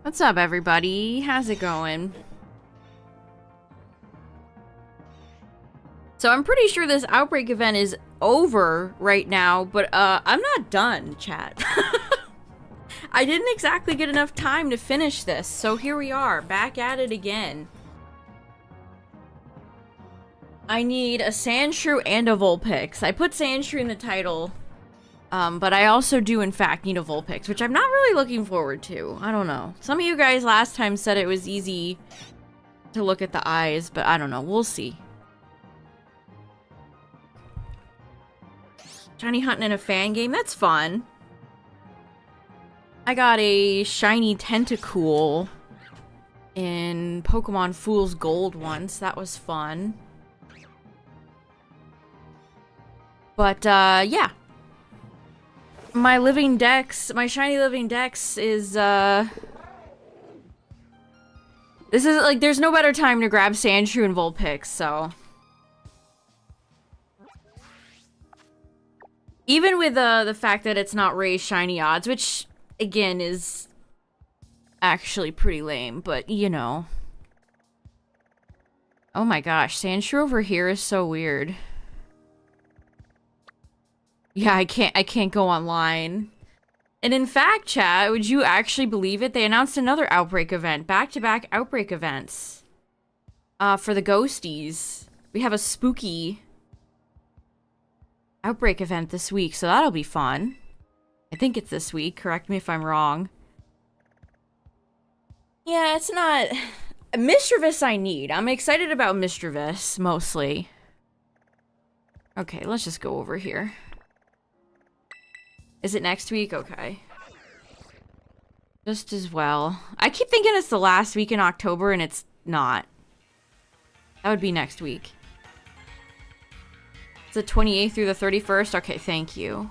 What's up, everybody? How's it going? So I'm pretty sure this Outbreak event is over right now, but I'm not done, chat. I didn't exactly get enough time to finish this, so here we are, back at it again. I need a Sandshrew and a Vulpix. I put Sandshrew in the title, but I also do in fact need a Vulpix, which I'm not really looking forward to. I don't know. Some of you guys last time said it was easy to look at the eyes, but I don't know. We'll see. Shiny hunting in a fan game, that's fun. I got a shiny Tentacool in Pokemon Fool's Gold once. That was fun. But, yeah. My living dex, my shiny living dex is, this is, like, there's no better time to grab Sandshrew and Vulpix, so... Even with, the fact that it's not raised shiny odds, which, again, is actually pretty lame, but, you know. Oh my gosh, Sandshrew over here is so weird. Yeah, I can't go online. And in fact, chat, would you actually believe it? They announced another Outbreak event. Back-to-back Outbreak events. For the ghosties. We have a spooky Outbreak event this week, so that'll be fun. I think it's this week. Correct me if I'm wrong. Yeah, it's not... Mischievous I need. I'm excited about Mischievous, mostly. Okay, let's just go over here. Is it next week? Okay. Just as well. I keep thinking it's the last week in October, and it's not. That would be next week. It's the 28th through the 31st? Okay, thank you.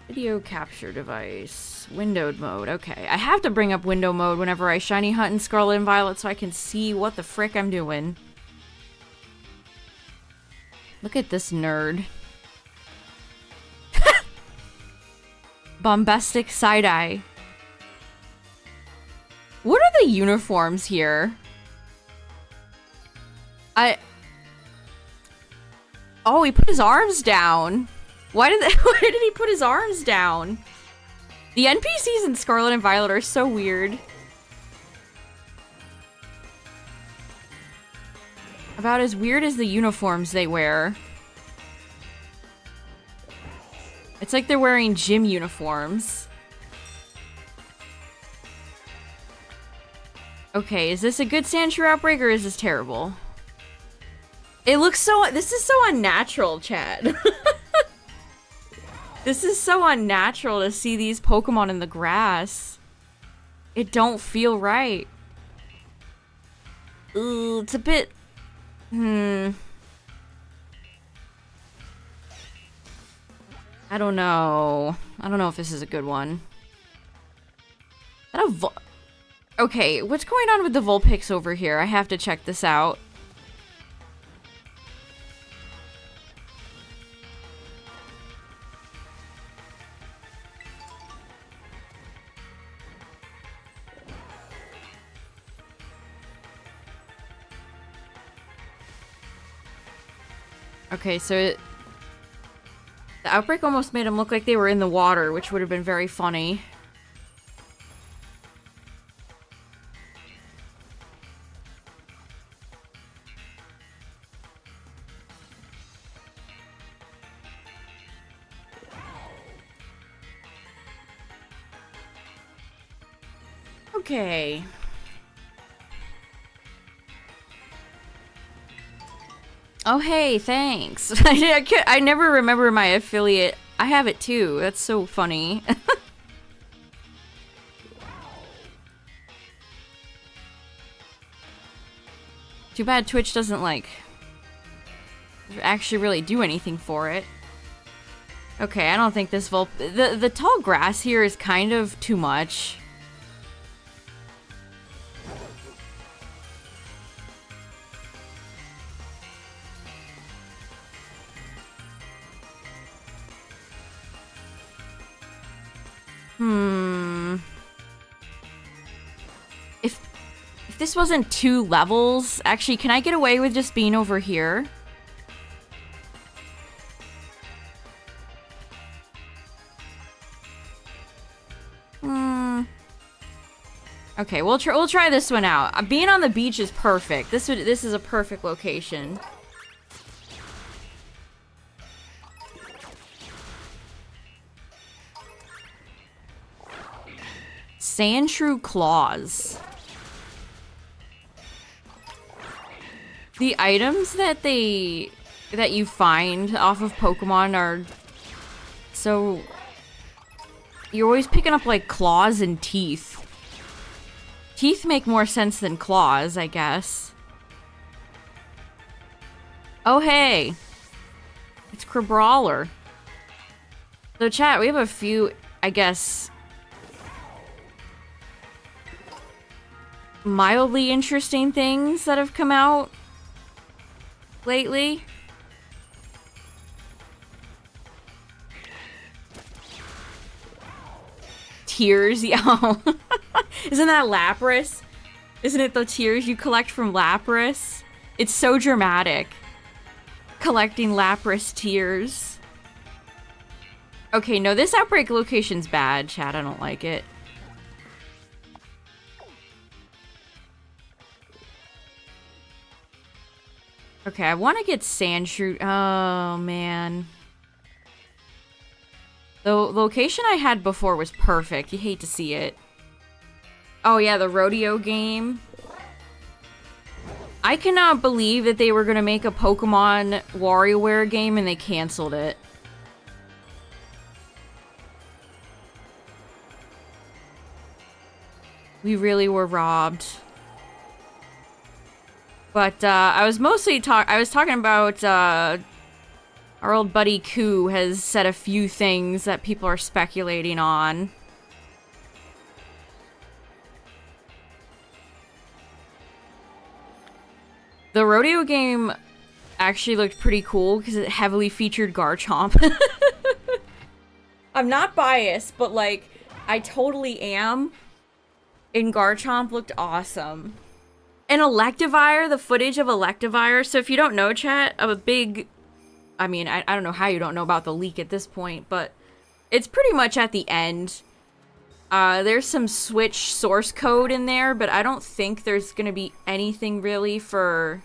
Video capture device. Windowed mode. Okay, I have to bring up window mode whenever I shiny hunt in Scarlet Violet so I can see what the frick I'm doing. Look at this nerd. Bombastic side-eye. What are the uniforms here? Oh, he put his arms down. Why did he put his arms down? The NPCs in Scarlet and Violet are so weird. About as weird as the uniforms they wear. It's like they're wearing gym uniforms. Okay, is this a good Sandshrew outbreak or is this terrible? It looks so... This is so unnatural, chat. This is so unnatural to see these Pokemon in the grass. It don't feel right. Ooh, it's a bit... I don't know. I don't know if this is a good one. Okay, what's going on with the Vulpix over here? I have to check this out. Okay, so the outbreak almost made them look like they were in the water, which would have been very funny. Okay. Oh, hey, thanks. I never remember my affiliate. I have it too. That's so funny. Too bad Twitch doesn't, like, actually really do anything for it. Okay, I don't think this the tall grass here is kind of too much. If this wasn't 2 levels... Actually, can I get away with just being over here? Okay, we'll try this one out. Being on the beach is perfect. This is a perfect location. Sandshrew claws. The items that you find off of Pokemon are so... You're always picking up like claws and teeth. Teeth make more sense than claws, I guess. Oh, hey. It's Crabrawler. So, chat, we have a few, I guess, mildly interesting things that have come out lately. Tears, yeah. Isn't that Lapras? Isn't it the tears you collect from Lapras? It's so dramatic. Collecting Lapras tears. Okay, no, this Outbreak location's bad, chat. I don't like it. Okay, I want to get Sandshrew. Oh, man. The location I had before was perfect. You hate to see it. Oh yeah, the rodeo game. I cannot believe that they were going to make a Pokemon WarioWare game and they canceled it. We really were robbed. But I was talking about our old buddy Koo has said a few things that people are speculating on. The rodeo game actually looked pretty cool because it heavily featured Garchomp. I'm not biased, but like, I totally am. And Garchomp looked awesome. And Electivire, the footage of Electivire. So if you don't know, chat, I mean, I don't know how you don't know about the leak at this point, but it's pretty much at the end. There's some Switch source code in there, but I don't think there's gonna be anything really for,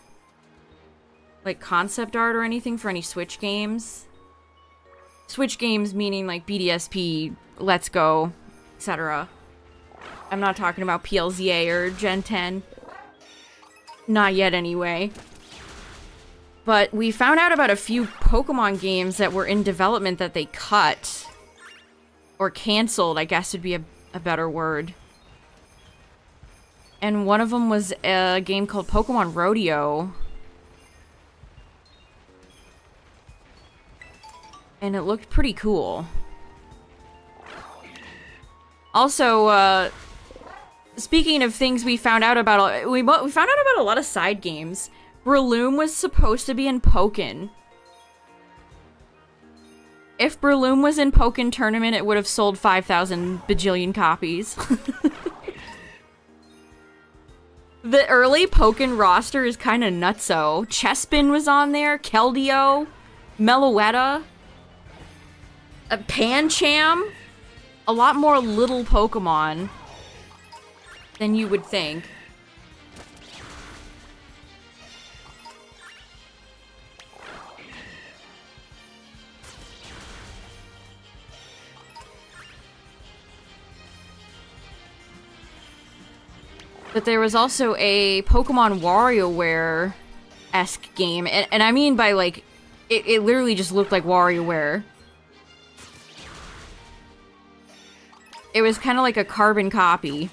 like, concept art or anything for any Switch games. Switch games meaning, like, BDSP, Let's Go, etc. I'm not talking about PLZA or Gen 10. Not yet, anyway. But we found out about a few Pokemon games that were in development that they cut. Or canceled, I guess would be a better word. And one of them was a game called Pokemon Rodeo. And it looked pretty cool. Also, speaking of things we found out about, we found out about a lot of side games. Breloom was supposed to be in Pokken. If Breloom was in Pokken Tournament, it would have sold 5,000 bajillion copies. The early Pokken roster is kind of nutso. Chespin was on there, Keldeo, Meloetta, Pancham. A lot more little Pokemon than you would think. But there was also a Pokemon WarioWare-esque game. And I mean by, like, it literally just looked like WarioWare. It was kind of like a carbon copy.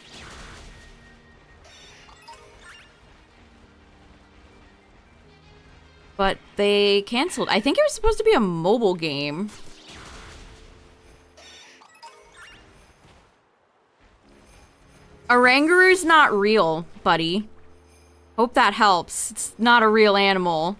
But they canceled. I think it was supposed to be a mobile game. Oranguru's not real, buddy. Hope that helps. It's not a real animal.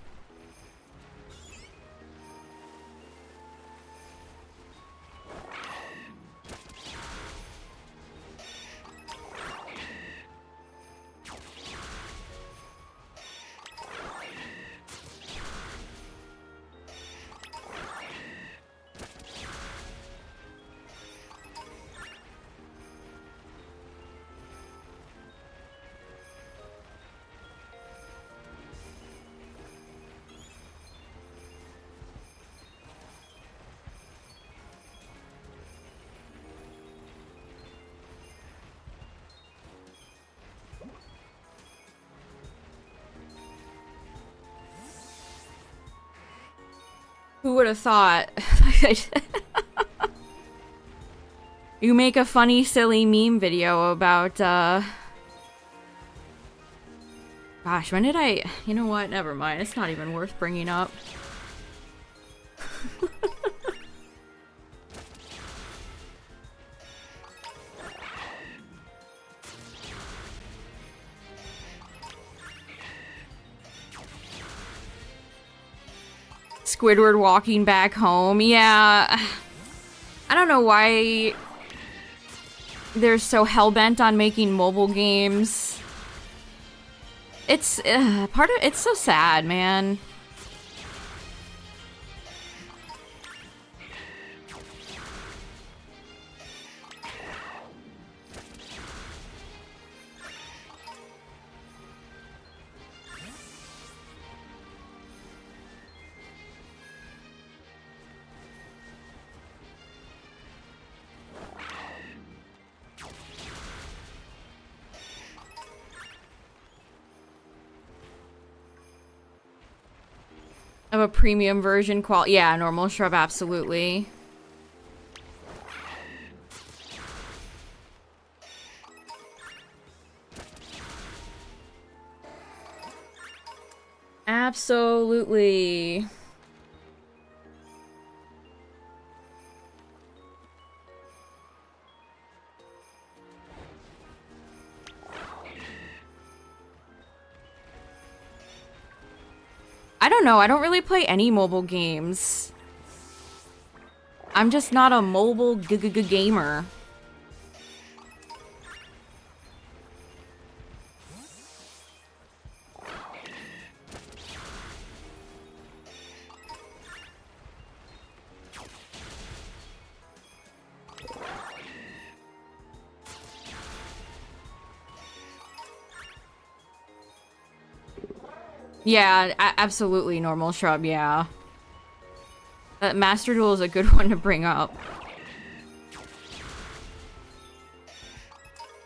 Who would have thought? You make a funny, silly meme video about, Gosh, when did I... You know what? Never mind. It's not even worth bringing up. Squidward walking back home. Yeah. I don't know why they're so hell-bent on making mobile games. It's it's so sad, man. Of a premium version yeah, normal shrub, absolutely. Absolutely. I don't know, I don't really play any mobile games. I'm just not a mobile gamer. Yeah, absolutely normal shrub, yeah. Master Duel is a good one to bring up.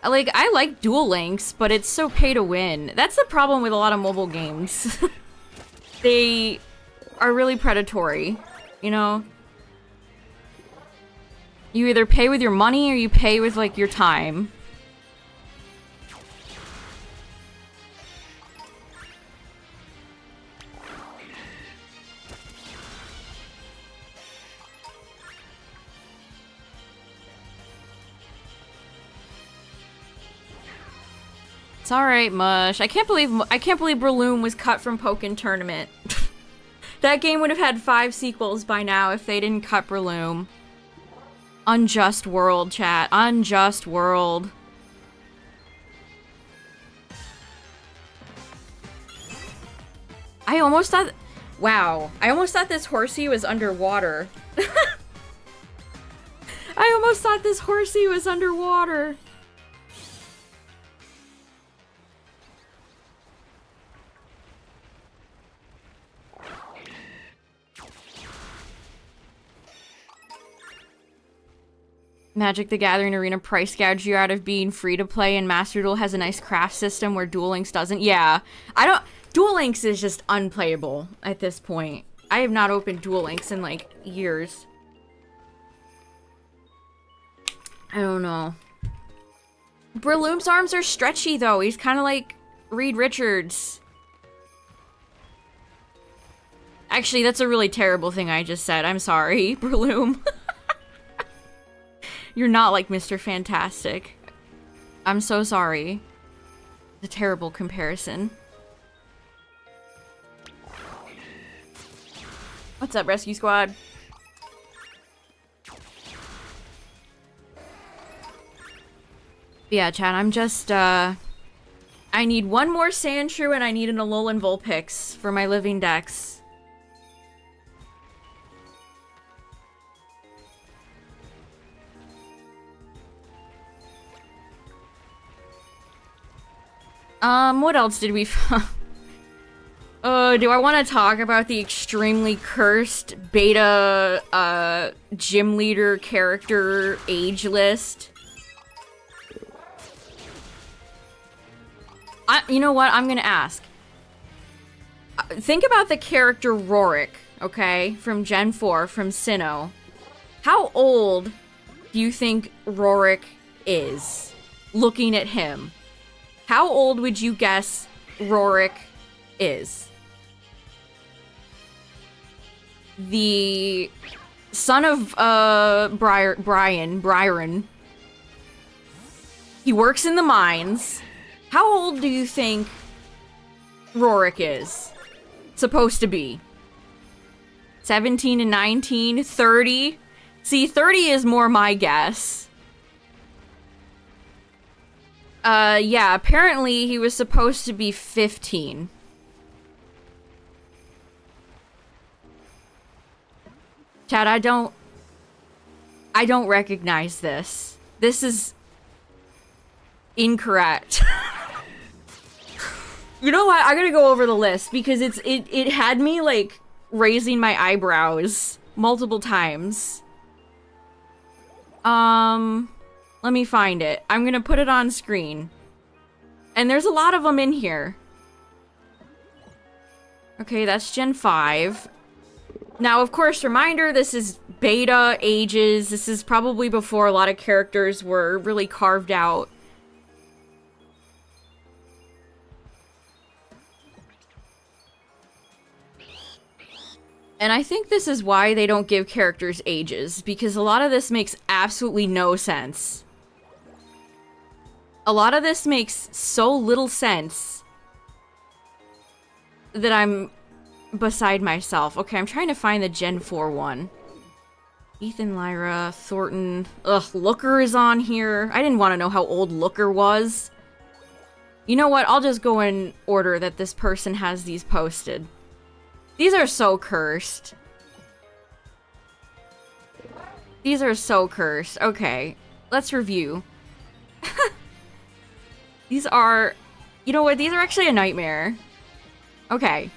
Like, I like Duel Links, but it's so pay to win. That's the problem with a lot of mobile games. They are really predatory, you know? You either pay with your money or you pay with, like, your time. It's alright, Mush. I can't believe Breloom was cut from Pokken Tournament. That game would have had 5 sequels by now if they didn't cut Breloom. Unjust world, chat. Unjust world. I almost thought... Wow. I almost thought this horsey was underwater. I almost thought this horsey was underwater. Magic the Gathering Arena price gouge you out of being free to play, and Master Duel has a nice craft system where Duel Links doesn't. Yeah, Duel Links is just unplayable at this point. I have not opened Duel Links in like years. I don't know. Breloom's arms are stretchy though. He's kind of like Reed Richards. Actually, that's a really terrible thing I just said. I'm sorry, Breloom. You're not like Mr. Fantastic. I'm so sorry. It's a terrible comparison. What's up, Rescue Squad? Yeah, chat, I'm just, I need one more Sandshrew and I need an Alolan Vulpix for my living dex. What else did we find? Do I want to talk about the extremely cursed beta, gym leader character age list? You know what? I'm gonna ask. Think about the character Rorik, okay? From Gen 4, from Sinnoh. How old do you think Rorik is? Looking at him. How old would you guess Rorik is? The son of, Byron. He works in the mines. How old do you think Rorik is supposed to be? 17 and 19? 30? See, 30 is more my guess. Yeah, apparently he was supposed to be 15. Chad, I don't recognize this. This is incorrect. You know what? I'm gonna go over the list because it had me like raising my eyebrows multiple times. Let me find it. I'm gonna put it on screen. And there's a lot of them in here. Okay, that's Gen 5. Now, of course, reminder, this is beta ages. This is probably before a lot of characters were really carved out. And I think this is why they don't give characters ages, because a lot of this makes absolutely no sense. A lot of this makes so little sense that I'm beside myself. Okay, I'm trying to find the Gen 4 one. Ethan, Lyra, Thornton. Ugh, Looker is on here. I didn't want to know how old Looker was. You know what? I'll just go in order that this person has these posted. These are so cursed. These are so cursed. Okay, let's review. These are... You know what? These are actually a nightmare. Okay.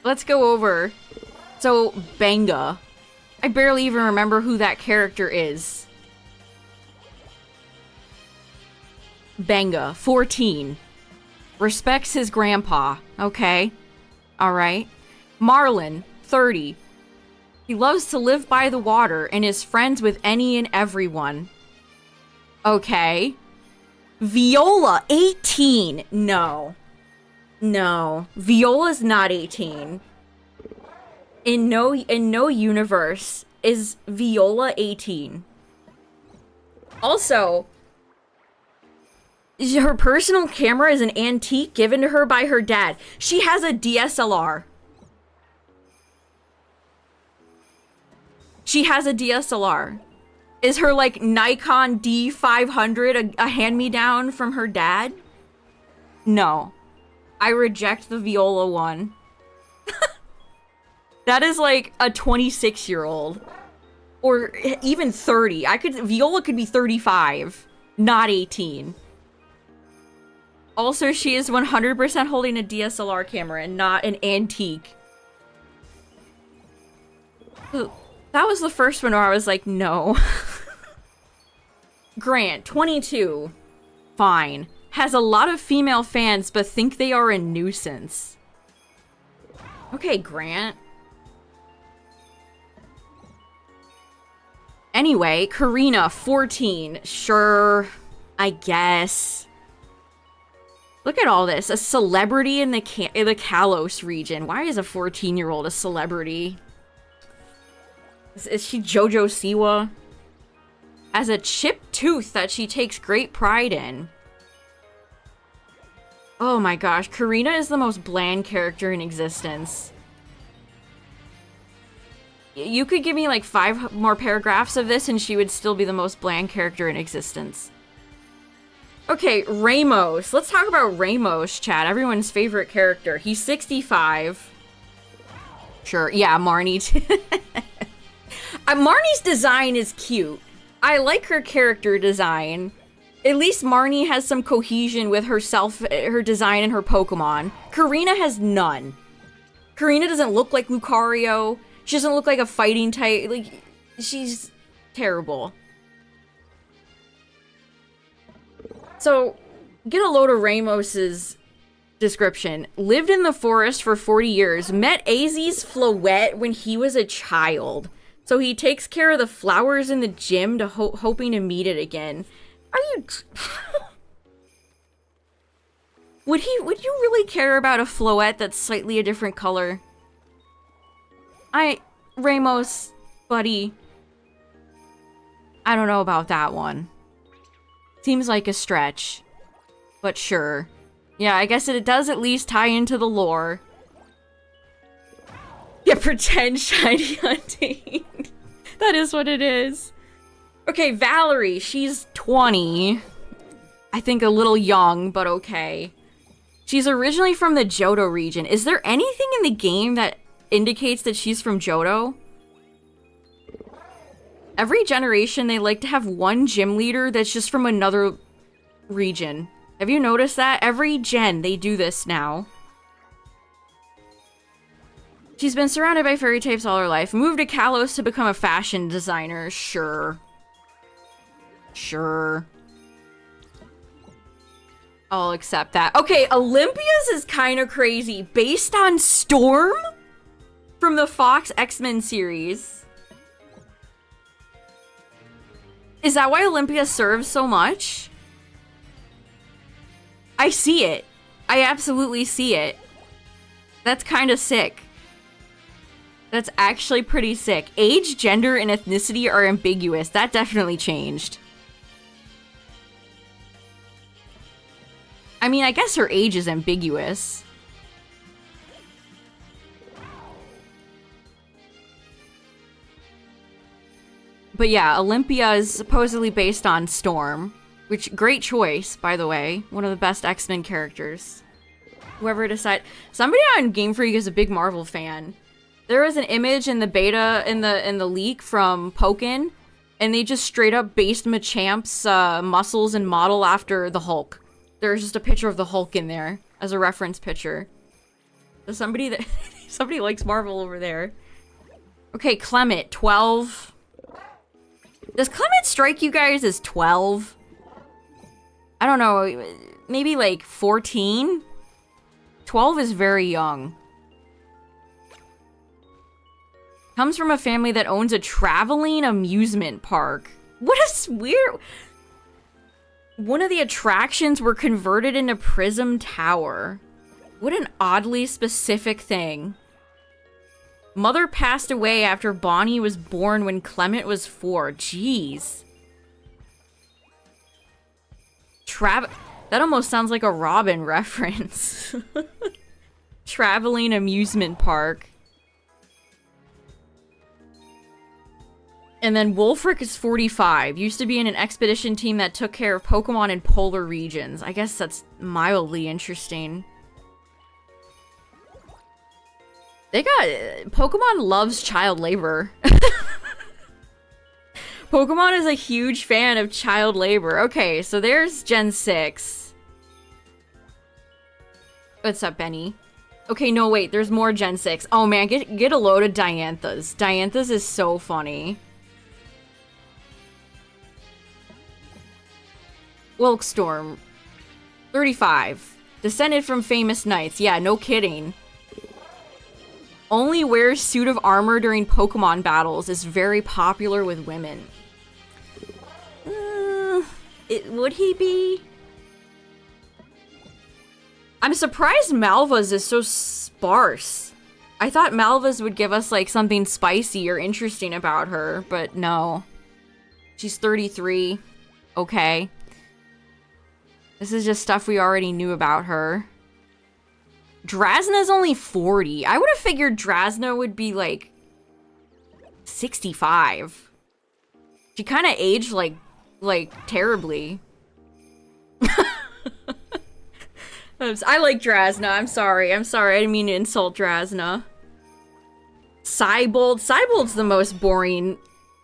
Let's go over. So, Benga. I barely even remember who that character is. Benga, 14. Respects his grandpa. Okay. Alright. Marlin, 30. He loves to live by the water and is friends with any and everyone. Okay. Viola, 18. No. No. Viola's not 18. In no universe is Viola 18. Also, her personal camera is an antique given to her by her dad. She has a DSLR. She has a DSLR. Is her, like, Nikon D500 a hand-me-down from her dad? No. I reject the Viola one. That is, like, a 26-year-old. Or even 30. Viola could be 35, not 18. Also, she is 100% holding a DSLR camera and not an antique. That was the first one where I was like, no. Grant, 22. Fine. Has a lot of female fans, but think they are a nuisance. Okay, Grant. Anyway, Karina, 14. Sure, I guess. Look at all this. A celebrity in the Kalos region. Why is a 14-year-old a celebrity? Is she Jojo Siwa? Has a chipped tooth that she takes great pride in. Oh my gosh, Karina is the most bland character in existence. You could give me like 5 more paragraphs of this and she would still be the most bland character in existence. Okay, Ramos. Let's talk about Ramos, chat. Everyone's favorite character. He's 65. Sure, yeah, Marnie too. Marnie's design is cute. I like her character design. At least Marnie has some cohesion with herself, her design, and her Pokemon. Karina has none. Karina doesn't look like Lucario. She doesn't look like a fighting type. Like, she's terrible. So, get a load of Ramos's description. Lived in the forest for 40 years. Met AZ's Floette when he was a child. So he takes care of the flowers in the gym to hoping to meet it again. Are you... Would you really care about a Floette that's slightly a different color? Ramos, buddy. I don't know about that one. Seems like a stretch. But sure. Yeah, I guess it does at least tie into the lore. Yeah, pretend shiny hunting. That is what it is. Okay, Valerie, she's 20. I think a little young, but okay. She's originally from the Johto region. Is there anything in the game that indicates that she's from Johto? Every generation, they like to have one gym leader that's just from another region. Have you noticed that? Every gen, they do this now. She's been surrounded by fairy types all her life. Moved to Kalos to become a fashion designer. Sure. Sure. I'll accept that. Okay, Olympia's is kind of crazy. Based on Storm? From the Fox X-Men series. Is that why Olympia serves so much? I see it. I absolutely see it. That's kind of sick. That's actually pretty sick. Age, gender, and ethnicity are ambiguous. That definitely changed. I mean, I guess her age is ambiguous. But yeah, Olympia is supposedly based on Storm. Which, great choice, by the way. One of the best X-Men characters. Whoever decided... Somebody on Game Freak is a big Marvel fan. There was an image in the beta, in the leak from Pokken, and they just straight up based Machamp's muscles and model after the Hulk. There's just a picture of the Hulk in there as a reference picture. So somebody likes Marvel over there. Okay, Clement, 12. Does Clement strike you guys as 12? I don't know, maybe like 14? 12 is very young. Comes from a family that owns a traveling amusement park. What a weird... One of the attractions were converted into Prism Tower. What an oddly specific thing. Mother passed away after Bonnie was born when Clement was 4. Jeez. That almost sounds like a Robin reference. Traveling amusement park. And then Wolfric is 45. Used to be in an expedition team that took care of Pokemon in polar regions. I guess that's mildly interesting. They got... Pokemon loves child labor. Pokemon is a huge fan of child labor. Okay, so there's Gen 6. What's up, Benny? Okay, no, wait. There's more Gen 6. Oh, man. Get a load of Dianthus. Dianthus is so funny. Wilkstorm. 35. Descended from famous knights. Yeah, no kidding. Only wears suit of armor during Pokemon battles. Is very popular with women. Would he be? I'm surprised Malva's is so sparse. I thought Malva's would give us like something spicy or interesting about her, but no. She's 33. Okay. This is just stuff we already knew about her. Drasna's only 40. I would have figured Drasna would be like 65. She kind of aged like terribly. I like Drasna. I'm sorry. I didn't mean to insult Drasna. Cybold. Cybold's the most boring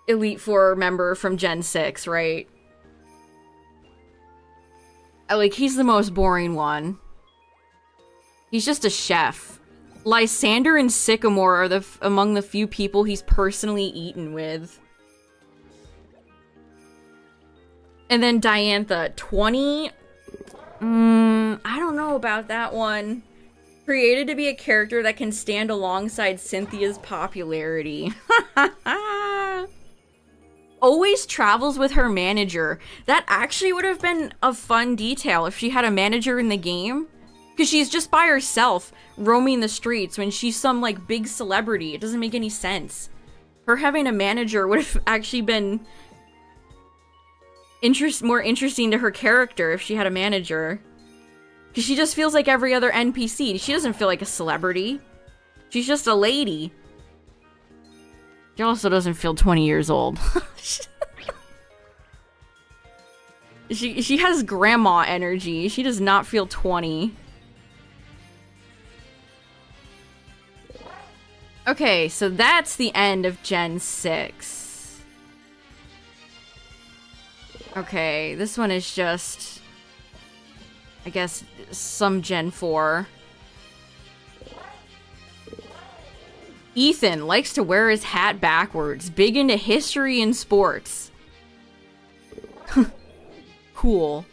Elite Four member from Gen 6, right? He's the most boring one. He's just a chef. Lysander and Sycamore are among the few people he's personally eaten with. And then Diantha, 20? I don't know about that one. Created to be a character that can stand alongside Cynthia's popularity. Always travels with her manager. That actually would have been a fun detail if she had a manager in the game. Because she's just by herself roaming the streets when she's some, like, big celebrity. It doesn't make any sense. Her having a manager would have actually been more interesting to her character if she had a manager. Because she just feels like every other NPC. She doesn't feel like a celebrity. She's just a lady. She also doesn't feel 20 years old. She has grandma energy. She does not feel 20. Okay, so that's the end of Gen 6. Okay, this one is just, I guess, some Gen 4. Ethan likes to wear his hat backwards. Big into history and sports. Cool.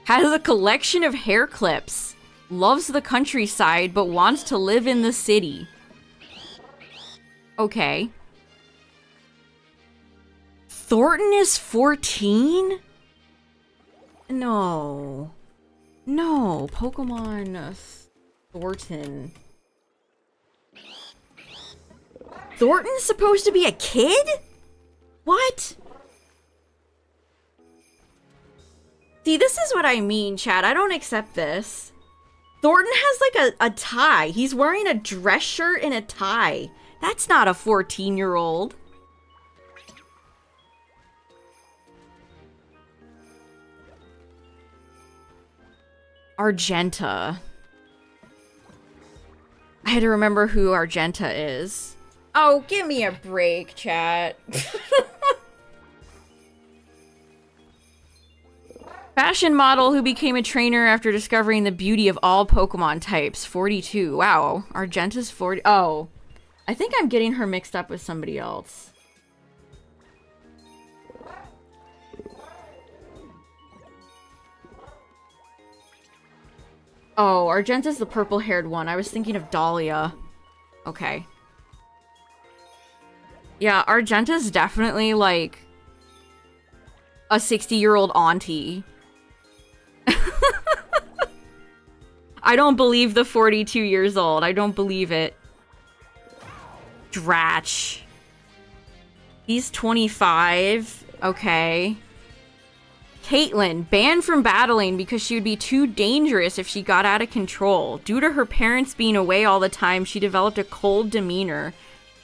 Has a collection of hair clips. Loves the countryside, but wants to live in the city. Okay. Thornton is 14? No. No, Pokemon Thornton. Thornton's supposed to be a kid? What? See, this is what I mean, Chad. I don't accept this. Thornton has like a tie. He's wearing a dress shirt and a tie. That's not a 14-year-old. Argenta. I had to remember who Argenta is. Oh, give me a break, chat. Fashion model who became a trainer after discovering the beauty of all Pokemon types. 42. Wow. Argenta's 40. Oh. I think I'm getting her mixed up with somebody else. Oh, Argenta's the purple-haired one. I was thinking of Dahlia. Okay. Yeah, Argenta's definitely, like, a 60-year-old auntie. I don't believe the 42 years old. I don't believe it. Dratch. He's 25. Okay. Caitlyn, banned from battling because she would be too dangerous if she got out of control. Due to her parents being away all the time, she developed a cold demeanor.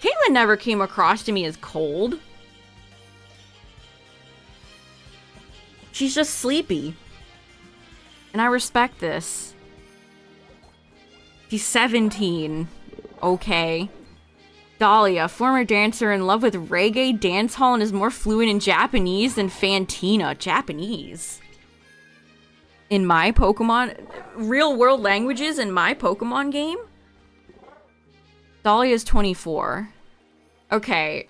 Caitlyn never came across to me as cold. She's just sleepy. And I respect this. She's 17. Okay. Dahlia, former dancer in love with reggae, dancehall, and is more fluent in Japanese than Fantina. Japanese. In my Pokemon... Real world languages in my Pokemon game? Dahlia's 24. Okay.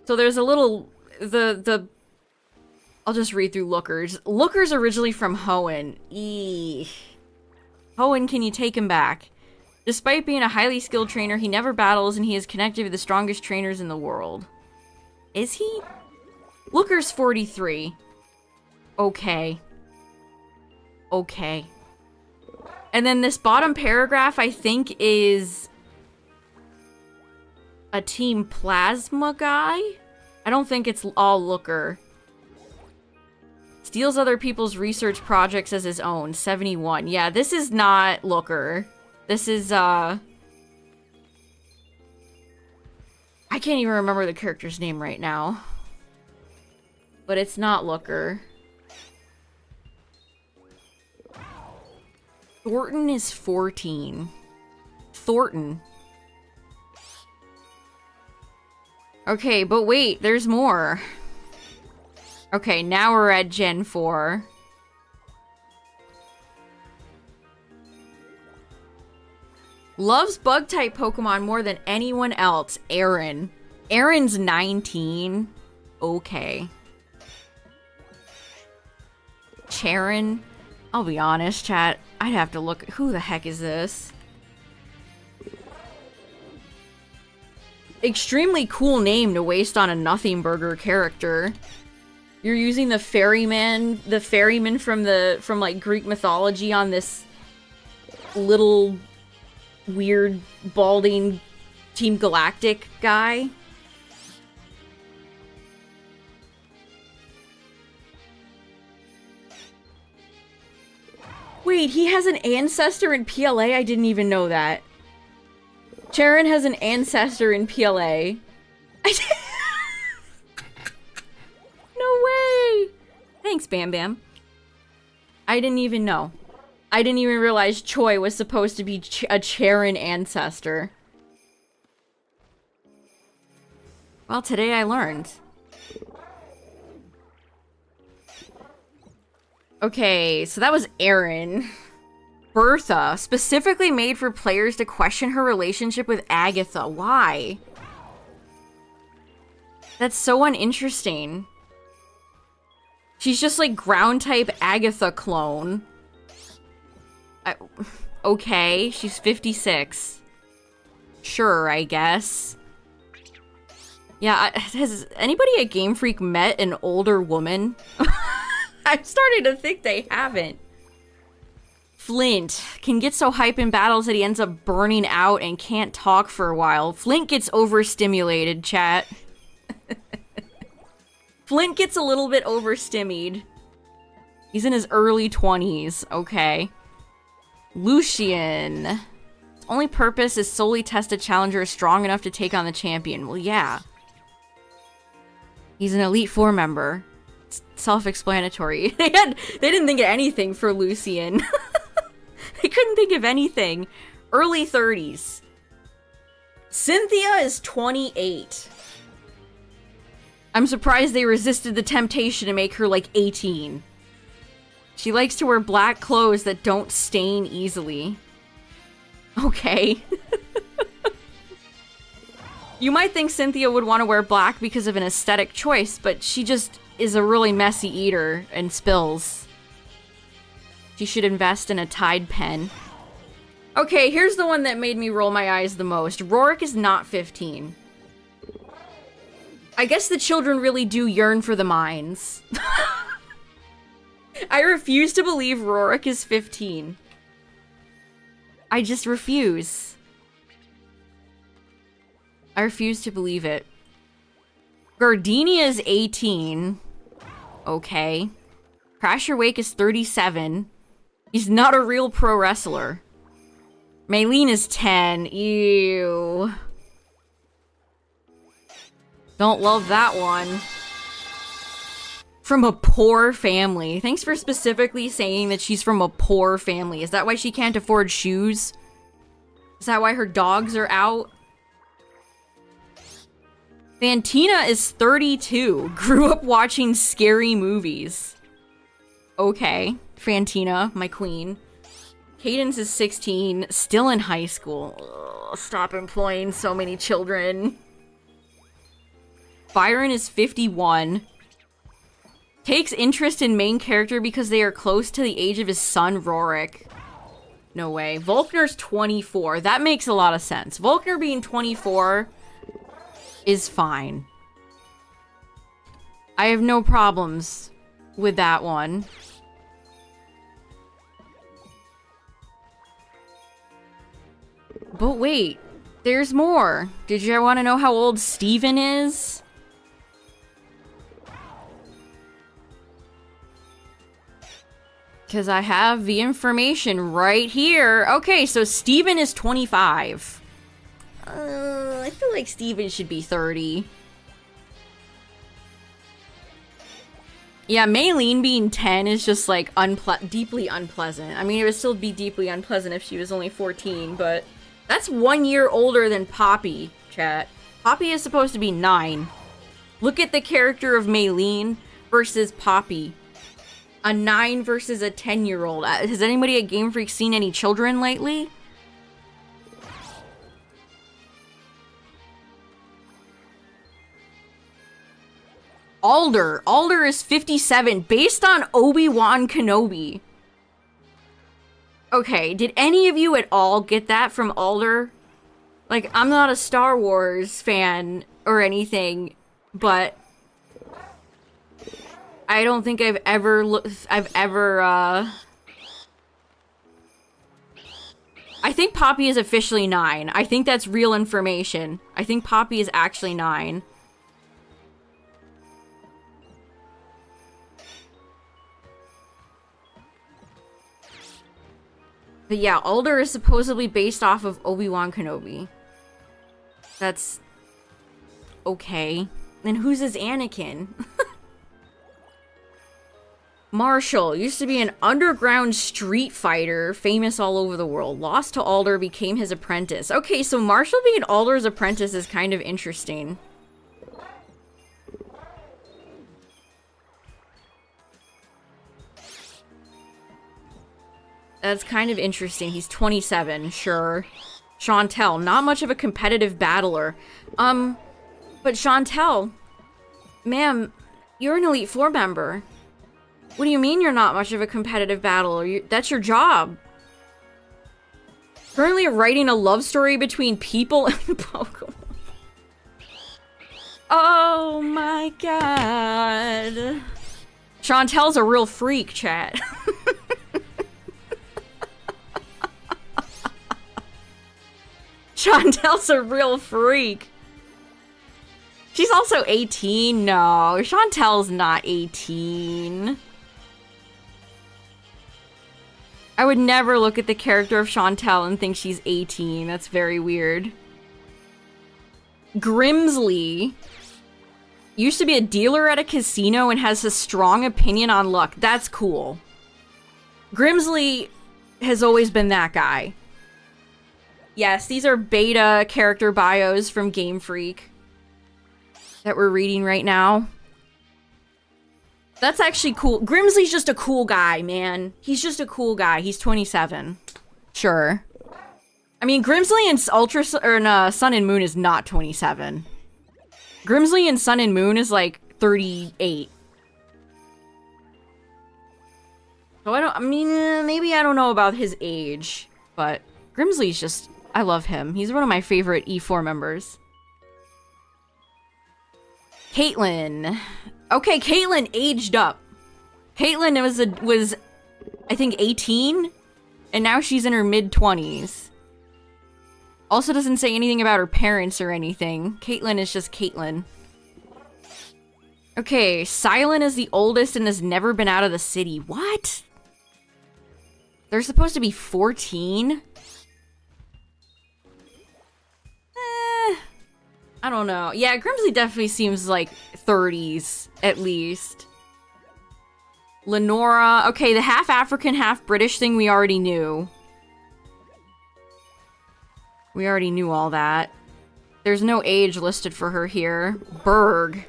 So there's a little... I'll just read through Looker's. Looker's originally from Hoenn. Eeeh. Hoenn, can you take him back? Despite being a highly skilled trainer, he never battles and he is connected with the strongest trainers in the world. Is he? Looker's 43. Okay. Okay. And then this bottom paragraph, I think, is a Team Plasma guy? I don't think it's all Looker. Steals other people's research projects as his own. 71. Yeah, this is not Looker. This is, I can't even remember the character's name right now. But it's not Looker. Thornton is 14. Thornton. Okay, but wait, there's more. Okay, now we're at Gen 4. Loves bug-type Pokemon more than anyone else. Aaron. Aaron's 19. Okay. Charon. I'll be honest, chat. I'd have to look. Who the heck is this? Extremely cool name to waste on a Nothing Burger character. You're using the ferryman from like Greek mythology on this little weird balding Team Galactic guy. Wait, he has an ancestor in PLA? I didn't even know that. Charon has an ancestor in PLA. No way! Thanks, Bam Bam. I didn't even know. I didn't even realize Choi was supposed to be a Charon ancestor. Well, today I learned. Okay, so that was Erin. Bertha, specifically made for players to question her relationship with Agatha. Why? That's so uninteresting. She's just like ground type Agatha clone. Okay, she's 56. Sure, I guess. Yeah, has anybody at Game Freak met an older woman? I'm starting to think they haven't. Flint can get so hype in battles that he ends up burning out and can't talk for a while. Flint gets overstimulated, chat. Flint gets a little bit overstimmied. He's in his early 20s, okay. Lucian. His only purpose is solely test a challenger strong enough to take on the champion. Well, yeah. He's an Elite Four member. It's self-explanatory. They didn't think of anything for Lucian. They couldn't think of anything. Early 30s. Cynthia is 28. I'm surprised they resisted the temptation to make her like 18. She likes to wear black clothes that don't stain easily. Okay. You might think Cynthia would want to wear black because of an aesthetic choice, but she just is a really messy eater and spills. She should invest in a Tide pen. Okay, here's the one that made me roll my eyes the most. Rorik is not 15. I guess the children really do yearn for the mines. I refuse to believe Rorik is 15. I just refuse. I refuse to believe it. Gardenia is 18. Okay. Crasher Wake is 37. He's not a real pro wrestler. Maylene is 10. Ew. Don't love that one. From a poor family. Thanks for specifically saying that she's from a poor family. Is that why she can't afford shoes? Is that why her dogs are out? Fantina is 32. Grew up watching scary movies. Okay. Fantina, my queen. Cadence is 16. Still in high school. Ugh, stop employing so many children. Byron is 51. Takes interest in main character because they are close to the age of his son, Rorik. No way. Volkner's 24. That makes a lot of sense. Volkner being 24 is fine. I have no problems with that one. But wait, there's more. Did you want to know how old Steven is? Because I have the information right here. Okay, so Steven is 25. I feel like Steven should be 30. Yeah, Maylene being 10 is just like deeply unpleasant. I mean, it would still be deeply unpleasant if she was only 14, but that's 1 year older than Poppy, chat. Poppy is supposed to be 9. Look at the character of Maylene versus Poppy. A 9 versus a 10-year-old. Has anybody at Game Freak seen any children lately? Alder. Alder is 57, based on Obi-Wan Kenobi. Okay, did any of you at all get that from Alder? Like, I'm not a Star Wars fan or anything, but I don't think I've ever I think Poppy is officially 9. I think that's real information. I think Poppy is actually 9. But yeah, Alder is supposedly based off of Obi-Wan Kenobi. That's okay. Then who's his Anakin? Marshall used to be an underground street fighter, famous all over the world. Lost to Alder, became his apprentice. Okay, so Marshall being Alder's apprentice is kind of interesting. That's kind of interesting. He's 27, sure. Chantel, not much of a competitive battler. But Chantel, ma'am, you're an Elite Four member. What do you mean you're not much of a competitive battler? That's your job. Currently writing a love story between people and Pokemon. Oh my god. Chantel's a real freak, chat. Chantel's a real freak. She's also 18. No, Chantel's not 18. I would never look at the character of Chantel and think she's 18. That's very weird. Grimsley used to be a dealer at a casino and has a strong opinion on luck. That's cool. Grimsley has always been that guy. Yes, these are beta character bios from Game Freak that we're reading right now. That's actually cool. Grimsley's just a cool guy, man. He's just a cool guy. He's 27. Sure. I mean, Grimsley in Sun and Moon is not 27. Grimsley in Sun and Moon is like 38. So I mean, maybe I don't know about his age, but Grimsley's just, I love him. He's one of my favorite E4 members. Caitlyn. Okay, Caitlyn aged up. Caitlyn was I think 18, and now she's in her mid-20s. Also doesn't say anything about her parents or anything. Caitlyn is just Caitlyn. Okay, Silent is the oldest and has never been out of the city. What? They're supposed to be 14? I don't know. Yeah, Grimsley definitely seems like 30s, at least. Lenora. Okay, the half African, half British thing we already knew. We already knew all that. There's no age listed for her here. Berg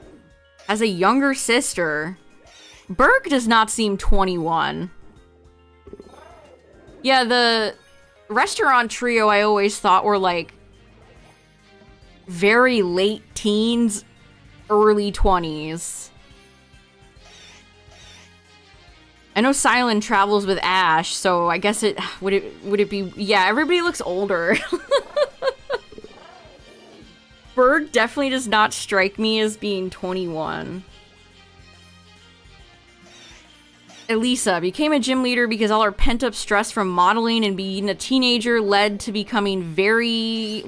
has a younger sister. Berg does not seem 21. Yeah, the restaurant trio I always thought were like very late teens, early 20s. I know Silent travels with Ash, so I guess would it be, yeah, everybody looks older. Berg definitely does not strike me as being 21. Elisa became a gym leader because all her pent-up stress from modeling and being a teenager led her to becoming very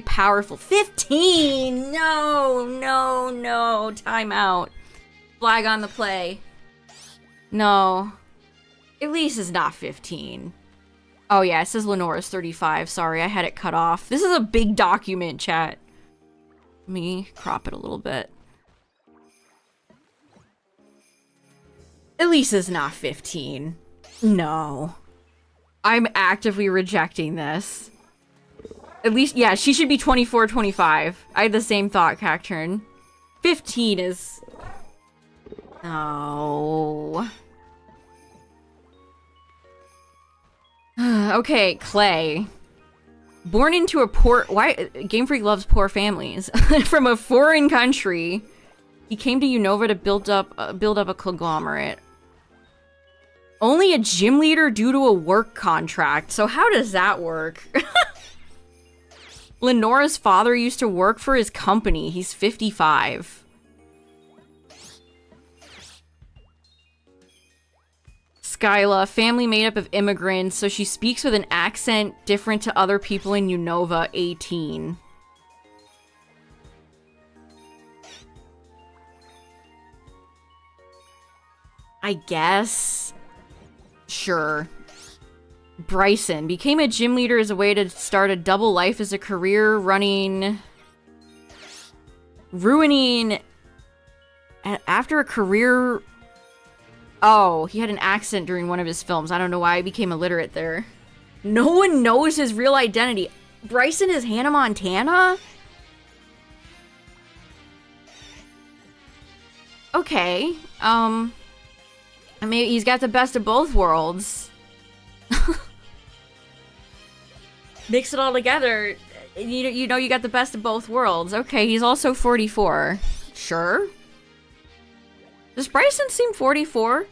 powerful. 15! No, time out. Flag on the play. No. Elisa's not 15. Oh yeah, it says Lenora's 35. Sorry, I had it cut off. This is a big document, chat. Let me crop it a little bit. Elisa's not 15. No. I'm actively rejecting this. At least, yeah, she should be 24, 25. I had the same thought, Cacturn. 15 is... No. Okay, Clay. Born into a poor... Why? Game Freak loves poor families. From a foreign country. He came to Unova to build up a conglomerate. Only a gym leader due to a work contract. So how does that work? Lenora's father used to work for his company. He's 55. Skyla, family made up of immigrants, so she speaks with an accent different to other people in Unova, 18. I guess. Sure. Bryson became a gym leader as a way to start a double life as a career ruining after a career. Oh, he had an accent during one of his films. I don't know why I became illiterate there. No one knows his real identity. Bryson is Hannah Montana? Okay. I mean, he's got the best of both worlds. Mix it all together. You know you got the best of both worlds. Okay, he's also 44. Sure. Does Bryson seem 44?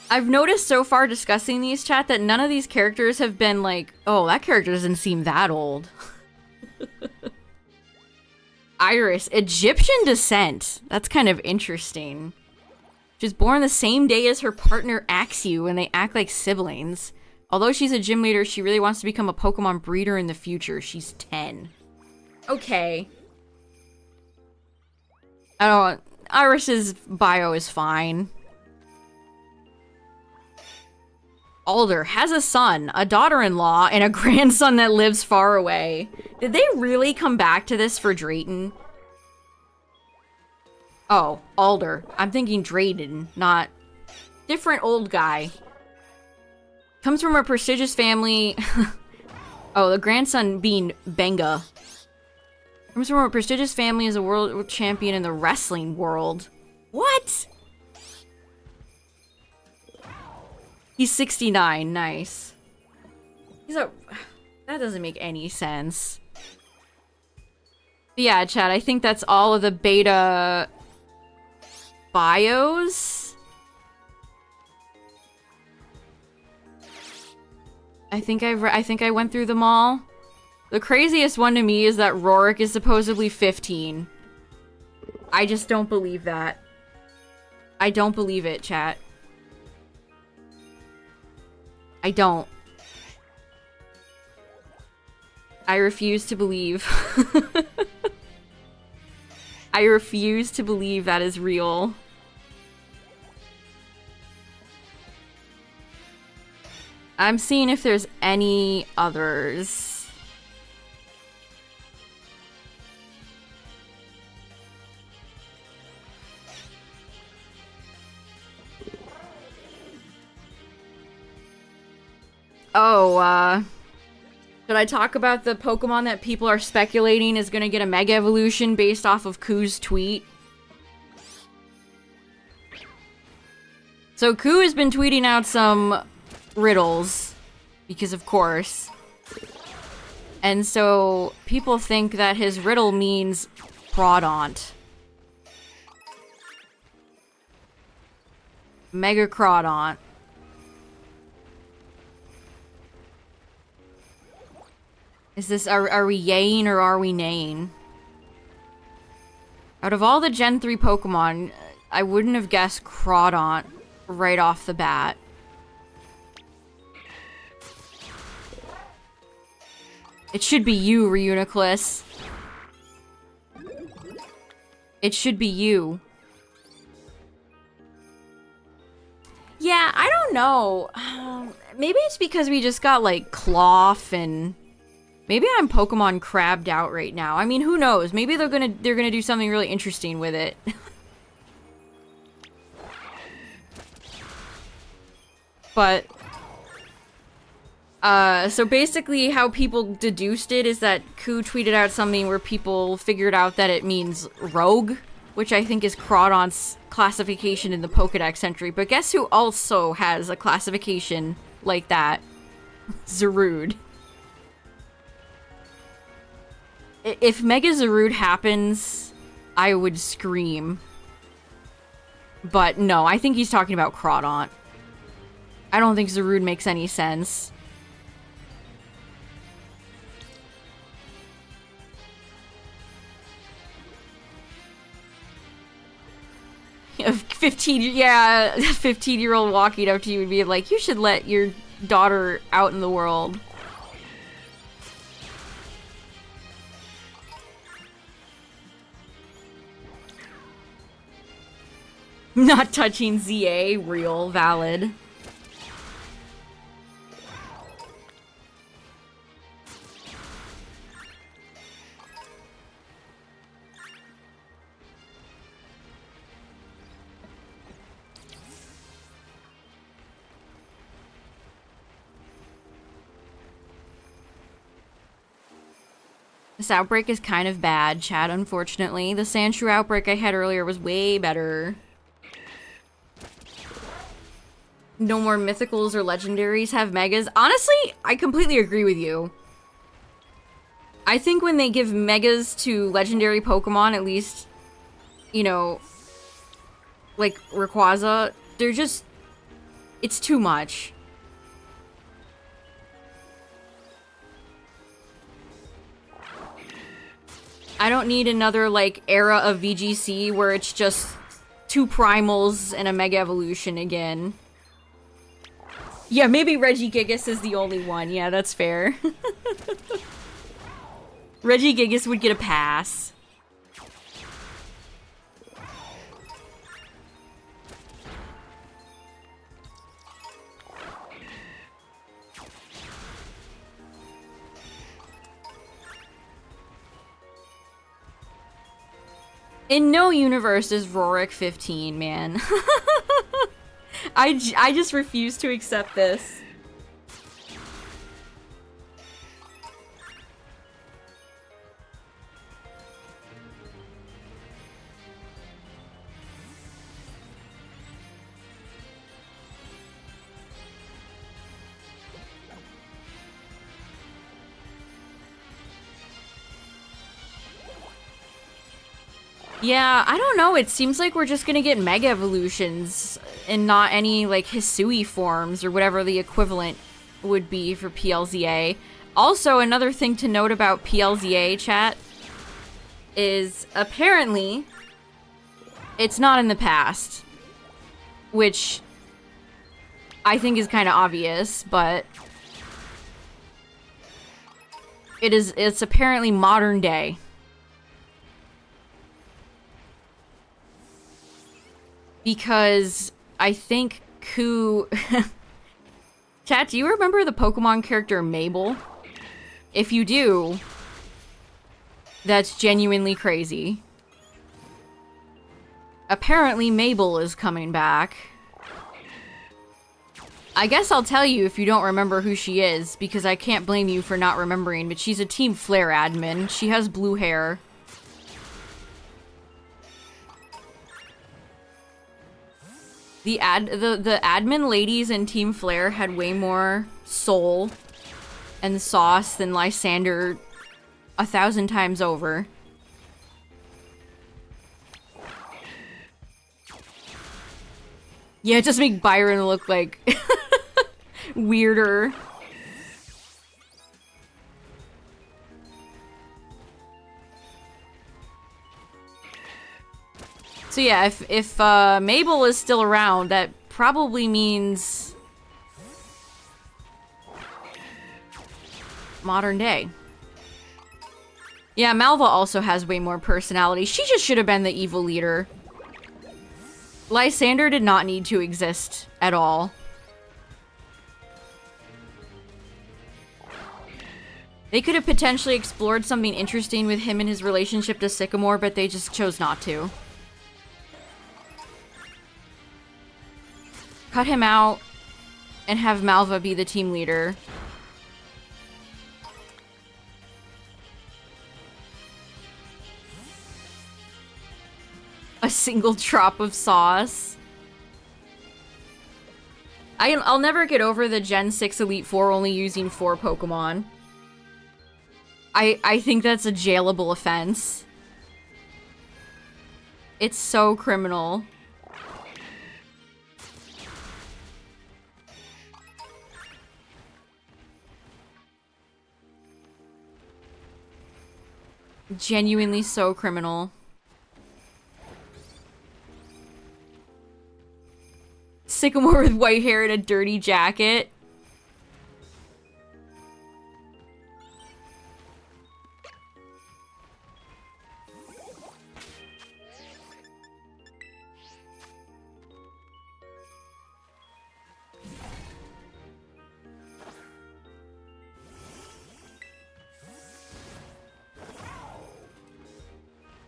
I've noticed so far discussing these, chat, that none of these characters have been like, oh, that character doesn't seem that old. Iris, Egyptian descent. That's kind of interesting. She's born the same day as her partner Axew, and they act like siblings. Although she's a gym leader, she really wants to become a Pokemon breeder in the future. She's 10. Okay. I don't... Iris's bio is fine. Alder has a son, a daughter-in-law, and a grandson that lives far away. Did they really come back to this for Drayton? Oh, Alder. I'm thinking Drayden, not... Different old guy. Comes from a prestigious family... Oh, the grandson being Benga. Comes from a prestigious family as a world champion in the wrestling world. What? He's 69. Nice. He's a... That doesn't make any sense. But yeah, chat, I think that's all of the beta bios. I think I went through them all. The craziest one to me is that Rorik is supposedly 15. I just don't believe that. I don't believe it, chat. I don't. I refuse to believe. I refuse to believe that is real. I'm seeing if there's any others. Oh, should I talk about the Pokemon that people are speculating is gonna get a Mega Evolution based off of Ku's tweet? So Ku has been tweeting out some riddles, because of course. And so people think that his riddle means Crawdaunt. Mega Crawdaunt. Is this, are we yaying or are we naying? Out of all the Gen 3 Pokemon, I wouldn't have guessed Crawdaunt right off the bat. It should be you, Reuniclus. It should be you. Yeah, I don't know. Maybe it's because we just got, like, Cloth and... Maybe I'm Pokemon crabbed out right now. I mean, who knows? Maybe they're gonna do something really interesting with it. But... so basically how people deduced it is that Ku tweeted out something where people figured out that it means rogue, which I think is Crawdaunt's classification in the Pokedex entry. But guess who also has a classification like that? Zarude. If Mega Zarude happens, I would scream. But no, I think he's talking about Crawdaunt. I don't think Zarude makes any sense. A 15-year-old walking up to you and being like, you should let your daughter out in the world. Not touching ZA, real, valid. This outbreak is kind of bad, chat, unfortunately. The Sandshrew outbreak I had earlier was way better. No more mythicals or legendaries have megas. Honestly, I completely agree with you. I think when they give megas to legendary Pokemon, at least, you know, like Rayquaza, they're just... it's too much. I don't need another, like, era of VGC where it's just 2 primals and a Mega Evolution again. Yeah, maybe Regigigas is the only one. Yeah, that's fair. Regigigas would get a pass. In no universe is Rorik 15, man. I just refuse to accept this. Yeah, I don't know. It seems like we're just gonna get Mega Evolutions and not any, like, Hisui forms or whatever the equivalent would be for PLZA. Also, another thing to note about PLZA, chat, is apparently it's not in the past. Which I think is kind of obvious, but it's apparently modern day. Because I think Chat, do you remember the Pokemon character Mabel? If you do, that's genuinely crazy. Apparently Mabel is coming back. I guess I'll tell you if you don't remember who she is, because I can't blame you for not remembering, but she's a Team Flare admin. She has blue hair. The admin ladies in Team Flare had way more soul and sauce than Lysander 1,000 times over. Yeah, just make Byron look like weirder. So yeah, if Mabel is still around, that probably means modern day. Yeah, Malva also has way more personality. She just should have been the evil leader. Lysander did not need to exist at all. They could have potentially explored something interesting with him and his relationship to Sycamore, but they just chose not to. Cut him out and have Malva be the team leader. A single drop of sauce. I'll never get over the Gen 6 Elite Four only using 4 Pokemon. I think that's a jailable offense. It's so criminal. Genuinely so criminal. Sycamore with white hair and a dirty jacket.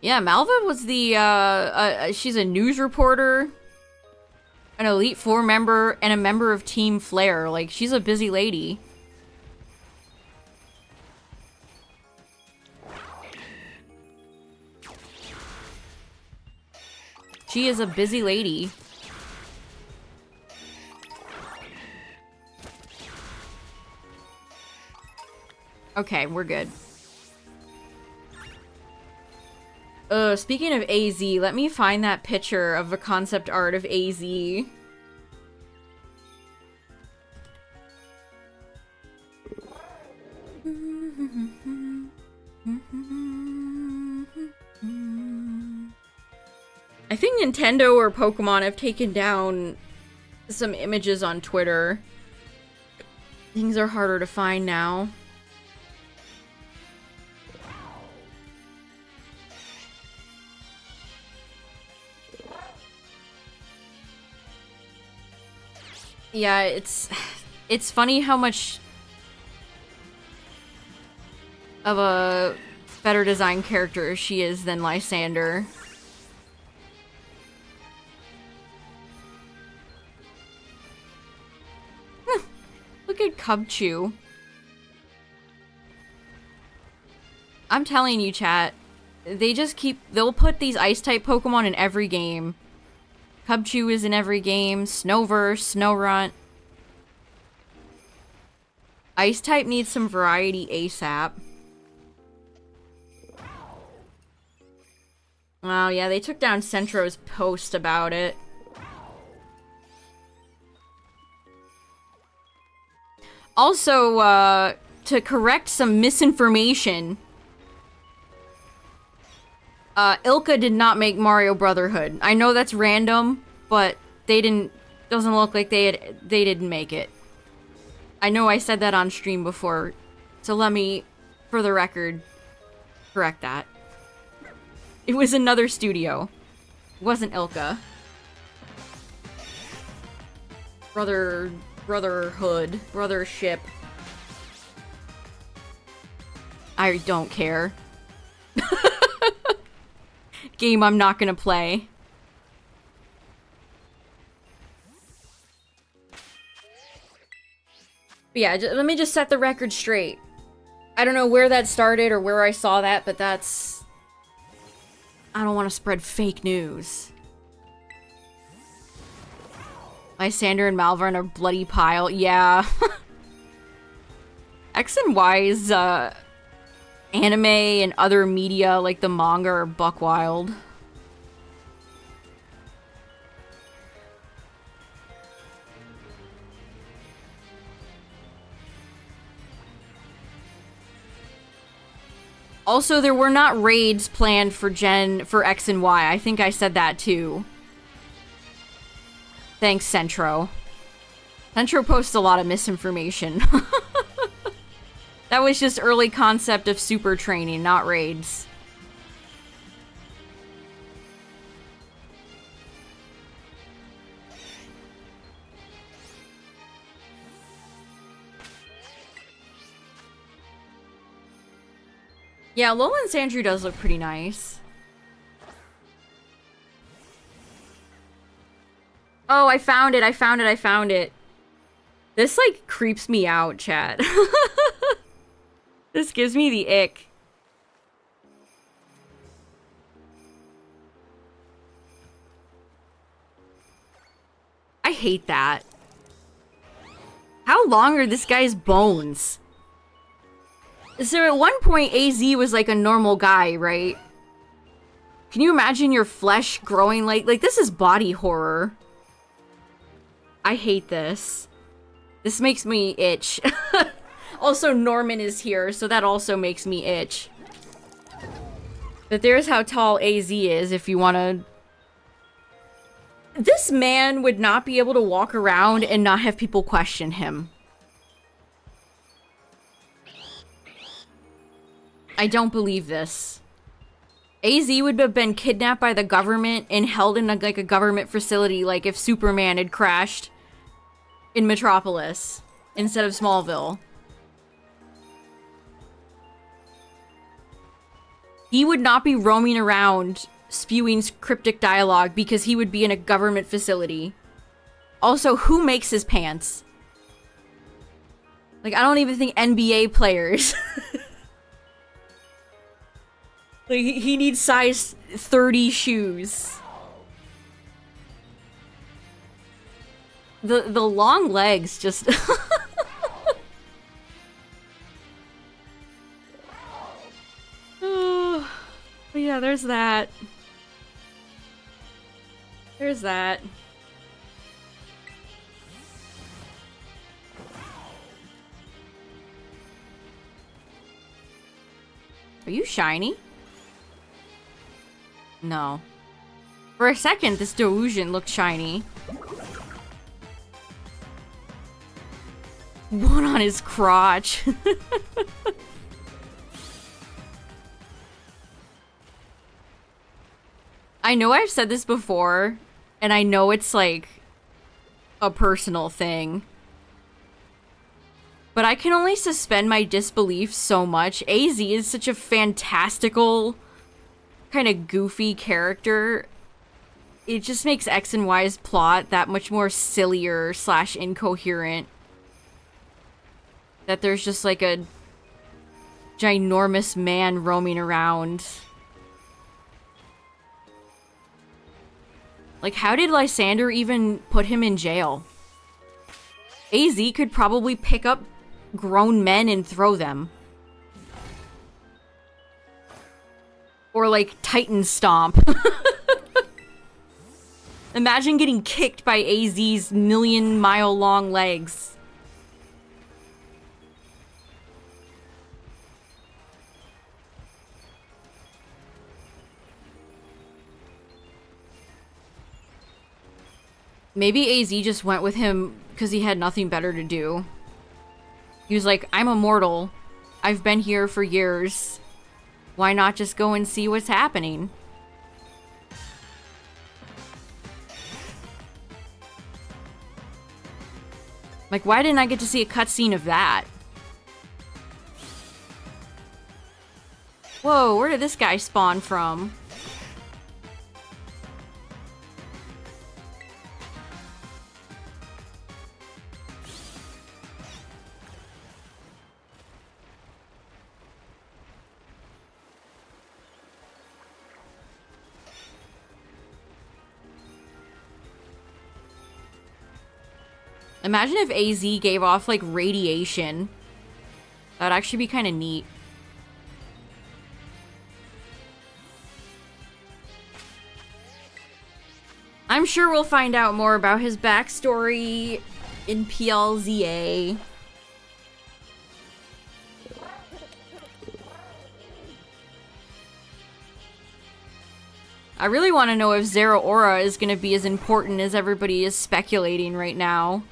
Yeah, Malva was the, she's a news reporter, an Elite Four member, and a member of Team Flare. Like, she's a busy lady. She is a busy lady. Okay, we're good. Speaking of AZ, let me find that picture of the concept art of AZ. I think Nintendo or Pokemon have taken down some images on Twitter. Things are harder to find now. Yeah, it's funny how much of a better designed character she is than Lysander. Look at Cubchoo. I'm telling you, chat, they'll put these ice-type Pokemon in every game. Cubchoo is in every game, Snover, Snorunt. Ice-type needs some variety ASAP. Oh yeah, they took down Centro's post about it. Also, to correct some misinformation, Ilka did not make Mario Brotherhood. I know that's random, but doesn't look like they didn't make it. I know I said that on stream before, so let me, for the record, correct that. It was another studio. It wasn't Ilka. Brotherhood. Brothership. I don't care. Game I'm not gonna play. But yeah, let me just set the record straight. I don't know where that started or where I saw that, but that's... I don't want to spread fake news. Lysander and Malva in a bloody pile. Yeah. X and Y's, anime and other media, like the manga, are buck wild. Also, there were not raids planned for X and Y. I think I said that too. Thanks, Centro. Centro posts a lot of misinformation. That was just early concept of super training, not raids. Yeah, Alolan Sandshrew does look pretty nice. Oh, I found it, I found it, I found it. This, like, creeps me out, chat. This gives me the ick. I hate that. How long are this guy's bones? So at one point, AZ was like a normal guy, right? Can you imagine your flesh growing like this is body horror. I hate this. This makes me itch. Also, Norman is here, so that also makes me itch. But there's how tall AZ is if you want to... This man would not be able to walk around and not have people question him. I don't believe this. AZ would have been kidnapped by the government and held in like a government facility, like if Superman had crashed in Metropolis instead of Smallville. He would not be roaming around spewing cryptic dialogue because he would be in a government facility. Also, who makes his pants? Like, I don't even think NBA players. Like, he needs size 30 shoes. The long legs just... Oh, but yeah, there's that. There's that. Are you shiny? No. For a second, this delusion looked shiny. One on his crotch. I know I've said this before, and I know it's like a personal thing. But I can only suspend my disbelief so much. AZ is such a fantastical, kind of goofy character. It just makes X and Y's plot that much more sillier / incoherent. That there's just like a ginormous man roaming around. Like, how did Lysander even put him in jail? AZ could probably pick up grown men and throw them. Or, like, Titan Stomp. Imagine getting kicked by AZ's million-mile-long legs. Maybe AZ just went with him because he had nothing better to do. He was like, I'm immortal. I've been here for years. Why not just go and see what's happening? Like, why didn't I get to see a cutscene of that? Whoa, where did this guy spawn from? Imagine if AZ gave off, like, radiation. That'd actually be kind of neat. I'm sure we'll find out more about his backstory in PLZA. I really want to know if Zero Aura is going to be as important as everybody is speculating right now.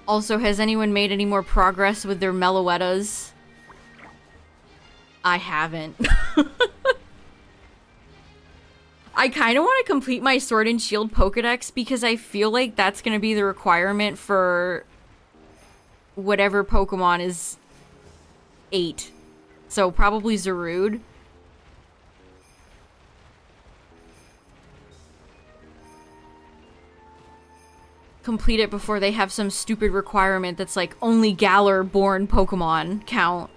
Also, has anyone made any more progress with their Meloettas? I haven't. I kind of want to complete my Sword and Shield Pokedex because I feel like that's going to be the requirement for whatever Pokemon is 8. So probably Zarude. Complete it before they have some stupid requirement that's like only Galar-born Pokemon count.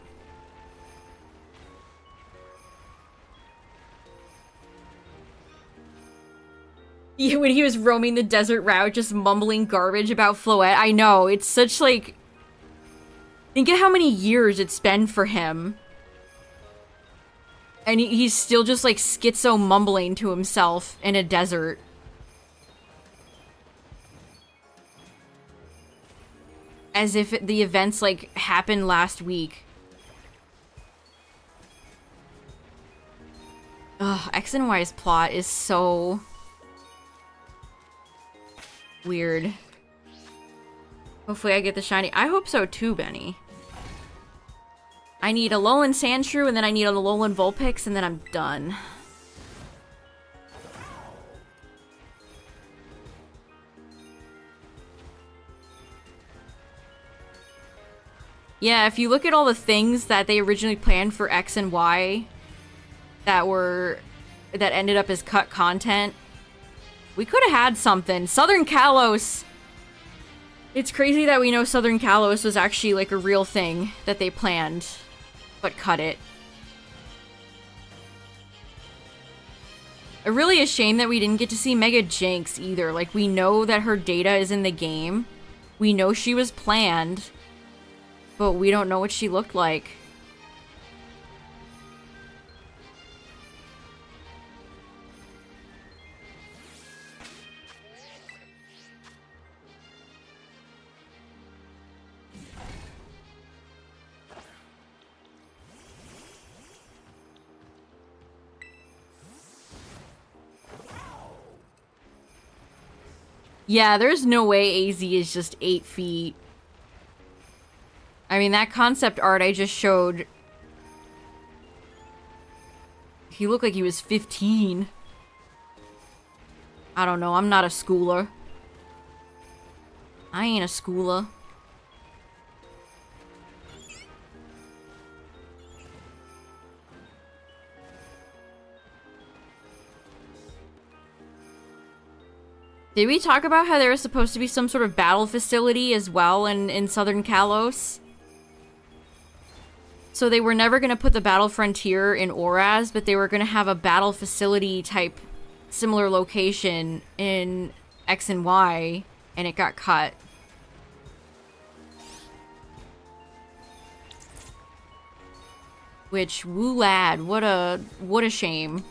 Yeah, when he was roaming the desert route, just mumbling garbage about Floette. I know, it's such like... Think of how many years it's been for him. And he's still just like schizo mumbling to himself in a desert. as if the events, like, happened last week. Ugh, X and Y's plot is so weird. Hopefully I get the shiny. I hope so too, Benny. I need a Alolan Sandshrew, and then I need a Alolan Vulpix, and then I'm done. Yeah, if you look at all the things that they originally planned for X and Y that ended up as cut content, we could have had something. Southern Kalos. It's crazy that we know Southern Kalos was actually like a real thing that they planned, but cut it. Really a shame that we didn't get to see Mega Jinx either. Like, we know that her data is in the game. We know she was planned, but we don't know what she looked like. Yeah, there's no way AZ is just 8 feet. I mean, that concept art I just showed, he looked like he was 15. I don't know, I'm not a schooler. I ain't a schooler. Did we talk about how there was supposed to be some sort of battle facility as well in Southern Kalos? So they were never going to put the battle frontier in Oraz, but they were going to have a battle facility type similar location in X and Y, and it got cut. Which, woo lad, what a shame.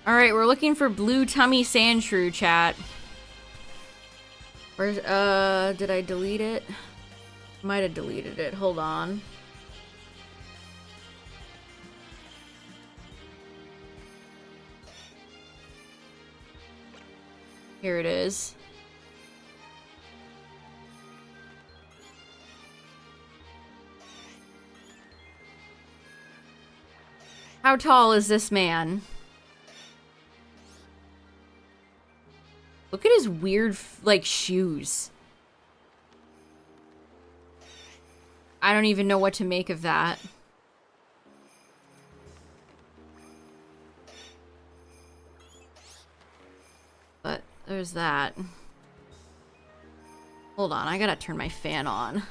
Alright, we're looking for Blue Tummy Sandshrew, chat. Where's, did I delete it? Might have deleted it. Hold on. Here it is. How tall is this man? Look at his weird, like, shoes. I don't even know what to make of that. But there's that. Hold on, I gotta turn my fan on.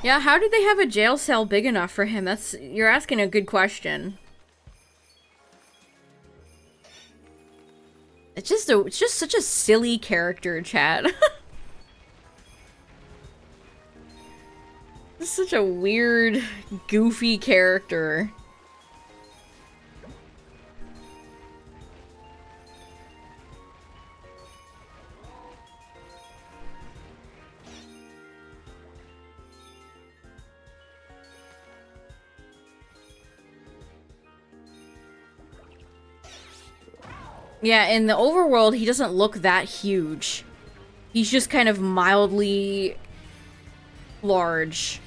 Yeah, how did they have a jail cell big enough for him? You're asking a good question. It's just such a silly character, chat. It's such a weird, goofy character. Yeah, in the overworld, he doesn't look that huge. He's just kind of mildly large.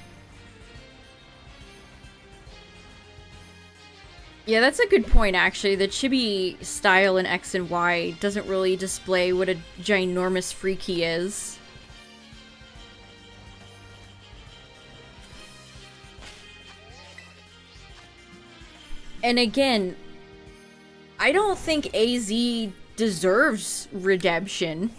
Yeah, that's a good point, actually. The chibi style in X and Y doesn't really display what a ginormous freak he is. And again, I don't think AZ deserves redemption.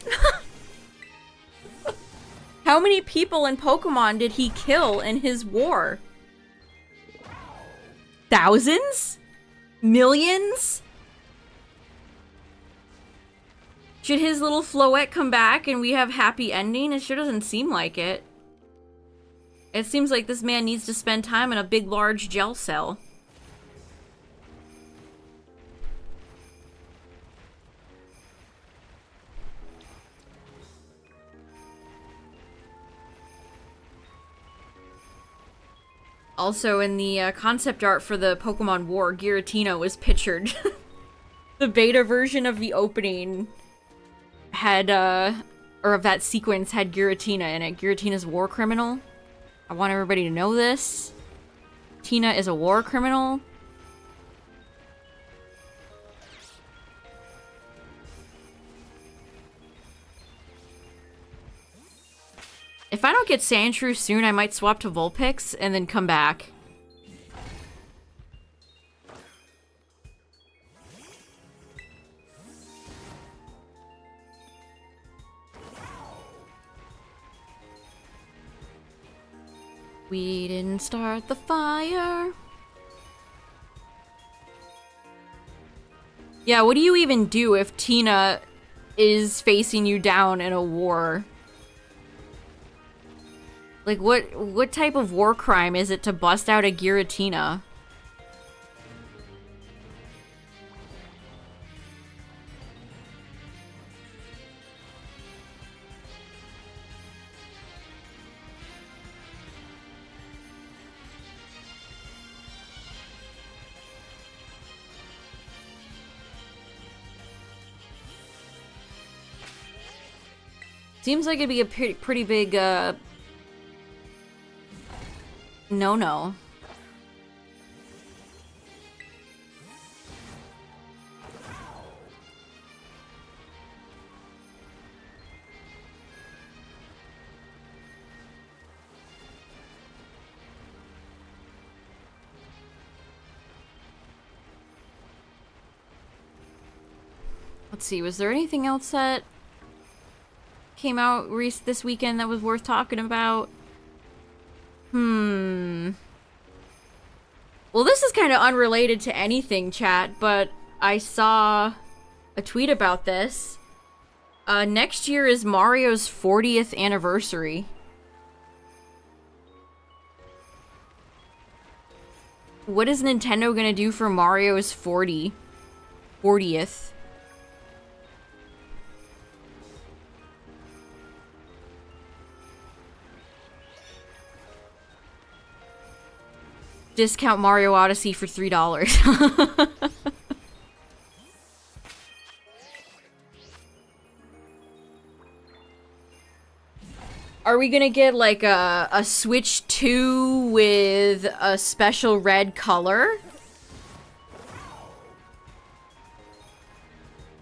How many people in Pokemon did he kill in his war? Thousands? Millions? Should his little Floette come back and we have happy ending? It sure doesn't seem like it. It seems like this man needs to spend time in a big, large gel cell. Also, in the concept art for the Pokemon War, Giratina was pictured. The beta version of the opening had, or of that sequence had Giratina in it. Giratina's a war criminal. I want everybody to know this. Tina is a war criminal. If I don't get Sandshrew soon, I might swap to Vulpix and then come back. We didn't start the fire. Yeah, what do you even do if Tina is facing you down in a war? Like, what type of war crime is it to bust out a Giratina? Seems like it'd be a pretty big, no. Let's see, was there anything else that came out this weekend that was worth talking about? Well, this is kind of unrelated to anything, chat, but I saw a tweet about this. Next year is Mario's 40th anniversary. What is Nintendo gonna do for Mario's 40th? Discount Mario Odyssey for $3. Are we gonna get like a Switch 2 with a special red color?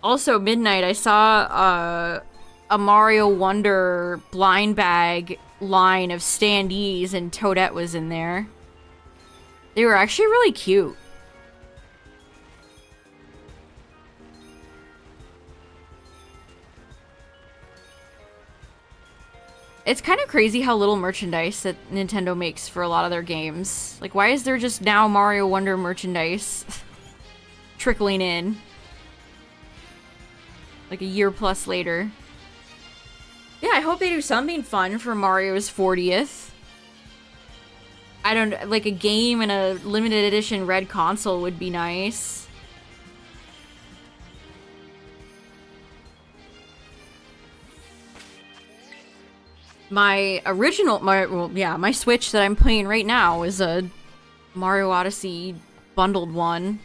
Also, Midnight, I saw a Mario Wonder blind bag line of standees and Toadette was in there. They were actually really cute. It's kind of crazy how little merchandise that Nintendo makes for a lot of their games. Like, why is there just now Mario Wonder merchandise trickling in? Like a year plus later. Yeah, I hope they do something fun for Mario's 40th. I don't, like a game and a limited edition red console would be nice. My Switch that I'm playing right now is a Mario Odyssey bundled one.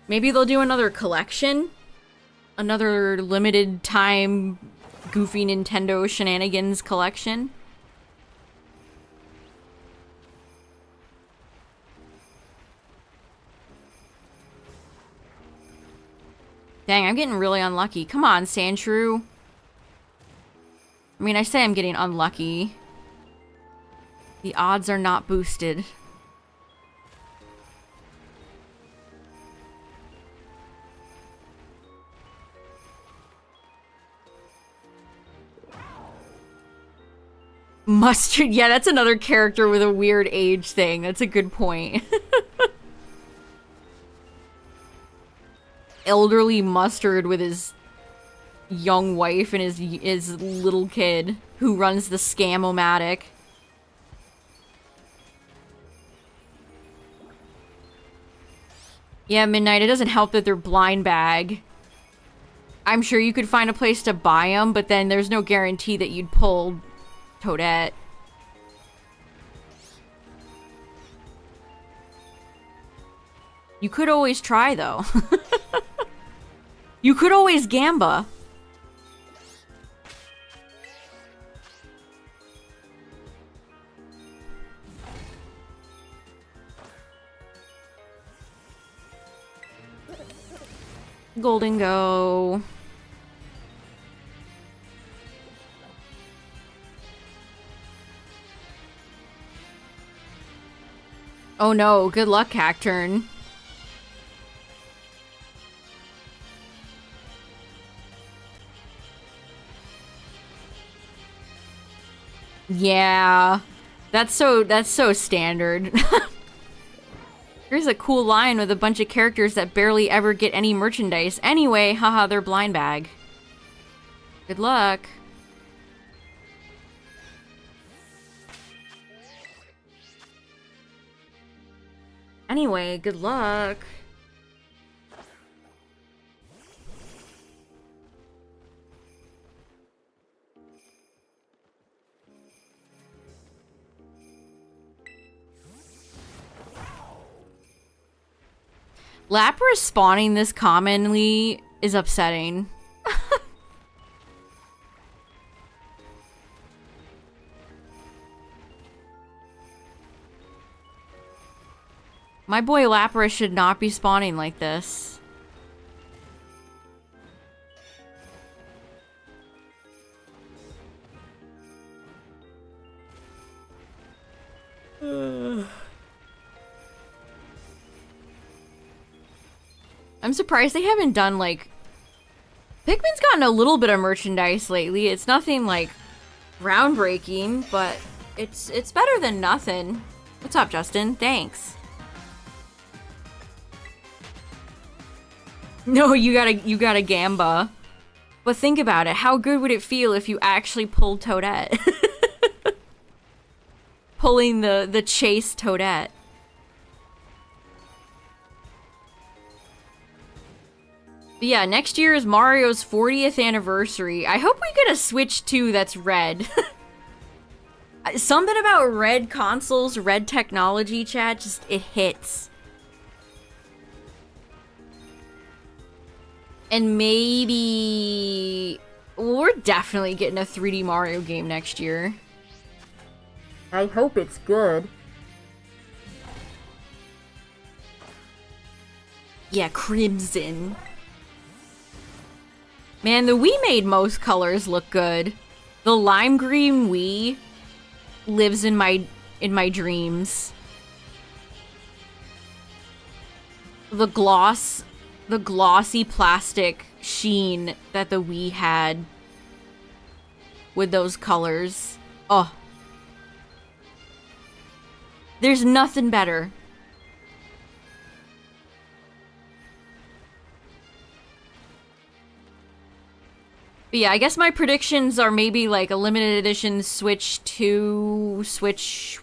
Maybe they'll do another collection? Another limited time goofy Nintendo shenanigans collection? Dang, I'm getting really unlucky. Come on, Sandshrew. I mean, I say I'm getting unlucky. The odds are not boosted. Mustard. Yeah, that's another character with a weird age thing. That's a good point. Elderly Mustard with his young wife and his little kid who runs the Scam-O-Matic. Yeah, Midnight, it doesn't help that they're blind bag. I'm sure you could find a place to buy them, but then there's no guarantee that you'd pull Toadette. You could always try, though. You could always gamba. Golden go. Oh no, good luck, Cacturn. Yeah. That's so standard. Here's a cool line with a bunch of characters that barely ever get any merchandise. Anyway, haha, they're blind bag. Good luck. Anyway, good luck. Lapras spawning this commonly is upsetting. My boy Lapras should not be spawning like this. I'm surprised they haven't done, like... Pikmin's gotten a little bit of merchandise lately. It's nothing, like, groundbreaking, but it's better than nothing. What's up, Justin? Thanks. No, you gotta gamba. But think about it. How good would it feel if you actually pulled Toadette? Pulling the chase Toadette. But yeah, next year is Mario's 40th anniversary. I hope we get a Switch 2 that's red. Something about red consoles, red technology, chat, just, it hits. And maybe... Well, we're definitely getting a 3D Mario game next year. I hope it's good. Yeah, Crimson. Man, the Wii made most colors look good. The lime green Wii lives in my dreams. The glossy plastic sheen that the Wii had with those colors. Oh. There's nothing better. But yeah, I guess my predictions are maybe like a limited edition Switch 2, Switch...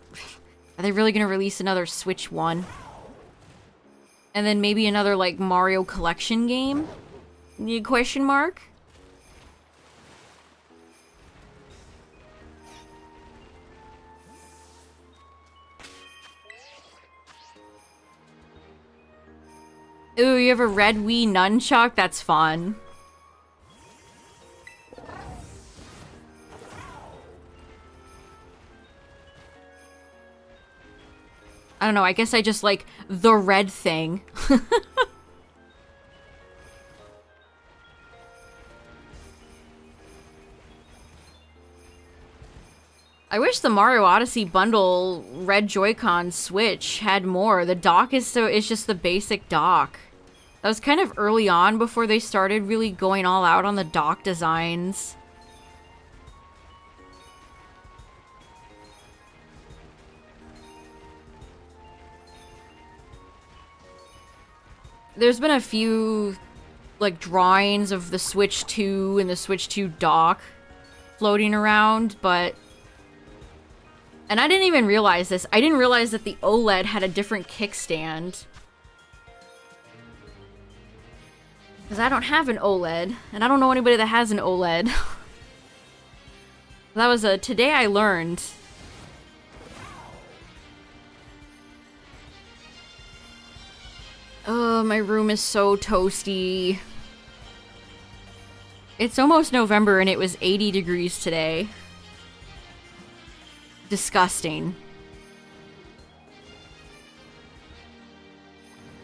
Are they really gonna release another Switch 1? And then maybe another like Mario collection game? Question mark? Ooh, you have a red Wii nunchuck? That's fun. I don't know, I guess I just like the red thing. I wish the Mario Odyssey bundle red Joy-Con Switch had more. The dock is it's just the basic dock. That was kind of early on before they started really going all out on the dock designs. There's been a few, like, drawings of the Switch 2 and the Switch 2 dock floating around, but... And I didn't even realize this. I didn't realize that the OLED had a different kickstand. Because I don't have an OLED, and I don't know anybody that has an OLED. That was a today I learned. Oh, my room is so toasty. It's almost November and it was 80 degrees today. Disgusting.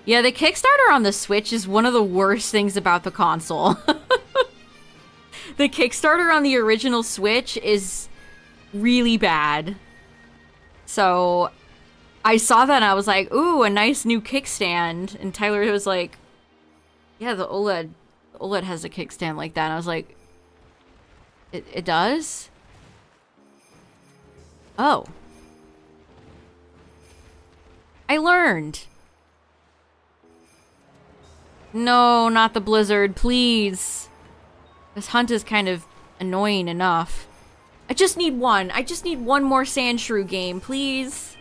Yeah, the Kickstarter on the Switch is one of the worst things about the console. The Kickstarter on the original Switch is really bad. So... I saw that and I was like, ooh, a nice new kickstand. And Tyler was like, yeah, the OLED has a kickstand like that. And I was like, it does? Oh. I learned. No, not the blizzard, please. This hunt is kind of annoying enough. I just need one. I just need one more Sandshrew game, please.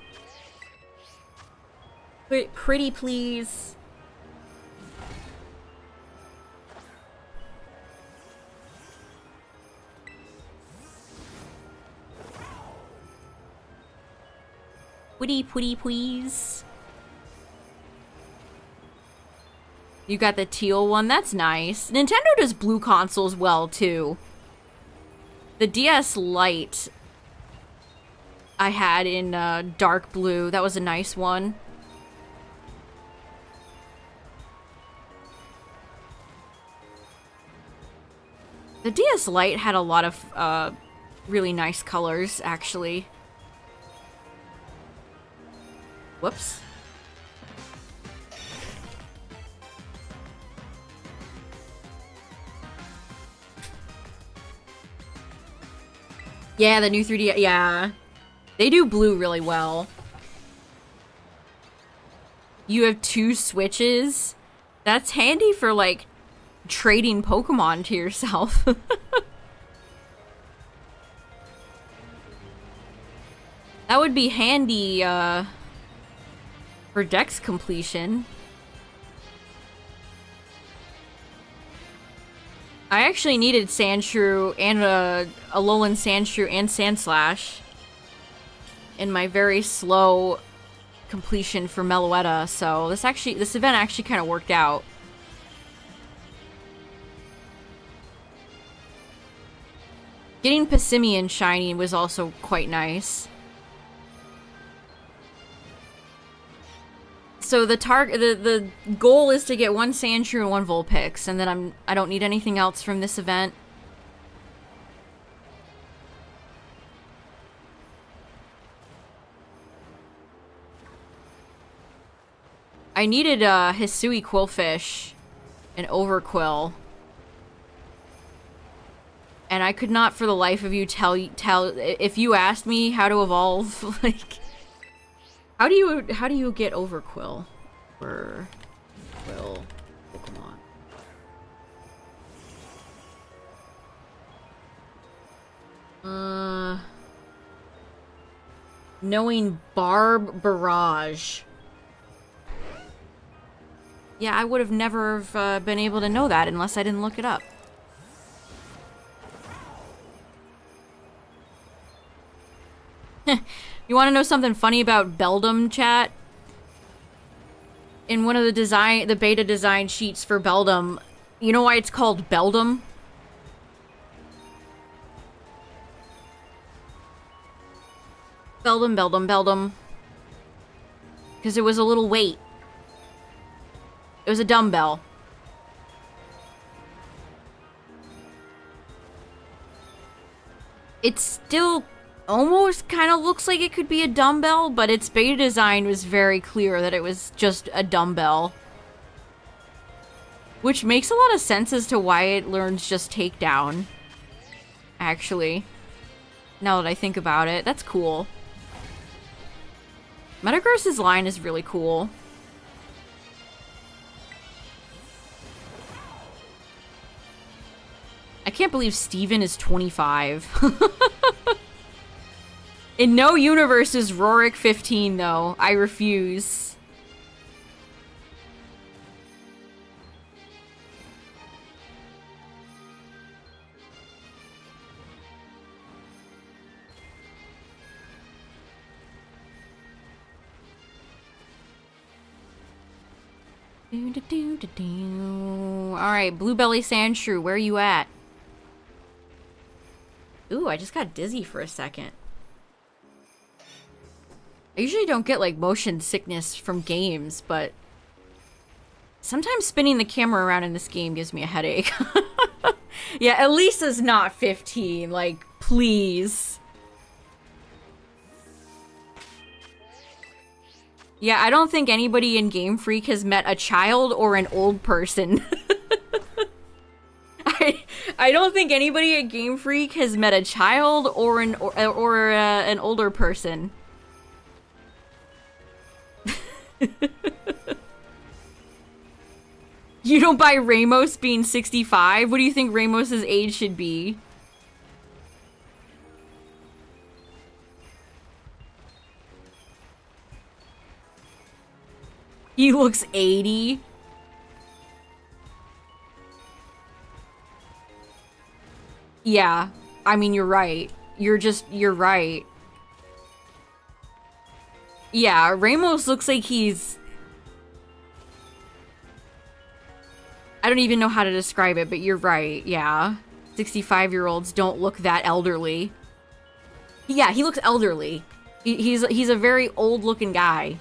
Pretty please. Pretty please. You got the teal one? That's nice. Nintendo does blue consoles well, too. The DS Lite I had in dark blue. That was a nice one. The DS Lite had a lot of really nice colors, actually. Whoops. Yeah, the new 3D, yeah. They do blue really well. You have 2 Switches? That's handy for, like, trading Pokemon to yourself. That would be handy, for Dex completion. I actually needed Sandshrew and Alolan Sandshrew and Sandslash in my very slow completion for Meloetta, so this event actually kind of worked out. Getting Passimian shiny was also quite nice. So the goal is to get 1 Sandshrew and 1 Vulpix, and then I don't need anything else from this event. I needed Hisui Quillfish and Overquill. And I could not for the life of you tell if you asked me how to evolve, like, how do you get Overquill for Quill Pokemon? Knowing Barb Barrage. Yeah, I would have never been able to know that unless I didn't look it up. You want to know something funny about Beldum, chat? In one of the beta design sheets for Beldum, you know why it's called Beldum? Beldum. Because it was a little weight. It was a dumbbell. It's still almost kind of looks like it could be a dumbbell, but its beta design was very clear that it was just a dumbbell. Which makes a lot of sense as to why it learns just takedown. Actually. Now that I think about it, that's cool. Metagross's line is really cool. I can't believe Steven is 25. In no universe is Rorik 15, though. I refuse. Alright, Bluebelly Sandshrew, where are you at? Ooh, I just got dizzy for a second. I usually don't get, like, motion sickness from games, but sometimes spinning the camera around in this game gives me a headache. Yeah, Elisa's not 15, like, please. Yeah, I don't think anybody in Game Freak has met a child or an old person. I don't think anybody at Game Freak has met a child or an older person. You don't buy Ramos being 65? What do you think Ramos's age should be? He looks 80. Yeah, I mean, you're right. You're right. Yeah, Ramos looks like he's... I don't even know how to describe it, but you're right, yeah. 65-year-olds don't look that elderly. Yeah, he looks elderly. He's a very old-looking guy.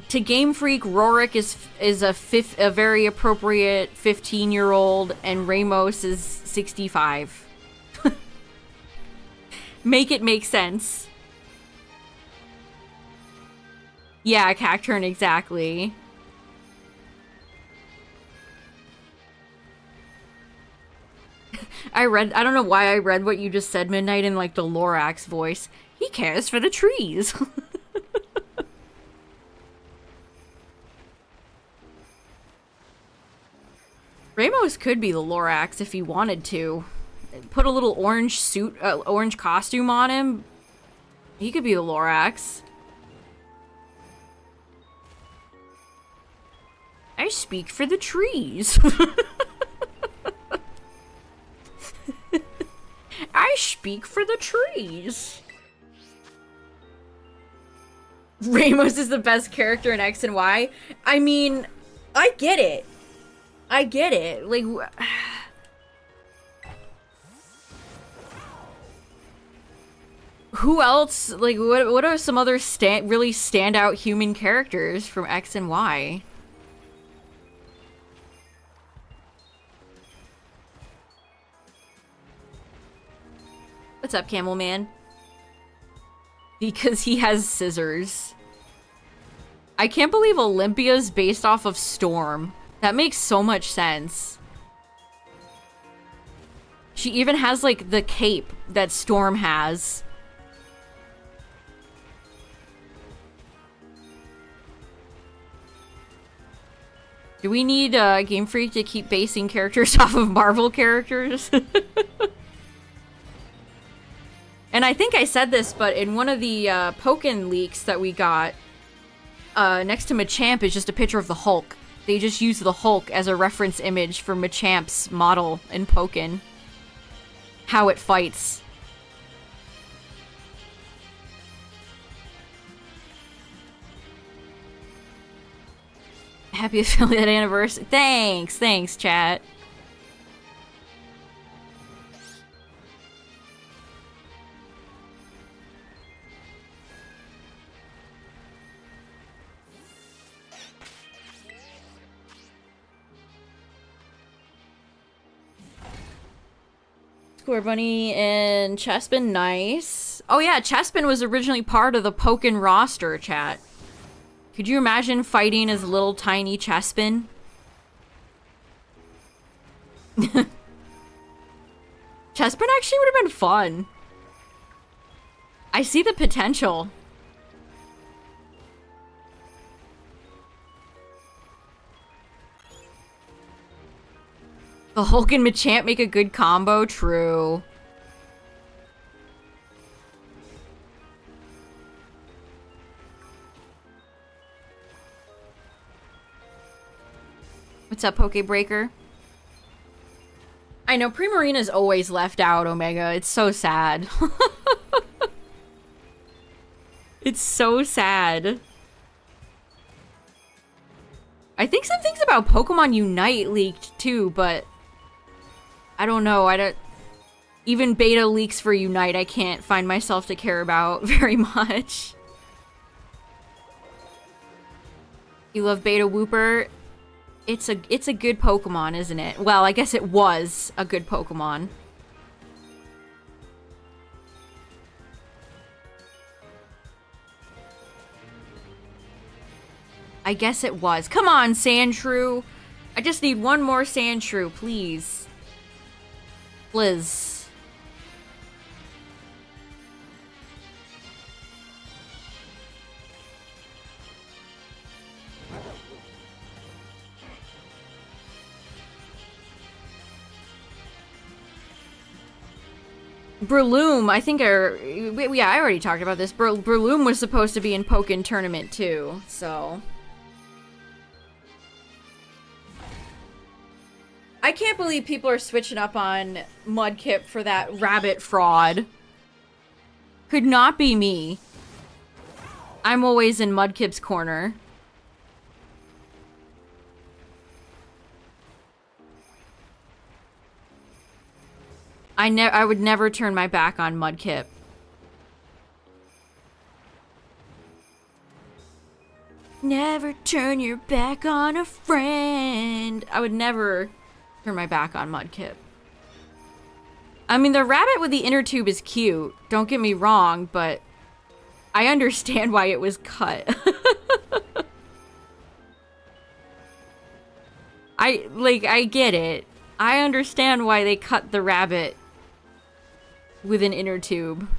To Game Freak, Rorik is a very appropriate 15-year-old, and Ramos is 65. Make it make sense. Yeah, Cacturn, exactly. I don't know why I read what you just said, Midnight, in like the Lorax voice. He cares for the trees. Ramos could be the Lorax if he wanted to. Put a little orange suit, orange costume on him. He could be the Lorax. I speak for the trees. I speak for the trees. Ramos is the best character in X and Y. I mean, I get it. I get it. Like, who else? Like, what are some other really standout human characters from X and Y? What's up, Camel Man? Because he has scissors. I can't believe Olympia's based off of Storm. That makes so much sense. She even has, like, the cape that Storm has. Do we need Game Freak to keep basing characters off of Marvel characters? And I think I said this, but in one of the Pokken leaks that we got, next to Machamp is just a picture of the Hulk. They just use the Hulk as a reference image for Machamp's model in Pokken. How it fights. Happy affiliate anniversary. Thanks, chat. Square Bunny and Chespin, nice. Oh yeah, Chespin was originally part of the Pokken roster, chat. Could you imagine fighting as little tiny Chespin? Chespin actually would have been fun. I see the potential. The Hulk and Machamp make a good combo, true. What's up, Pokebreaker? I know, Primarina's always left out, Omega. It's so sad. It's so sad. I think some things about Pokemon Unite leaked too, but I don't know. I don't. Even beta leaks for Unite, I can't find myself to care about very much. You love Beta Wooper? It's a good Pokemon, isn't it? Well, I guess it was a good Pokemon. I guess it was. Come on, Sandshrew. I just need one more Sandshrew, please. Liz. Breloom, I think, yeah, I already talked about this. Breloom was supposed to be in Pokken Tournament too, so. I can't believe people are switching up on Mudkip for that rabbit fraud. Could not be me. I'm always in Mudkip's corner. I would never turn my back on Mudkip. Never turn your back on a friend. I would never turn my back on Mudkip. I mean, the rabbit with the inner tube is cute. Don't get me wrong, but I understand why it was cut. I get it. I understand why they cut the rabbit with an inner tube.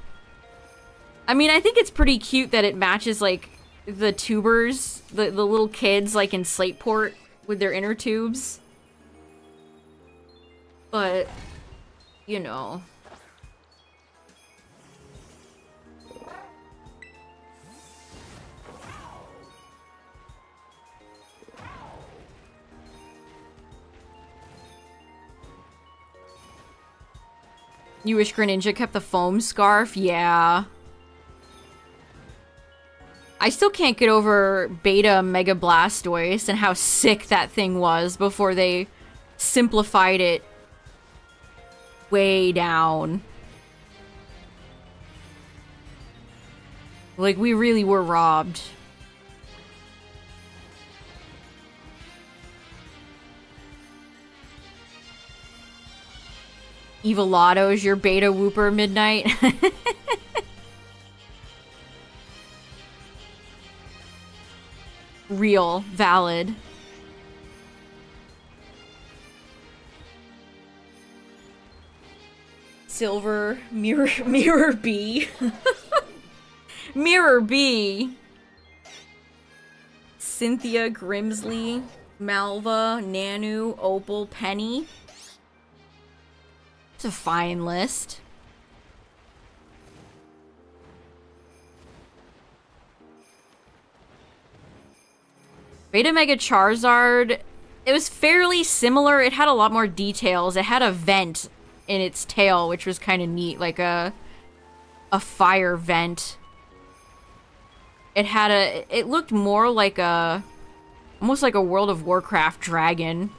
I mean, I think it's pretty cute that it matches, like, the tubers, the little kids, like, in Slateport with their inner tubes. But, you know. You wish Greninja kept the foam scarf? Yeah. I still can't get over Beta Mega Blastoise and how sick that thing was before they simplified it way down. Like, we really were robbed. Evolato's your Beta Wooper Midnight. Real, valid. Silver, Mirror B. Mirror B. Cynthia, Grimsley, Malva, Nanu, Opal, Penny. It's a fine list. Beta Mega Charizard, it was fairly similar. It had a lot more details. It had a vent in its tail, which was kind of neat, like a fire vent. It looked more like almost like a World of Warcraft dragon.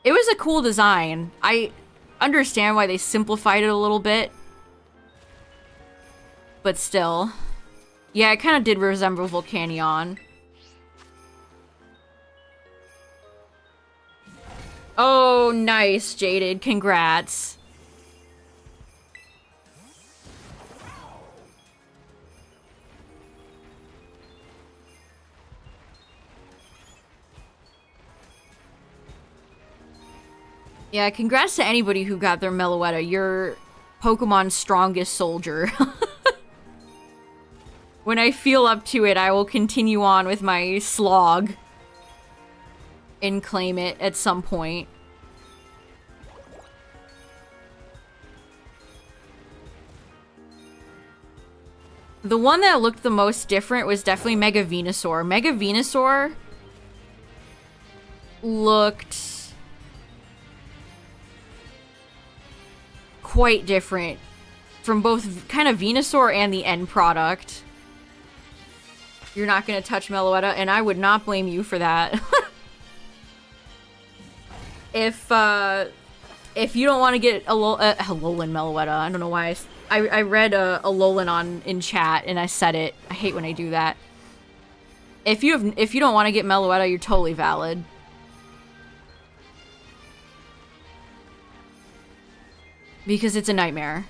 It was a cool design. I understand why they simplified it a little bit. But still. Yeah, it kind of did resemble Volcanion. Oh, nice, Jaded. Congrats. Yeah, congrats to anybody who got their Meloetta. You're Pokemon's strongest soldier. When I feel up to it, I will continue on with my slog. And claim it at some point. The one that looked the most different was definitely Mega Venusaur. Mega Venusaur looked quite different from both kind of Venusaur and the end product. You're not gonna touch Meloetta, and I would not blame you for that. If you don't want to get a Alolan Meloetta, I don't know why I read a Alolan in chat and I said it. I hate when I do that. If you don't want to get Meloetta, you're totally valid. Because it's a nightmare.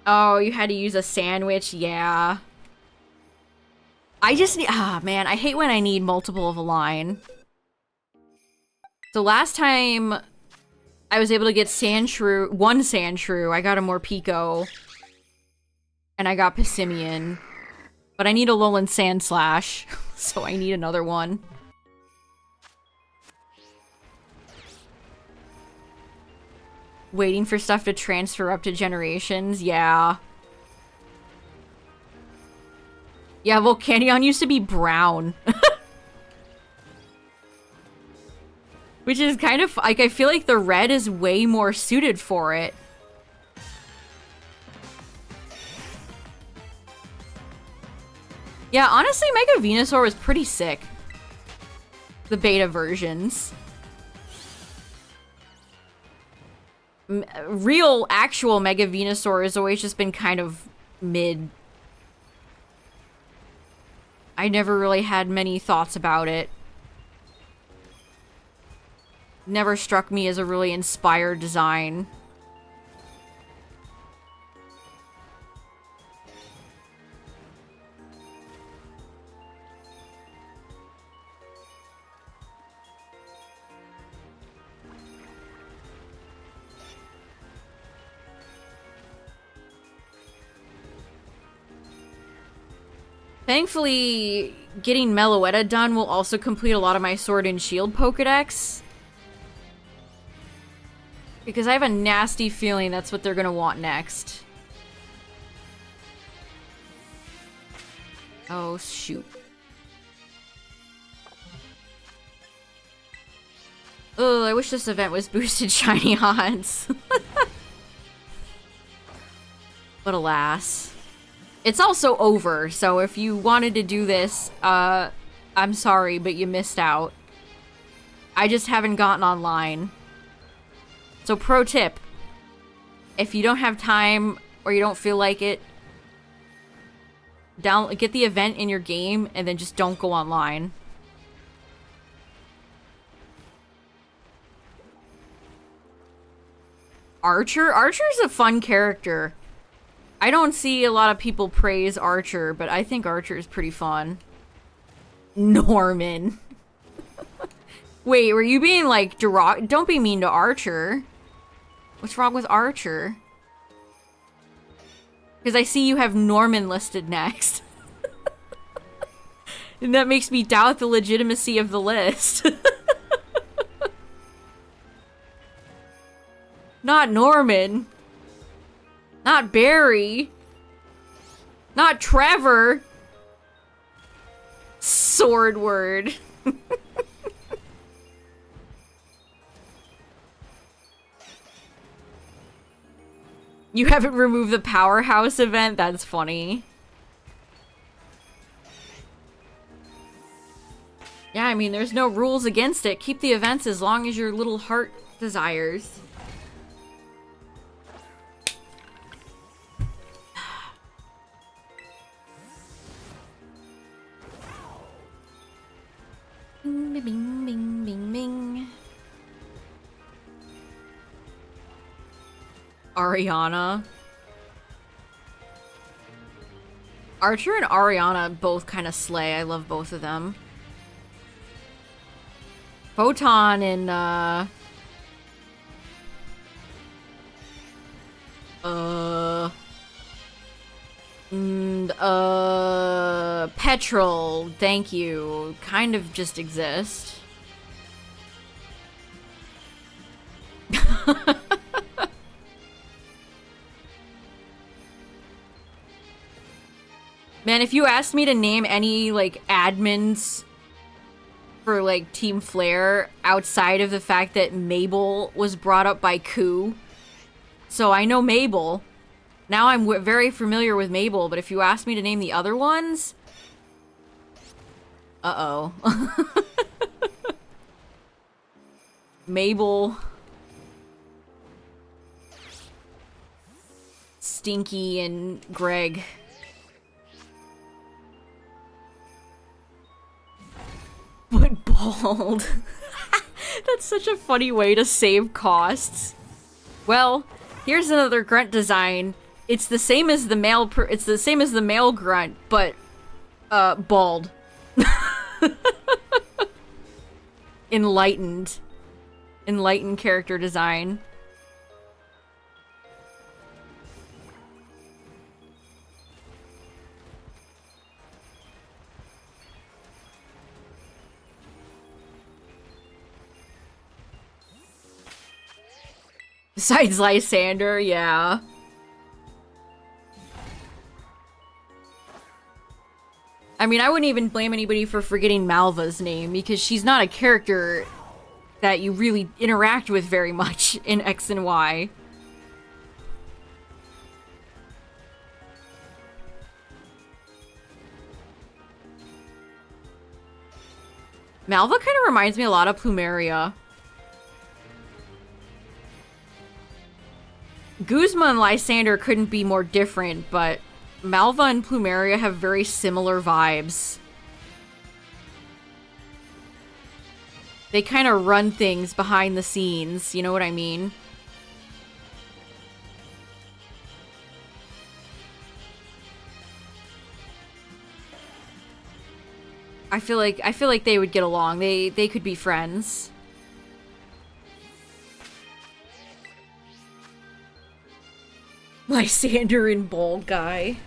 Oh, you had to use a sandwich? Yeah. I just need- man, I hate when I need multiple of a line. So last time I was able to get Sandshrew, one Sandshrew, I got a Morpeko. And I got Passimian. But I need a Alolan Sandslash, so I need another one. Waiting for stuff to transfer up to generations, yeah. Yeah, Volcanion used to be brown. Which is kind of, like, I feel like the red is way more suited for it. Yeah, honestly, Mega Venusaur was pretty sick. The beta versions. Real, actual Mega Venusaur has always just been kind of mid. I never really had many thoughts about it. Never struck me as a really inspired design. Thankfully, getting Meloetta done will also complete a lot of my Sword and Shield Pokedex. Because I have a nasty feeling that's what they're gonna want next. Oh, shoot. Oh, I wish this event was boosted shiny odds. But alas. It's also over, so if you wanted to do this, I'm sorry, but you missed out. I just haven't gotten online. So pro tip, if you don't have time or you don't feel like it, get the event in your game and then just don't go online. Archer? Archer's a fun character. I don't see a lot of people praise Archer, but I think Archer is pretty fun. Norman. Wait, were you being like don't be mean to Archer. What's wrong with Archer? Because I see you have Norman listed next. And that makes me doubt the legitimacy of the list. Not Norman. Not Barry. Not Trevor. Swordward. You haven't removed the Powerhouse event? That's funny. Yeah, I mean, there's no rules against it. Keep the events as long as your little heart desires. Bing, bing, bing, bing, bing. Ariana. Archer and Ariana both kind of slay. I love both of them. Photon and, Petrol, thank you, kind of just exist. Man, if you asked me to name any, like, admins for, like, Team Flare outside of the fact that Mabel was brought up by Koo. So I know Mabel. Now I'm very familiar with Mabel, but if you ask me to name the other ones... Uh-oh. Mabel... Stinky and Greg. But bald. That's such a funny way to save costs. Well, here's another grunt design. It's the same as the male grunt, but bald. Enlightened character design. Besides Lysander, yeah. I mean, I wouldn't even blame anybody for forgetting Malva's name, because she's not a character that you really interact with very much in X and Y. Malva kind of reminds me a lot of Plumeria. Guzma and Lysander couldn't be more different, but Malva and Plumeria have very similar vibes. They kind of run things behind the scenes, you know what I mean? I feel like they would get along. They could be friends. Lysander and bald guy.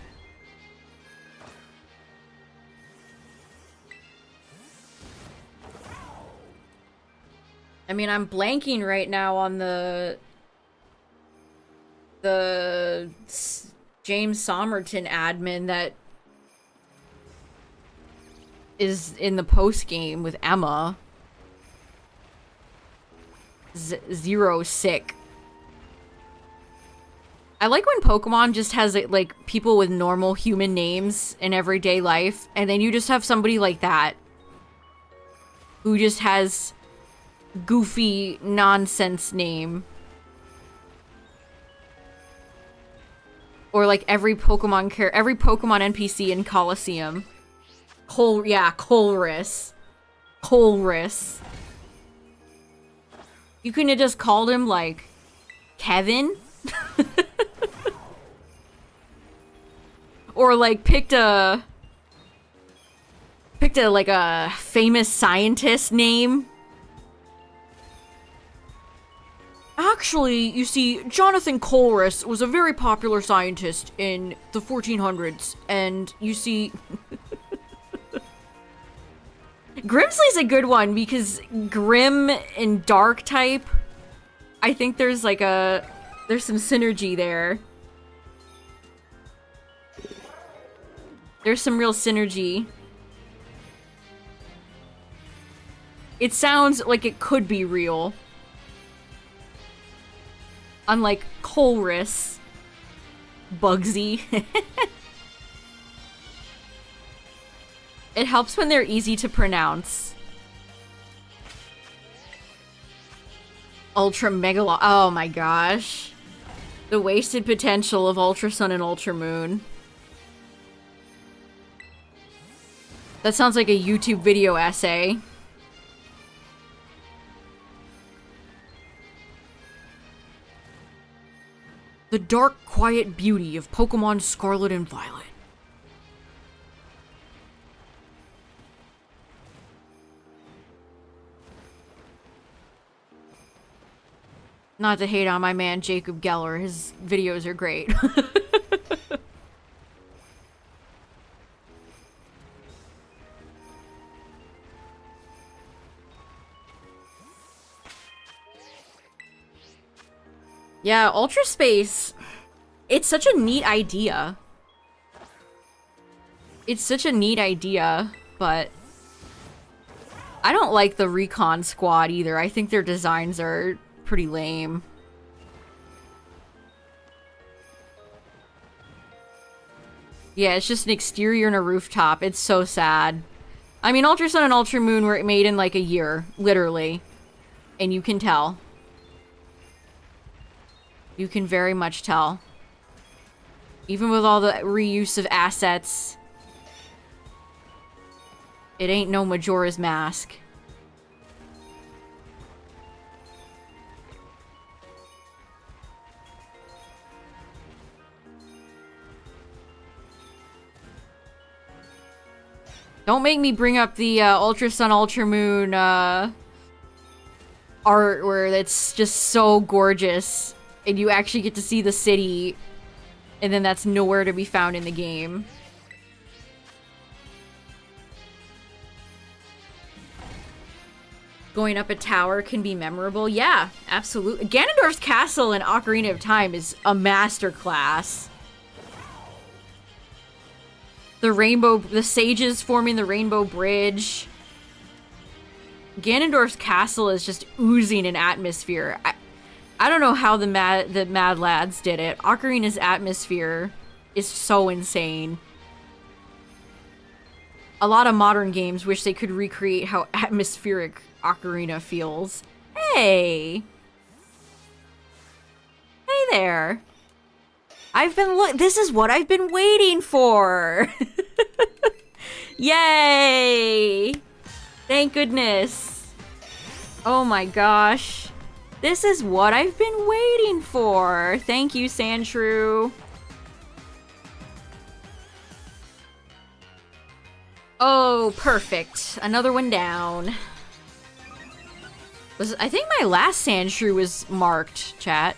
I mean, I'm blanking right now on the James Somerton admin that is in the post game with Emma. Zero sick. I like when Pokemon just has, like, people with normal human names in everyday life, and then you just have somebody like that who just has goofy nonsense name. Or, like, every Pokemon NPC in Coliseum. Colress. Colress. You couldn't have just called him, like, Kevin? Or, like, picked a like a famous scientist name. Actually, you see, Jonathan Colress was a very popular scientist in the 1400s, and you see... Grimsley's a good one, because Grim and Dark type, I think there's like there's some synergy there. There's some real synergy. It sounds like it could be real. Unlike Colress. Bugsy. It helps when they're easy to pronounce. Ultra Megalo- oh my gosh. The wasted potential of Ultra Sun and Ultra Moon. That sounds like a YouTube video essay. The dark, quiet beauty of Pokemon Scarlet and Violet. Not to hate on my man Jacob Geller, his videos are great. Yeah, Ultra Space, it's such a neat idea. It's such a neat idea, but I don't like the Recon Squad either. I think their designs are pretty lame. Yeah, it's just an exterior and a rooftop. It's so sad. I mean, Ultra Sun and Ultra Moon were made in like a year, literally. And you can tell. You can very much tell. Even with all the reuse of assets, it ain't no Majora's Mask. Don't make me bring up the Ultra Sun, Ultra Moon art where it's just so gorgeous. And you actually get to see the city. And then that's nowhere to be found in the game. Going up a tower can be memorable. Yeah, absolutely. Ganondorf's castle in Ocarina of Time is a masterclass. The sages forming the Rainbow Bridge. Ganondorf's castle is just oozing in atmosphere. I don't know how the Mad Lads did it. Ocarina's atmosphere is so insane. A lot of modern games wish they could recreate how atmospheric Ocarina feels. Hey! Hey there! This is what I've been waiting for! Yay! Thank goodness. Oh my gosh. This is what I've been waiting for. Thank you, Sandshrew. Oh, perfect. Another one down. I think my last Sandshrew was marked, chat.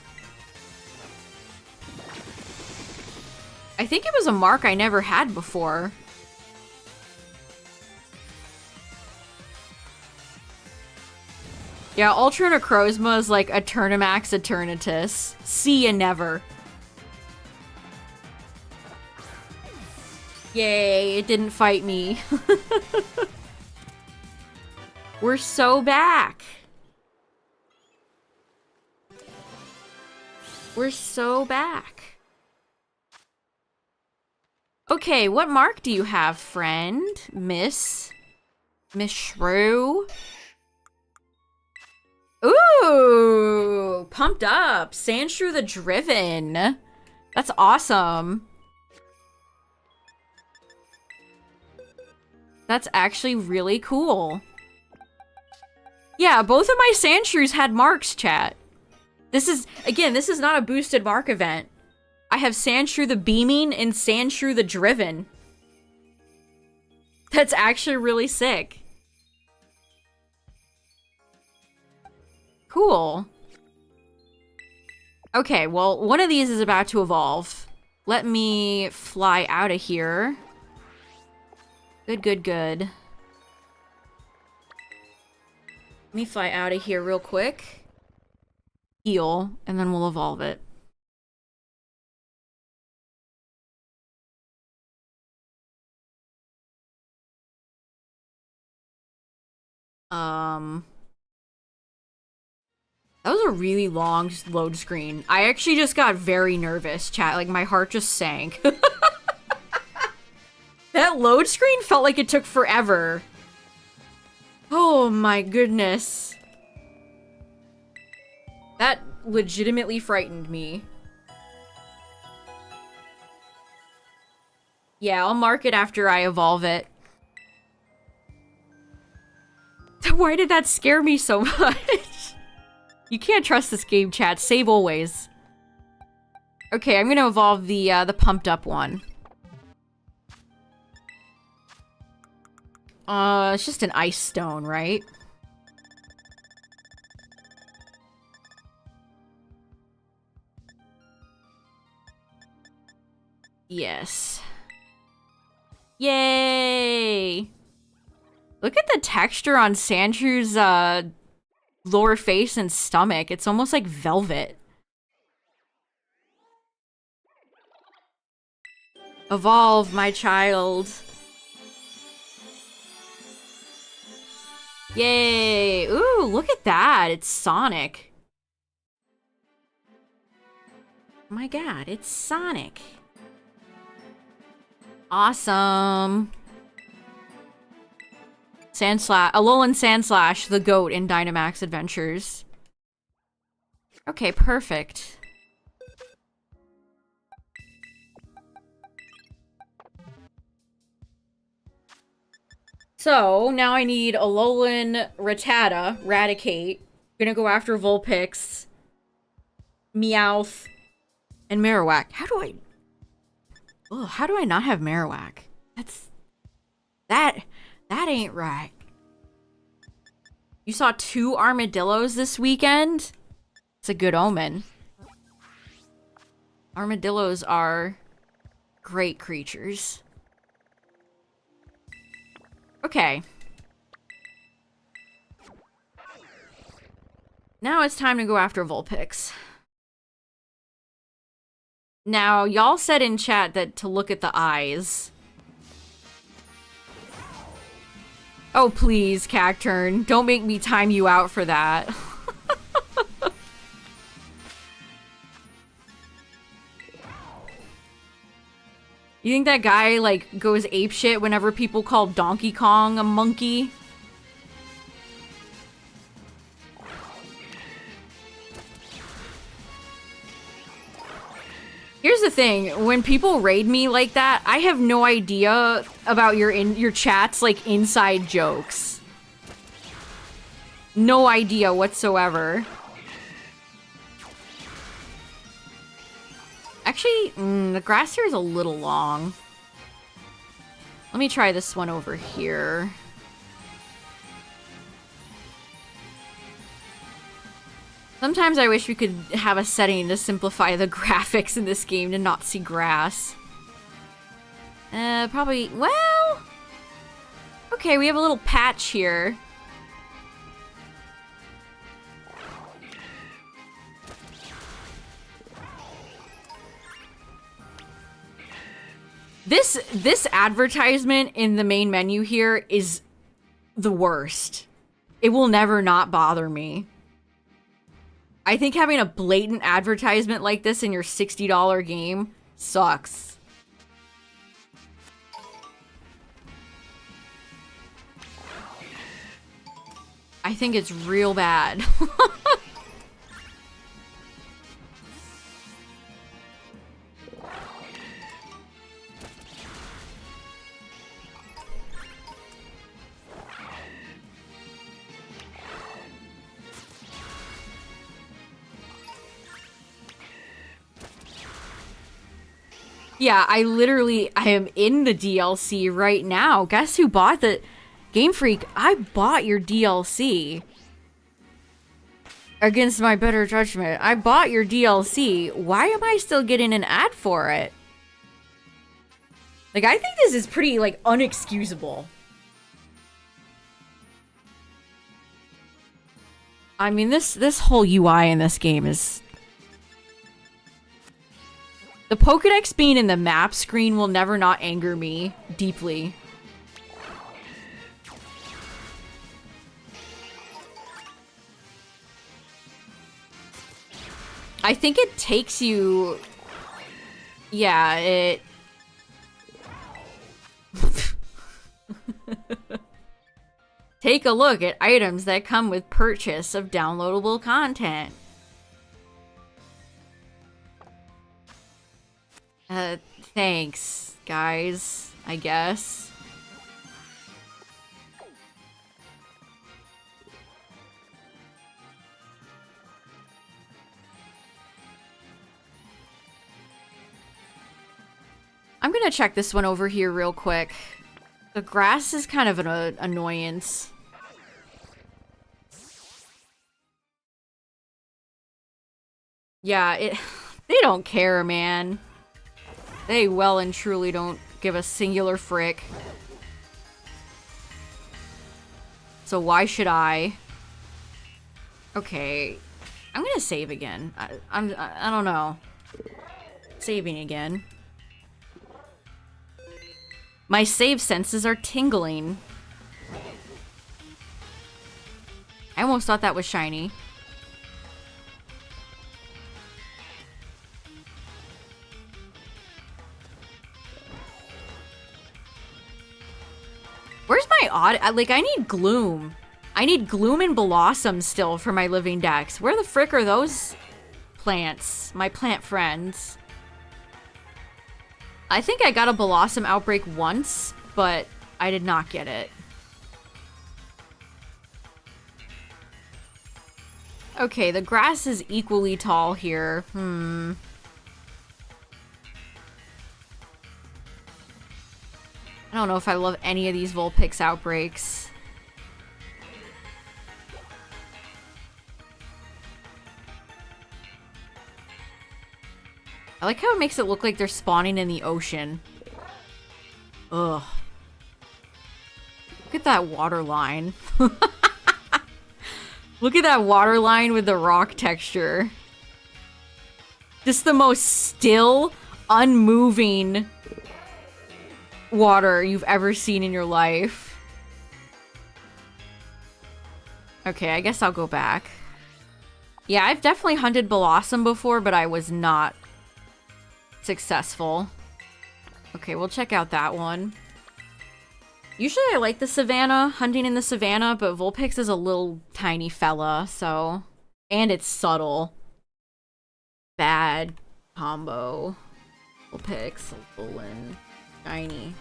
I think it was a mark I never had before. Yeah, Ultra Necrozma is like Eternamax Eternatus. See ya never. Yay, it didn't fight me. We're so back. We're so back. Okay, what mark do you have, friend? Miss Shrew? Ooh, pumped up. Sandshrew the Driven. That's awesome. That's actually really cool. Yeah, both of my Sandshrews had marks, chat. This is not a boosted mark event. I have Sandshrew the Beaming and Sandshrew the Driven. That's actually really sick. Cool. Okay, well, one of these is about to evolve. Let me fly out of here. Good. Let me fly out of here real quick. Heal, and then we'll evolve it. That was a really long load screen. I actually just got very nervous, chat. Like, my heart just sank. That load screen felt like it took forever. Oh my goodness. That legitimately frightened me. Yeah, I'll mark it after I evolve it. Why did that scare me so much? You can't trust this game, chat. Save always. Okay, I'm gonna evolve the pumped up one. It's just an ice stone, right? Yes. Yay! Look at the texture on Sandshrew's lower face and stomach. It's almost like velvet. Evolve, my child. Yay! Ooh, look at that. It's Sonic. Oh my god, it's Sonic. Awesome. Alolan Sandslash, the goat in Dynamax Adventures. Okay, perfect. So, now I need Alolan Raticate. Gonna go after Vulpix, Meowth, and Marowak. How do I not have Marowak? That ain't right. You saw 2 armadillos this weekend? It's a good omen. Armadillos are great creatures. Okay. Now it's time to go after Vulpix. Now, y'all said in chat that to look at the eyes. Oh, please, Cacturn. Don't make me time you out for that. You think that guy, like, goes apeshit whenever people call Donkey Kong a monkey? Here's the thing, when people raid me like that, I have no idea about your chat's, like, inside jokes. No idea whatsoever. Actually, the grass here is a little long. Let me try this one over here. Sometimes I wish we could have a setting to simplify the graphics in this game to not see grass. Probably, well... Okay, we have a little patch here. This advertisement in the main menu here is the worst. It will never not bother me. I think having a blatant advertisement like this in your $60 game sucks. I think it's real bad. Yeah, I am in the DLC right now. Guess who bought the... Game Freak, I bought your DLC. Against my better judgment. I bought your DLC. Why am I still getting an ad for it? Like, I think this is pretty, like, unexcusable. I mean, this whole UI in this game is... The Pokédex being in the map screen will never not anger me deeply. I think it takes you... Yeah, it... Take a look at items that come with purchase of downloadable content. Thanks, guys, I guess. I'm gonna check this one over here real quick. The grass is kind of an annoyance. Yeah, they don't care, man. They well and truly don't give a singular frick. So why should I? Okay. I'm gonna save again. I don't know. Saving again. My save senses are tingling. I almost thought that was shiny. Where's my odd? Like, I need Gloom. I need Gloom and Blossom still for my living decks. Where the frick are those plants? My plant friends. I think I got a Blossom Outbreak once, but I did not get it. Okay, the grass is equally tall here. I don't know if I love any of these Vulpix outbreaks. I like how it makes it look like they're spawning in the ocean. Ugh. Look at that water line. Look at that water line with the rock texture. Just the most still, unmoving water you've ever seen in your life. Okay, I guess I'll go back. Yeah, I've definitely hunted Blossom before, but I was not successful. Okay, we'll check out that one. Usually I like the savannah, hunting in the savannah, but Vulpix is a little tiny fella, so... And it's subtle. Bad combo. Vulpix, Alolan, shiny.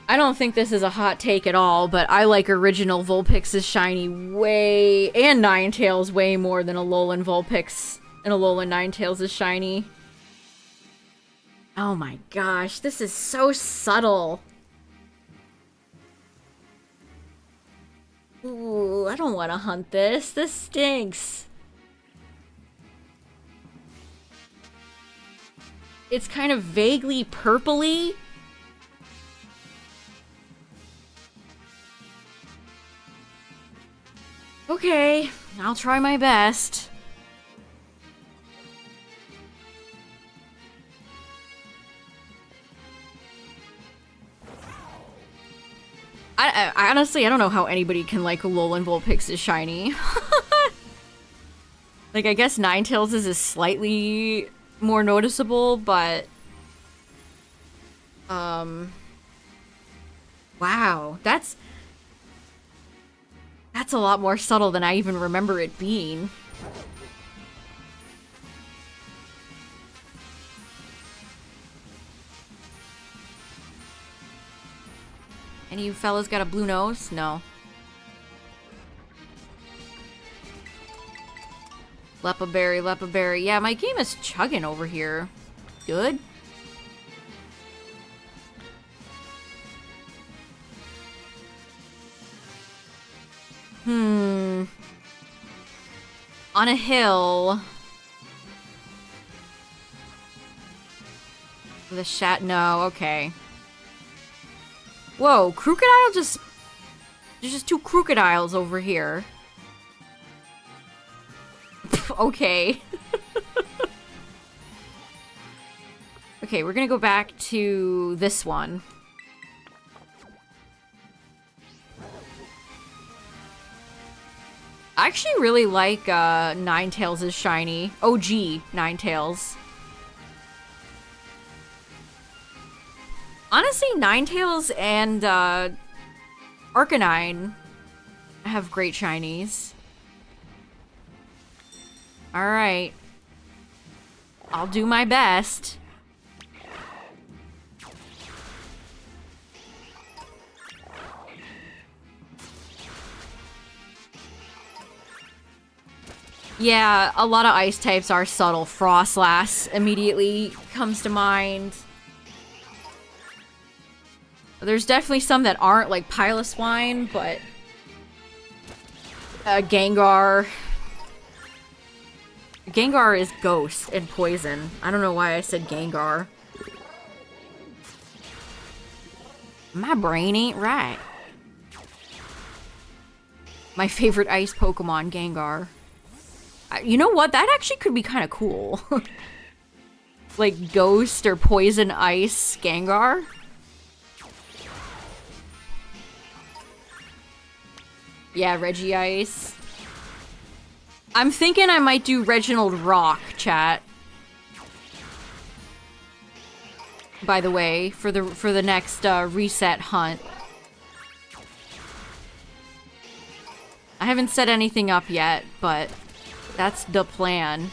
I don't think this is a hot take at all, but I like original Vulpix's shiny way... And Ninetales way more than Alolan Vulpix and Alolan Ninetales is shiny. Oh my gosh, this is so subtle. Ooh, I don't want to hunt this. This stinks. It's kind of vaguely purpley. Okay, I'll try my best. I honestly, I don't know how anybody can like Alolan Vulpix is shiny. Like, I guess Ninetales is slightly more noticeable, but... Wow, that's a lot more subtle than I even remember it being. Any of you fellas got a blue nose? No. Lepaberry, Lepaberry. Yeah, my game is chugging over here. Good. On a hill. The no, okay. Whoa, Crocodile just... There's just two Crocodiles over here. Okay. Okay, we're gonna go back to this one. I actually really like Ninetales' shiny. OG Ninetales. Honestly, Ninetales and Arcanine have great shinies. Alright. I'll do my best. Yeah, a lot of ice types are subtle. Frostlass immediately comes to mind. There's definitely some that aren't, like Piloswine, but... Gengar. Gengar is ghost and poison. I don't know why I said Gengar. My brain ain't right. My favorite ice Pokemon, Gengar. You know what? That actually could be kind of cool. Like ghost or poison ice Gengar. Yeah, Regice. I'm thinking I might do Reginald Rock, chat. By the way, for the next reset hunt. I haven't set anything up yet, but that's the plan.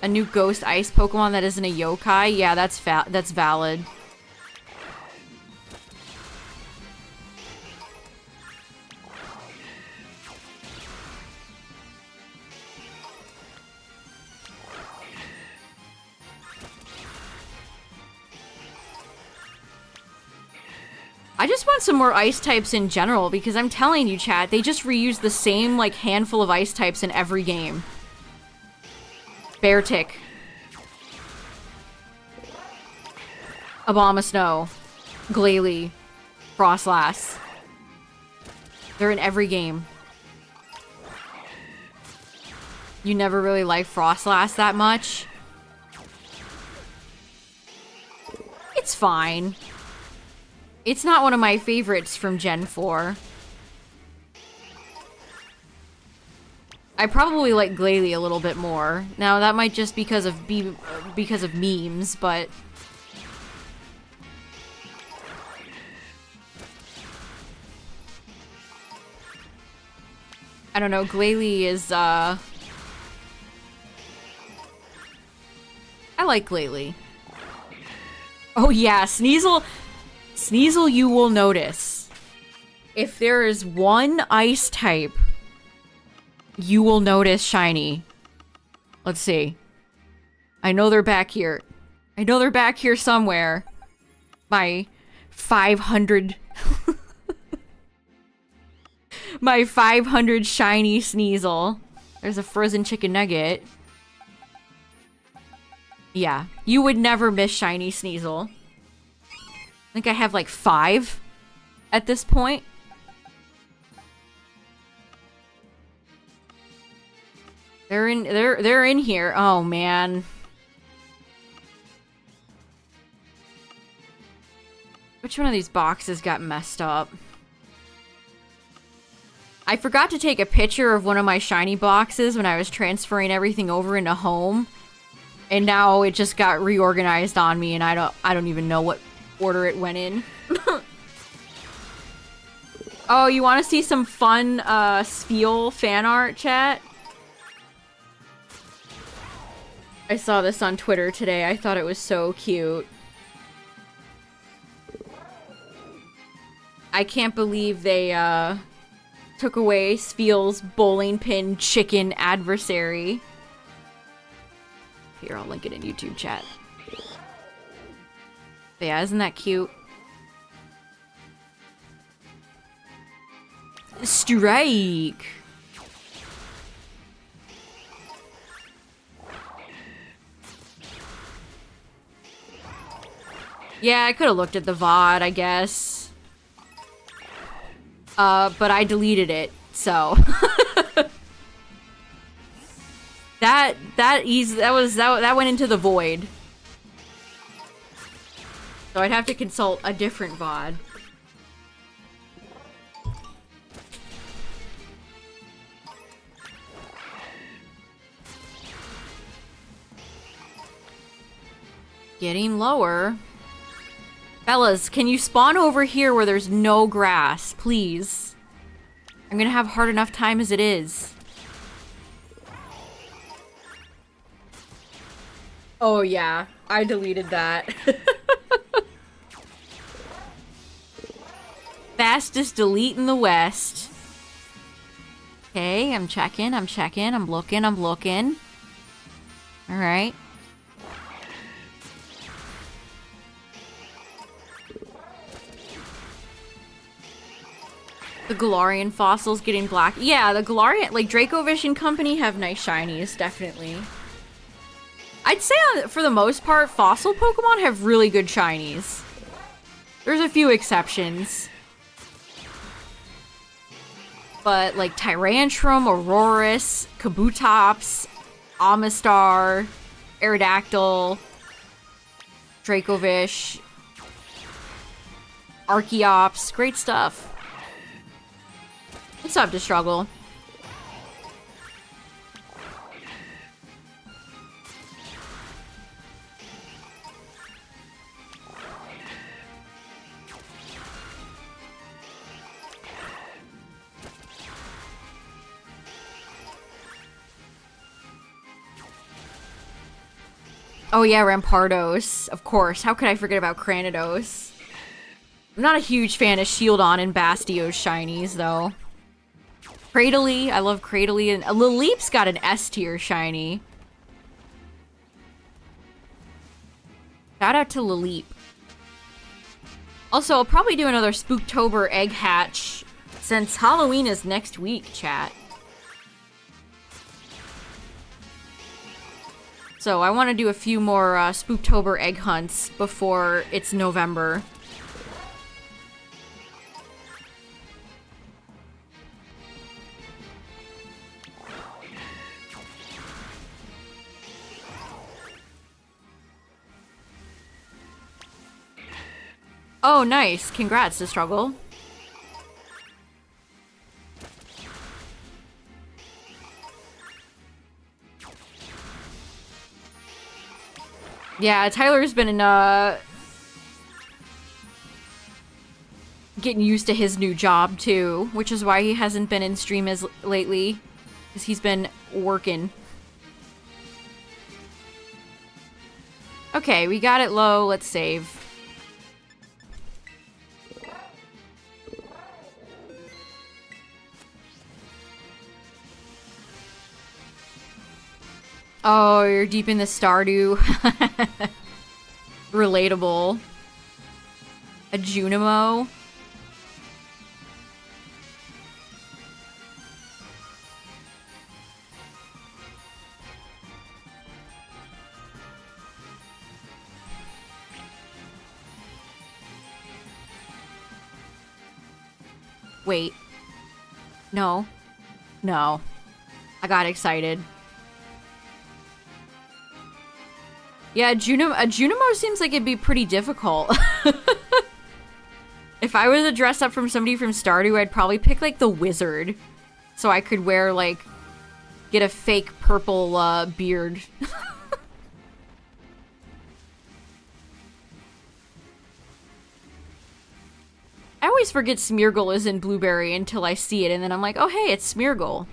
A new ghost ice Pokemon that isn't a yokai? Yeah, that's valid. I just want some more ice types in general, because I'm telling you, chat, they just reuse the same, like, handful of ice types in every game. Beartic. Abomasnow. Glalie. Frostlass. They're in every game. You never really like Frostlass that much? It's fine. It's not one of my favorites from Gen 4. I probably like Glalie a little bit more. Now, that might just because of memes, but... I don't know, Glalie is, I like Glalie. Oh yeah, Sneasel, you will notice. If there is one ice type, you will notice shiny. Let's see. I know they're back here. I know they're back here somewhere. My 500... My 500 shiny Sneasel. There's a frozen chicken nugget. Yeah, you would never miss shiny Sneasel. I think I have like 5 at this point. They're in here. Oh man. Which one of these boxes got messed up? I forgot to take a picture of one of my shiny boxes when I was transferring everything over into home. And now it just got reorganized on me and I don't even know what order it went in. Oh, you want to see some fun Spiel fan art, chat? I saw this on Twitter today. I thought it was so cute. I can't believe they took away Spiel's bowling pin chicken adversary. Here, I'll link it in YouTube chat. But yeah, isn't that cute? Strike! Yeah, I could have looked at the VOD, I guess. But I deleted it, so. that went into the void. So I'd have to consult a different VOD. Getting lower. Fellas, can you spawn over here where there's no grass, please? I'm gonna have hard enough time as it is. Oh yeah, I deleted that. Fastest delete in the West. Okay, I'm checking, I'm looking. Alright. The Galarian fossils getting black. Yeah, the Galarian, like Dracovish and company have nice shinies, definitely. I'd say for the most part, fossil Pokemon have really good shinies. There's a few exceptions. But like Tyrantrum, Aurorus, Kabutops, Amistar, Aerodactyl, Dracovish, Archeops, great stuff. It's up to struggle. Oh yeah, Rampardos. Of course. How could I forget about Cranidos? I'm not a huge fan of Shieldon and Bastio's shinies, though. Cradily. I love Cradily. And Lileep's got an S tier shiny. Shout out to Lileep. Also, I'll probably do another Spooktober egg hatch since Halloween is next week, chat. So I want to do a few more Spooktober egg hunts before it's November. Oh, nice. Congrats to Struggle. Yeah, Tyler's been getting used to his new job too, which is why he hasn't been in stream as lately, because he's been working. Okay, we got it low. Let's save. Oh, you're deep in the Stardew. Relatable. A Junimo. Wait. No. No. I got excited. Yeah, a Junimo seems like it'd be pretty difficult. If I was to dress up from somebody from Stardew, I'd probably pick, like, the wizard. So I could wear, like, get a fake purple, beard. I always forget Smeargle is in Blueberry until I see it, and then I'm like, oh, hey, it's Smeargle.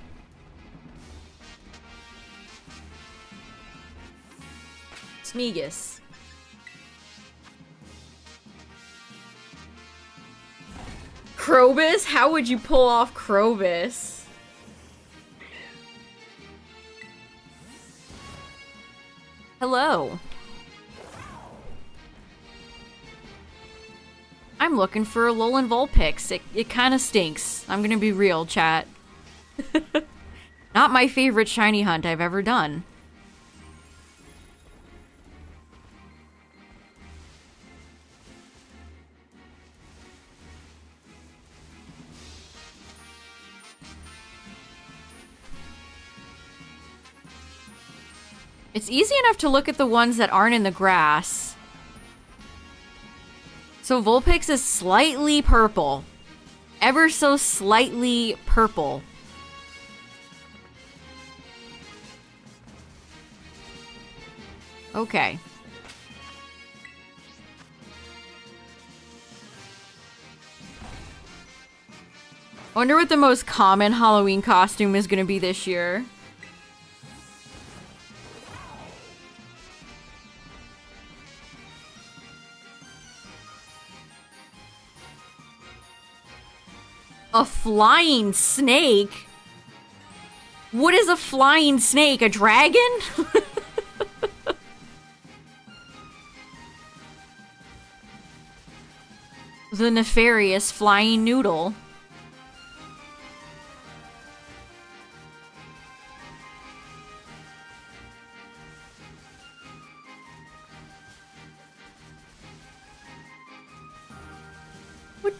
Smeagol. Krobus? How would you pull off Krobus? Hello. I'm looking for a Alolan Vulpix. It kind of stinks. I'm gonna be real, chat. Not my favorite shiny hunt I've ever done. It's easy enough to look at the ones that aren't in the grass. So Vulpix is slightly purple. Ever so slightly purple. Okay. I wonder what the most common Halloween costume is gonna be this year. A flying snake? What is a flying snake? A dragon? The nefarious flying noodle.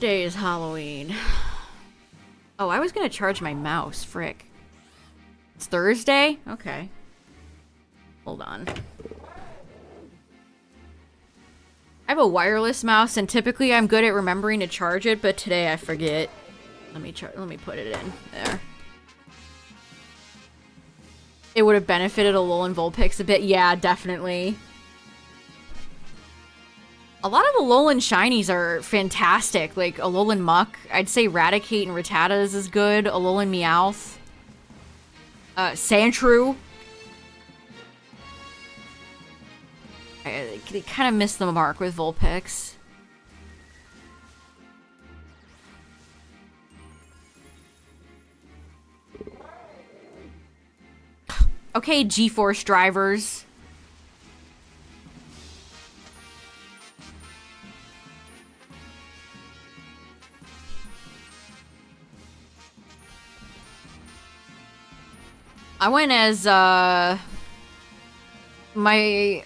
What day is Halloween? Oh, I was gonna charge my mouse. Frick. It's Thursday? Okay. Hold on. I have a wireless mouse, and typically I'm good at remembering to charge it, but today I forget. Let me put it in there. It would have benefited Alolan Vulpix a bit. Yeah, definitely. A lot of Alolan shinies are fantastic. Like Alolan Muck. I'd say Raticate and Rattata is good. Alolan Meowth. Sandshrew. I kind of missed the mark with Vulpix. Okay, G-Force drivers. I went as, my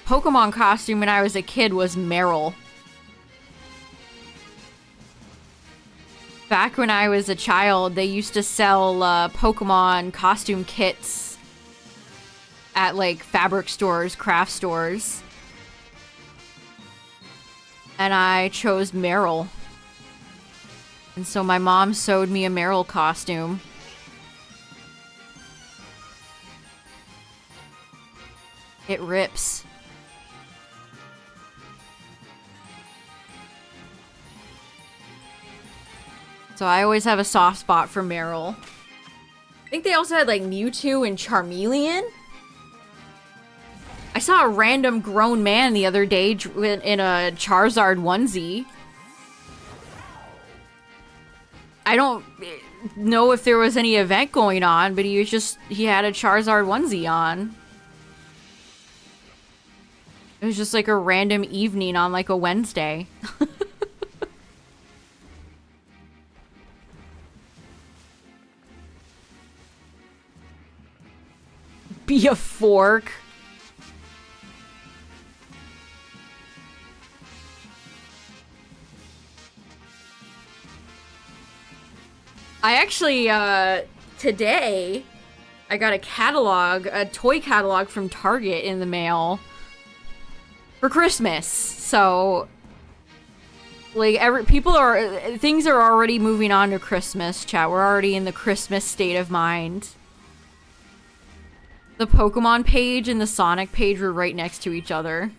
Pokemon costume when I was a kid was Meryl. Back when I was a child, they used to sell Pokemon costume kits at like fabric stores, craft stores. And I chose Meryl. And so my mom sewed me a Meryl costume. It rips. So I always have a soft spot for Meryl. I think they also had like Mewtwo and Charmeleon. I saw a random grown man the other day in a Charizard onesie. I don't know if there was any event going on, but he had a Charizard onesie on. It was just like a random evening on like a Wednesday. Be a fork. I actually, today, I got a toy catalog from Target in the mail for Christmas. So, like, things are already moving on to Christmas, chat. We're already in the Christmas state of mind. The Pokemon page and the Sonic page were right next to each other.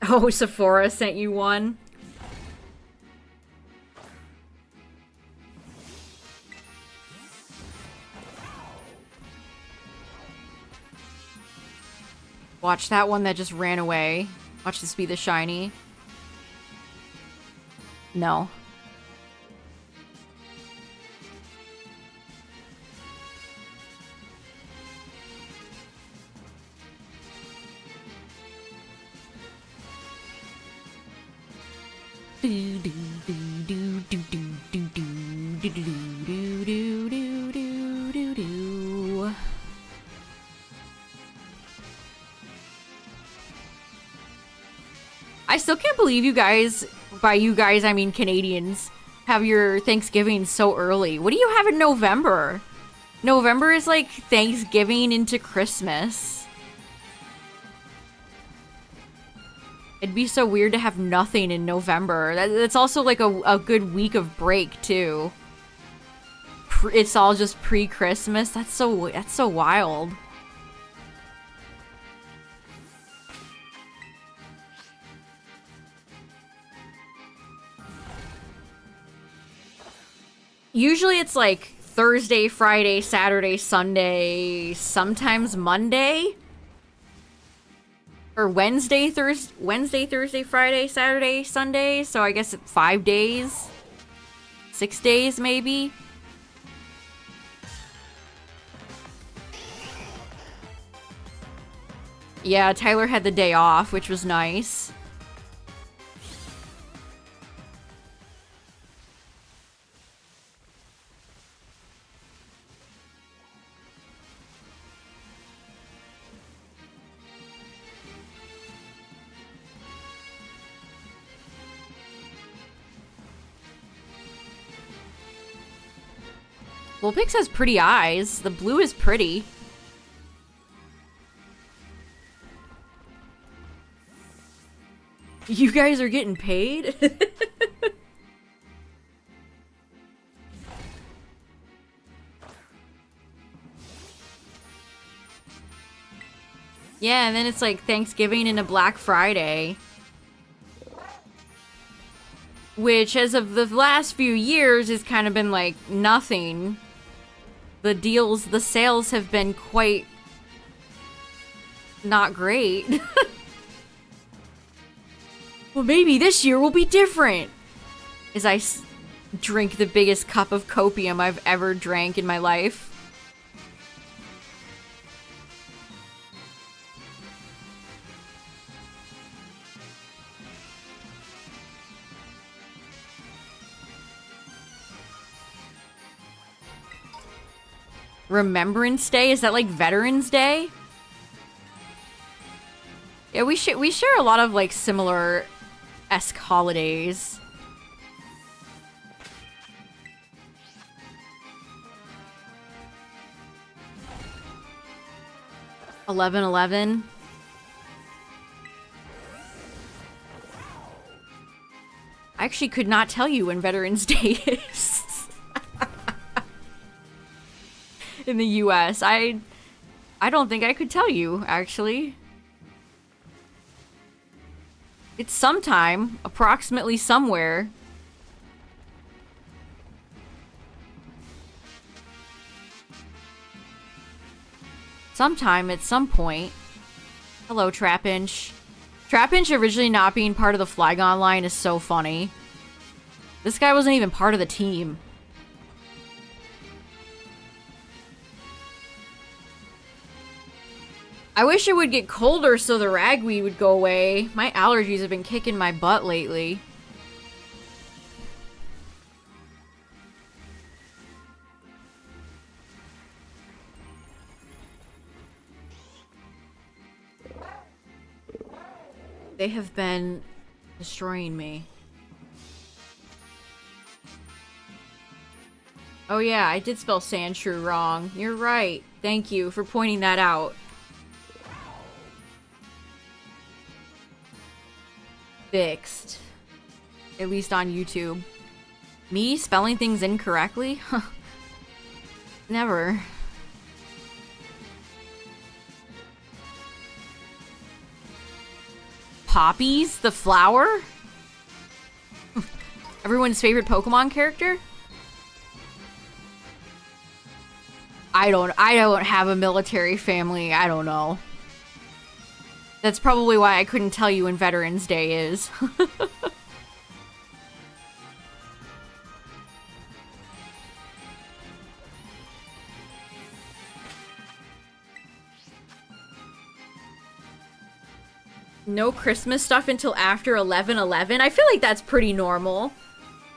Oh, Sephora sent you one? Watch that one that just ran away. Watch this be the shiny. No. I still can't believe you guys, by you guys I mean Canadians, have your Thanksgiving so early. What do you have in November? November is like Thanksgiving into Christmas. It'd be so weird to have nothing in November. That's also like a good week of break too. It's all just pre-Christmas. That's so wild. Usually it's like Thursday, Friday, Saturday, Sunday, sometimes Monday. Or Wednesday, Thursday, Friday, Saturday, Sunday. So I guess 5 days. 6 days, maybe. Yeah, Tyler had the day off, which was nice. Vulpix has pretty eyes. The blue is pretty. You guys are getting paid? Yeah, and then it's like Thanksgiving and a Black Friday. Which, as of the last few years, has kind of been like nothing. The sales have been quite not great. Well, maybe this year will be different. As I drink the biggest cup of copium I've ever drank in my life. Remembrance Day? Is that like Veterans Day? Yeah, we share a lot of like similar-esque holidays. $11.11. I actually could not tell you when Veterans Day is. In the US. I don't think I could tell you, actually. It's sometime, approximately somewhere. Sometime at some point. Hello, Trapinch. Trapinch originally not being part of the Flygon line is so funny. This guy wasn't even part of the team. I wish it would get colder so the ragweed would go away. My allergies have been kicking my butt lately. They have been destroying me. Oh yeah, I did spell Sandshrew wrong. You're right. Thank you for pointing that out. Fixed. At least on YouTube. Me spelling things incorrectly? Never. Poppies? The flower? Everyone's favorite Pokemon character? I don't have a military family. I don't know. That's probably why I couldn't tell you when Veterans Day is. No Christmas stuff until after 11/11? I feel like that's pretty normal.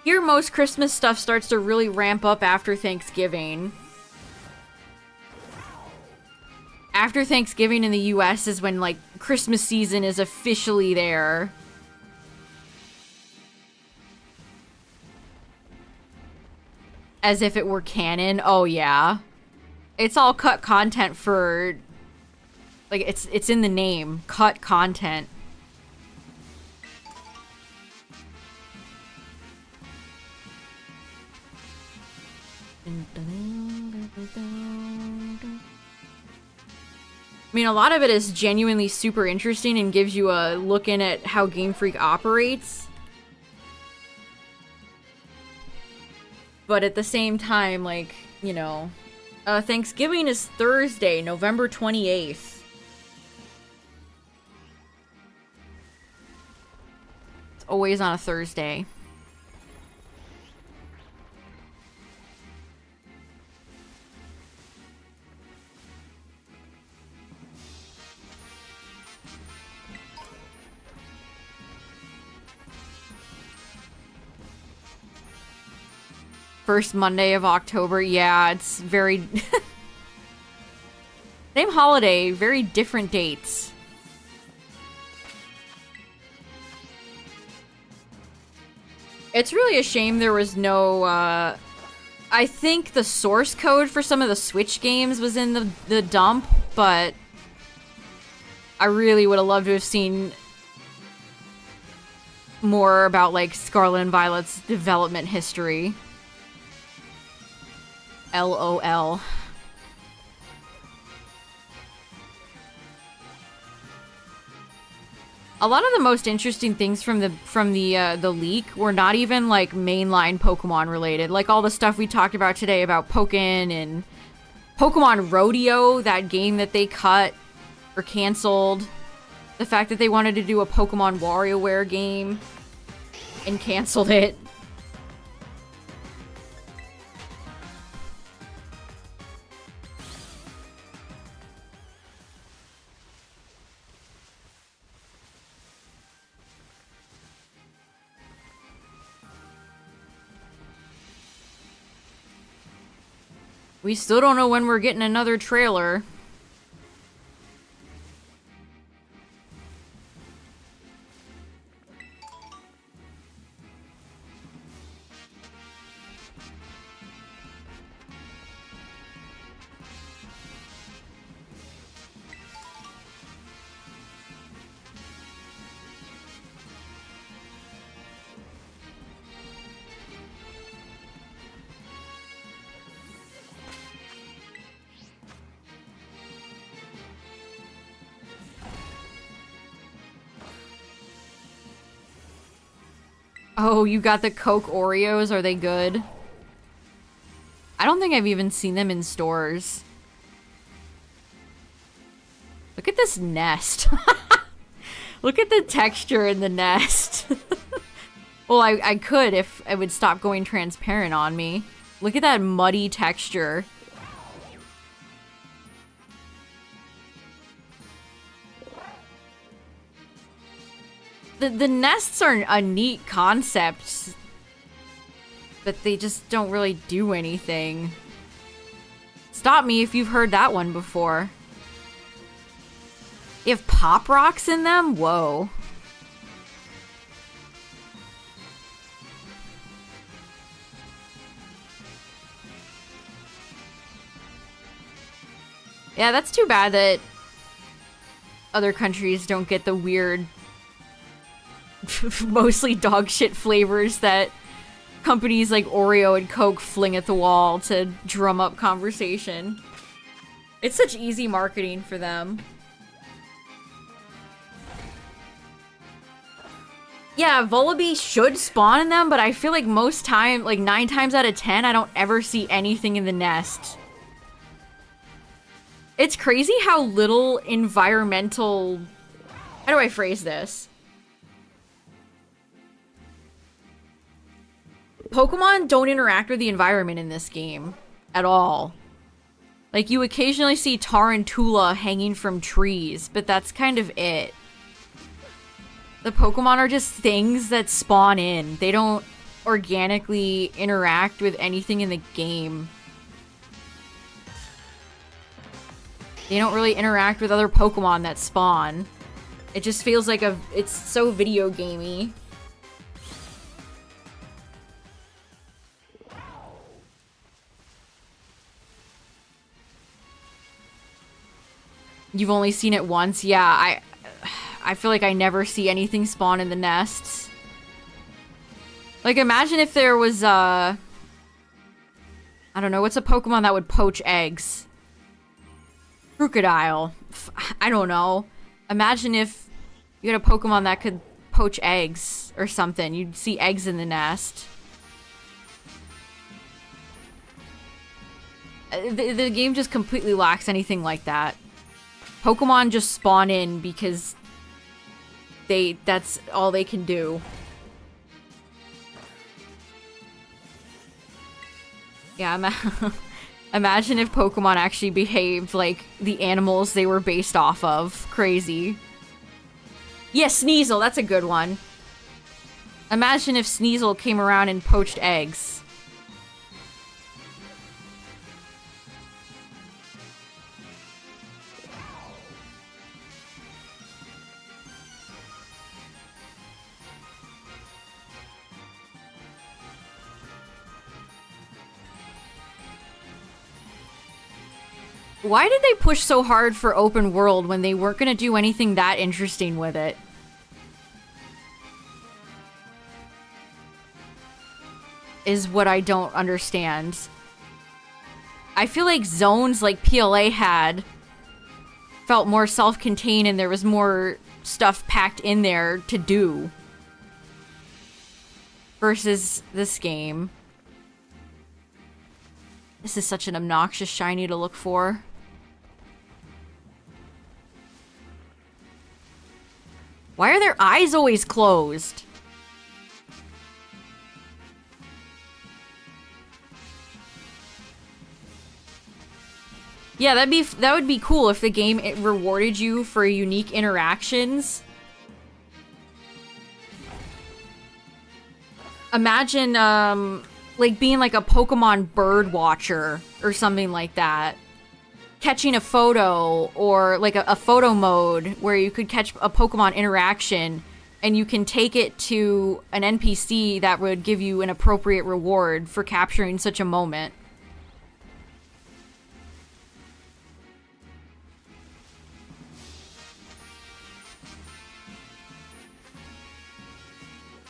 Here, most Christmas stuff starts to really ramp up after Thanksgiving. After Thanksgiving in the US is when, like, Christmas season is officially there. As if it were canon. Oh, yeah. It's all cut content for... Like, it's in the name. Cut content. I mean, a lot of it is genuinely super interesting and gives you a look in at how Game Freak operates. But at the same time, like, you know, Thanksgiving is Thursday, November 28th. It's always on a Thursday. First Monday of October. Yeah, it's very... Same holiday, very different dates. It's really a shame there was no I think the source code for some of the Switch games was in the dump, but I really would have loved to have seen more about, like, Scarlet and Violet's development history. LOL. A lot of the most interesting things from the leak were not even, like, mainline Pokemon related. Like all the stuff we talked about today about Pokken and Pokemon Rodeo, that game that they cut or canceled. The fact that they wanted to do a Pokemon WarioWare game and canceled it. We still don't know when we're getting another trailer. Oh, you got the Coke Oreos? Are they good? I don't think I've even seen them in stores. Look at this nest. Look at the texture in the nest. Well, I could if it would stop going transparent on me. Look at that muddy texture. The nests are a neat concept, but they just don't really do anything. Stop me if you've heard that one before. You have pop rocks in them? Whoa. Yeah, that's too bad that other countries don't get the weird mostly dog shit flavors that companies like Oreo and Coke fling at the wall to drum up conversation. It's such easy marketing for them. Yeah, Vullaby should spawn in them, but I feel like most time, like 9 times out of 10, I don't ever see anything in the nest. It's crazy how little environmental... How do I phrase this? Pokemon don't interact with the environment in this game at all. Like, you occasionally see Tarantula hanging from trees, but that's kind of it. The Pokemon are just things that spawn in. They don't organically interact with anything in the game. They don't really interact with other Pokemon that spawn. It just feels like it's so video gamey. You've only seen it once? Yeah, I feel like I never see anything spawn in the nests. Like, imagine if there was, I don't know, what's a Pokemon that would poach eggs? Crocodile. I don't know. Imagine if you had a Pokemon that could poach eggs or something. You'd see eggs in the nest. The game just completely lacks anything like that. Pokemon just spawn in because that's all they can do. Yeah, imagine if Pokemon actually behaved like the animals they were based off of. Crazy. Yeah, Sneasel, that's a good one. Imagine if Sneasel came around and poached eggs. Why did they push so hard for open world when they weren't gonna do anything that interesting with it? Is what I don't understand. I feel like zones like PLA had felt more self-contained and there was more stuff packed in there to do. Versus this game. This is such an obnoxious shiny to look for. Why are their eyes always closed? Yeah, that would be cool if the game rewarded you for unique interactions. Imagine like being like a Pokemon bird watcher or something like that. Catching a photo or like a photo mode where you could catch a Pokemon interaction and you can take it to an NPC that would give you an appropriate reward for capturing such a moment.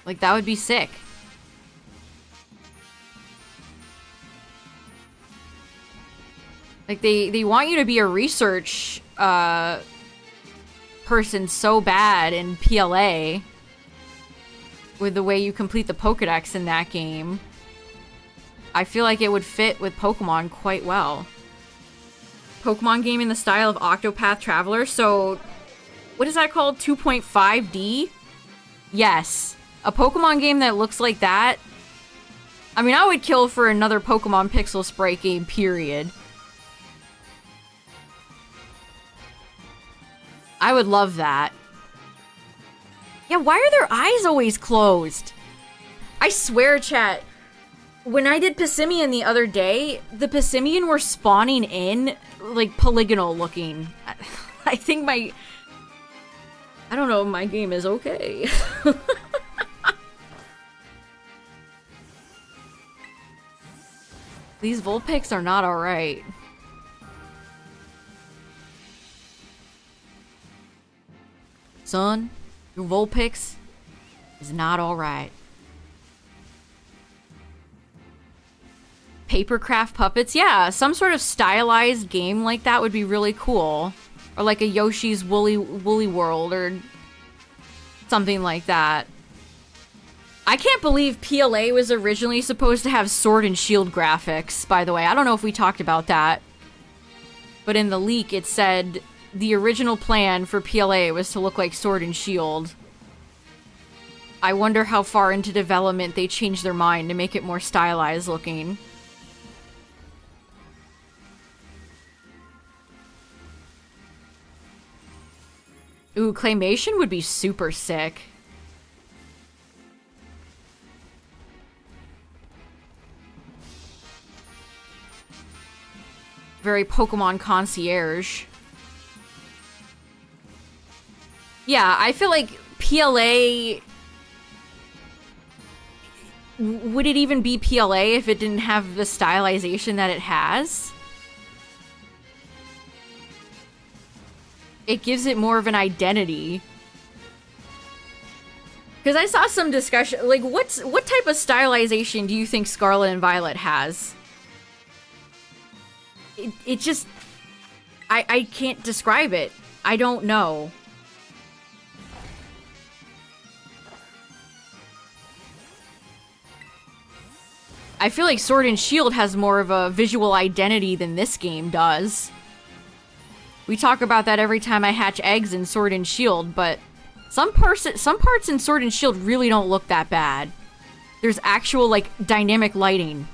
Like, that would be sick. Like, they want you to be a research person so bad in PLA with the way you complete the Pokedex in that game. I feel like it would fit with Pokemon quite well. Pokemon game in the style of Octopath Traveler, so what is that called? 2.5D? Yes. A Pokemon game that looks like that. I mean, I would kill for another Pokemon Pixel Sprite game, period. I would love that. Yeah, why are their eyes always closed? I swear, chat, when I did Pissimian the other day, the Pissimian were spawning in, like, polygonal looking. I think my... I don't know, my game is okay. These Vulpix are not alright. Son, your Vulpix is not alright. Papercraft puppets? Yeah, some sort of stylized game like that would be really cool. Or like a Yoshi's Woolly World or something like that. I can't believe PLA was originally supposed to have Sword and Shield graphics, by the way. I don't know if we talked about that. But in the leak, it said the original plan for PLA was to look like Sword and Shield. I wonder how far into development they changed their mind to make it more stylized looking. Ooh, claymation would be super sick. Very Pokemon concierge. Yeah, I feel like PLA... Would it even be PLA if it didn't have the stylization that it has? It gives it more of an identity. Because I saw some discussion, like, what type of stylization do you think Scarlet and Violet has? It just... I can't describe it. I don't know. I feel like Sword and Shield has more of a visual identity than this game does. We talk about that every time I hatch eggs in Sword and Shield, but some parts in Sword and Shield really don't look that bad. There's actual, like, dynamic lighting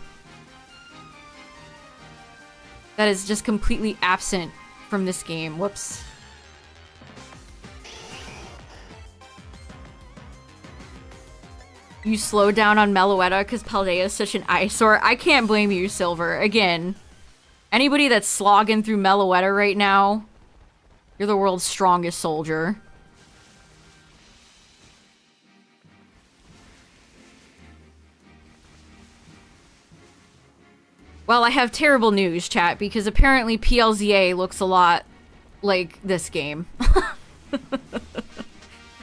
that is just completely absent from this game. Whoops. You slowed down on Meloetta because Paldea is such an eyesore. I can't blame you, Silver. Again, anybody that's slogging through Meloetta right now, you're the world's strongest soldier. Well, I have terrible news, chat, because apparently PLZA looks a lot like this game.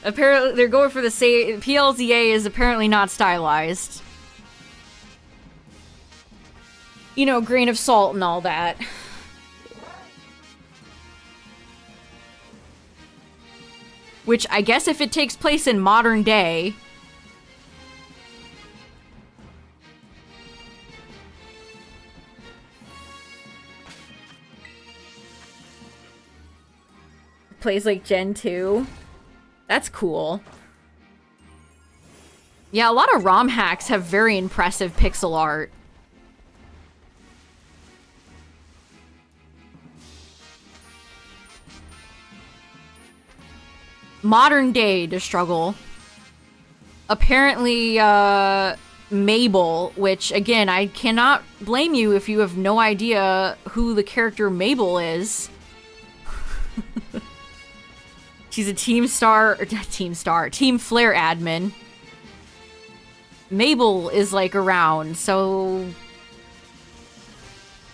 Apparently, they're going for the same... PLZA is apparently not stylized. You know, grain of salt and all that. Which, I guess if it takes place in modern day... Plays like Gen 2. That's cool. Yeah, a lot of ROM hacks have very impressive pixel art. Modern day to struggle. Apparently, Mabel, which, again, I cannot blame you if you have no idea who the character Mabel is. She's a Team Flare admin. Mabel is, like, around, so...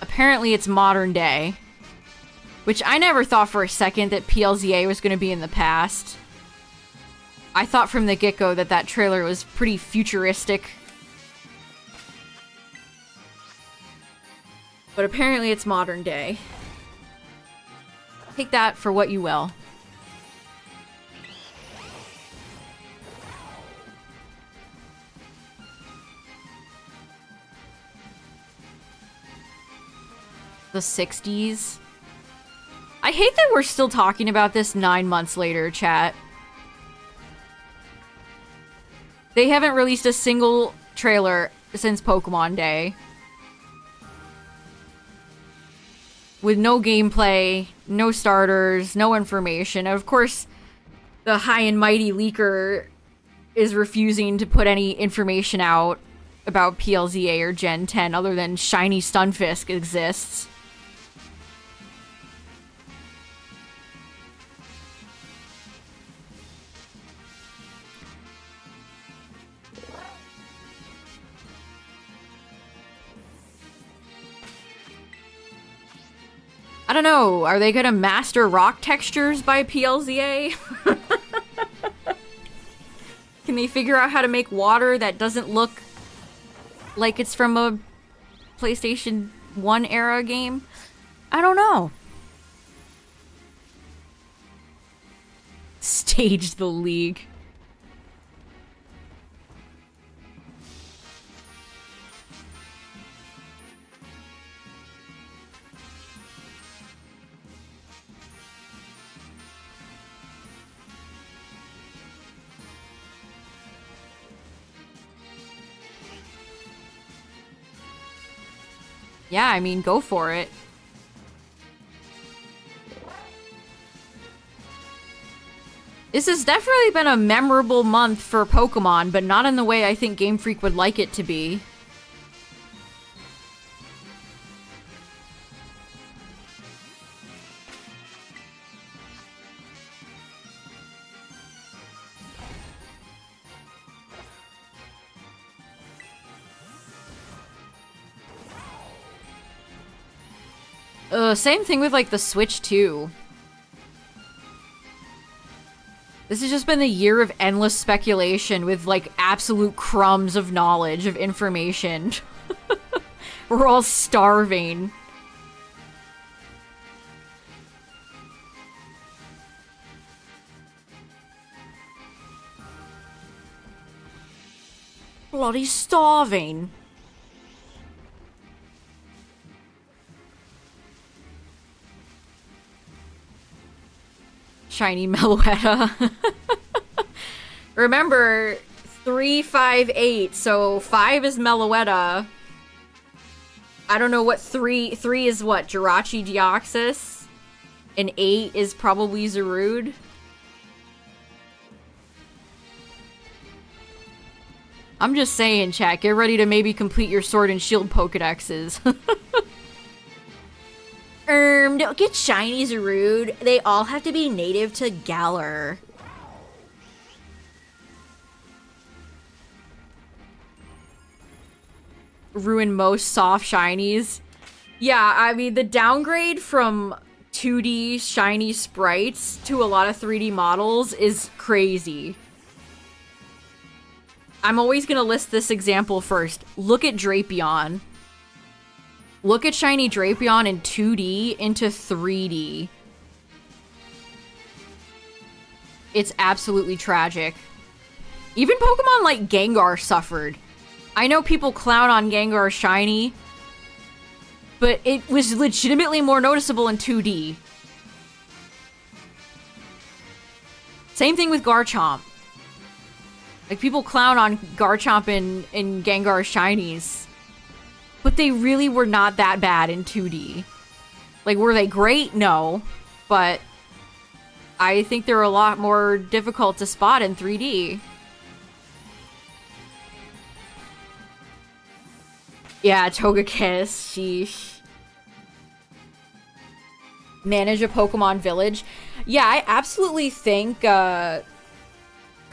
Apparently it's modern day. Which I never thought for a second that PLZA was going to be in the past. I thought from the get-go that that trailer was pretty futuristic. But apparently it's modern day. Take that for what you will. The 60s. I hate that we're still talking about this 9 months later, chat. They haven't released a single trailer since Pokemon Day. With no gameplay, no starters, no information. Of course, the high and mighty leaker is refusing to put any information out about PLZA or Gen 10 other than Shiny Stunfisk exists. I don't know, are they gonna master rock textures by PLZA? Can they figure out how to make water that doesn't look like it's from a PlayStation 1 era game? I don't know. Stage the League. Yeah, I mean, go for it. This has definitely been a memorable month for Pokemon, but not in the way I think Game Freak would like it to be. Same thing with, like, the Switch, too. This has just been the year of endless speculation with, like, absolute crumbs of knowledge, of information. We're all starving. Bloody starving. Shiny Meloetta. Remember, 3, 5, 8. So 5 is Meloetta. I don't know what 3 is what? Jirachi Deoxys? And 8 is probably Zarude. I'm just saying, chat, get ready to maybe complete your Sword and Shield Pokedexes. Don't get shinies rude. They all have to be native to Galar. ruin most soft shinies. Yeah, I mean, the downgrade from 2D shiny sprites to a lot of 3D models is crazy. I'm always gonna list this example first. Look at Drapion. Look at shiny Drapion in 2D into 3D. It's absolutely tragic. Even Pokemon like Gengar suffered. I know people clown on Gengar shiny, but it was legitimately more noticeable in 2D. Same thing with Garchomp. Like, people clown on Garchomp in Gengar shinies, but they really were not that bad in 2D. Like, were they great? No. But I think they're a lot more difficult to spot in 3D. Yeah, Togekiss, sheesh. Manage a Pokemon village. Yeah, I absolutely think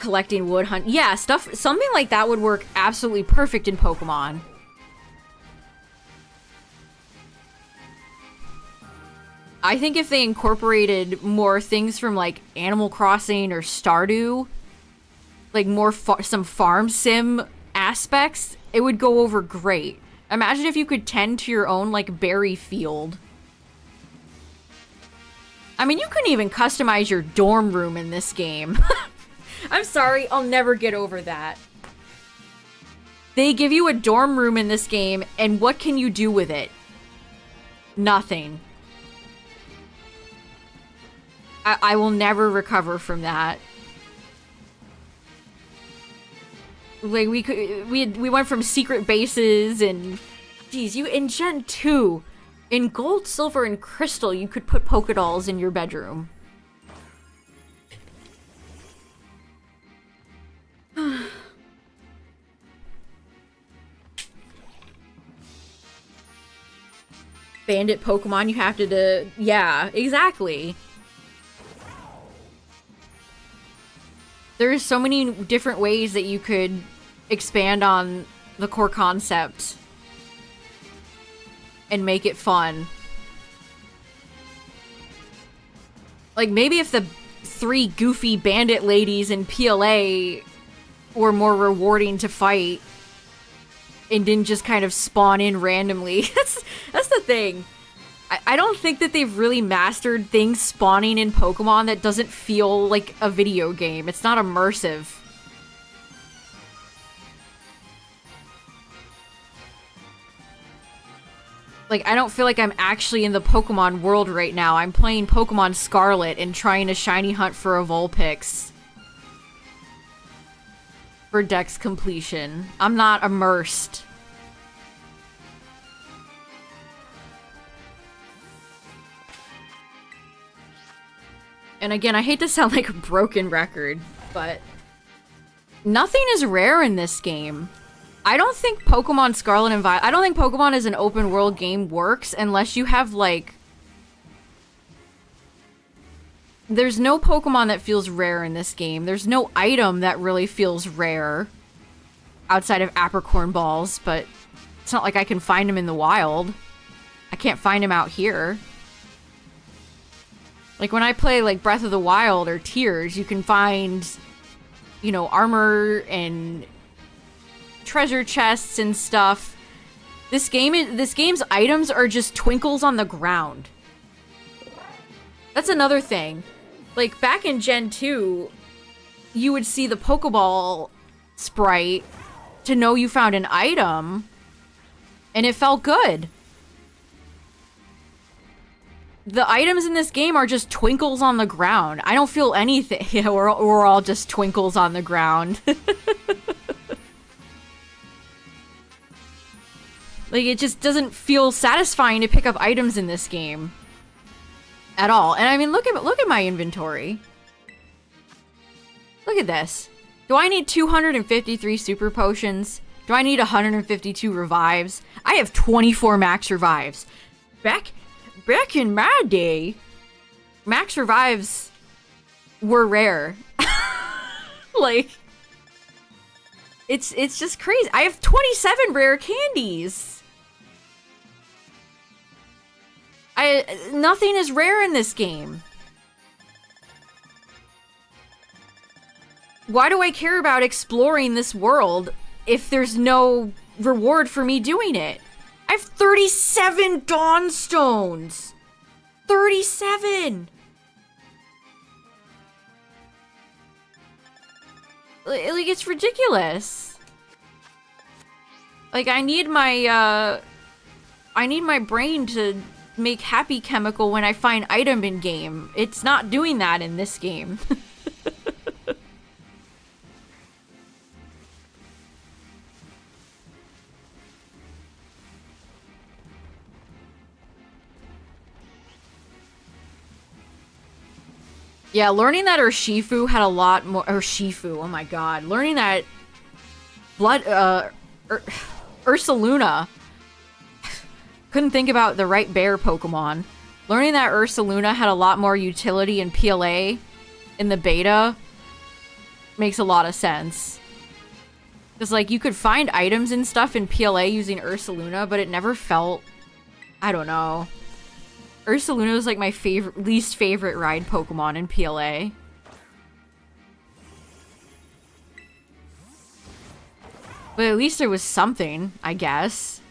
collecting wood hunt. Yeah, something like that would work absolutely perfect in Pokemon. I think if they incorporated more things from like Animal Crossing or Stardew, like more some farm sim aspects, it would go over great. Imagine if you could tend to your own like berry field. I mean, you couldn't even customize your dorm room in this game. I'm sorry, I'll never get over that. They give you a dorm room in this game, and what can you do with it? Nothing. I will never recover from that. Like, we went from secret bases and... Geez, in Gen 2, in Gold, Silver, and Crystal, you could put Pokédolls in your bedroom. Bandit Pokemon, you have to yeah, exactly. There's so many different ways that you could expand on the core concept and make it fun. Like, maybe if the 3 goofy bandit ladies in PLA were more rewarding to fight and didn't just kind of spawn in randomly. That's the thing. I don't think that they've really mastered things spawning in Pokemon that doesn't feel like a video game. It's not immersive. Like, I don't feel like I'm actually in the Pokemon world right now. I'm playing Pokemon Scarlet and trying to shiny hunt for a Vulpix for Dex completion. I'm not immersed. And again, I hate to sound like a broken record, but nothing is rare in this game. I don't think Pokemon Scarlet and Violet... I don't think Pokemon as an open world game works unless you have, like... There's no Pokemon that feels rare in this game. There's no item that really feels rare outside of Apricorn Balls, but it's not like I can find them in the wild. I can't find them out here. Like, when I play, like, Breath of the Wild or Tears, you can find, you know, armor and treasure chests and stuff. This game's items are just twinkles on the ground. That's another thing. Like, back in Gen 2, you would see the Pokeball sprite to know you found an item, and it felt good. The items in this game are just twinkles on the ground. I don't feel anything. Yeah, we're all just twinkles on the ground. Like, it just doesn't feel satisfying to pick up items in this game. At all. And I mean, look at my inventory. Look at this. Do I need 253 super potions? Do I need 152 revives? I have 24 max revives. Back in my day, max revives were rare. Like, It's just crazy. I have 27 rare candies. Nothing is rare in this game. Why do I care about exploring this world if there's no reward for me doing it? I have 37 Dawnstones! 37! Like, it's ridiculous. Like, I need my brain to make happy chemical when I find item in game. It's not doing that in this game. Yeah, learning that Urshifu had a lot more- Urshifu, oh my god. Learning that Ursaluna. Couldn't think about the right bear Pokemon. Learning that Ursaluna had a lot more utility in PLA in the beta makes a lot of sense. Because, like, you could find items and stuff in PLA using Ursaluna, but it never felt... I don't know. Ursaluna was like my least favorite ride Pokemon in PLA. But at least there was something, I guess.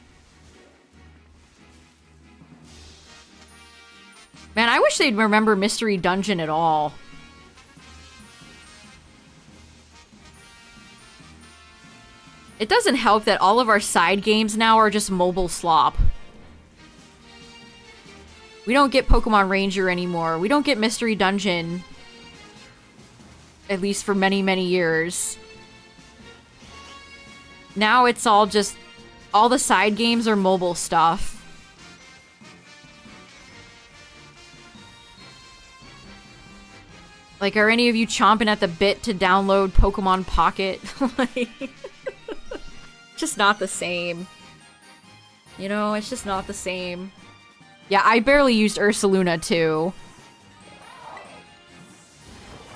Man, I wish they'd remember Mystery Dungeon at all. It doesn't help that all of our side games now are just mobile slop. We don't get Pokemon Ranger anymore. We don't get Mystery Dungeon. At least for many, many years. Now it's all just... all the side games are mobile stuff. Like, are any of you chomping at the bit to download Pokemon Pocket? Like, just not the same. You know, it's just not the same. Yeah, I barely used Ursaluna, too.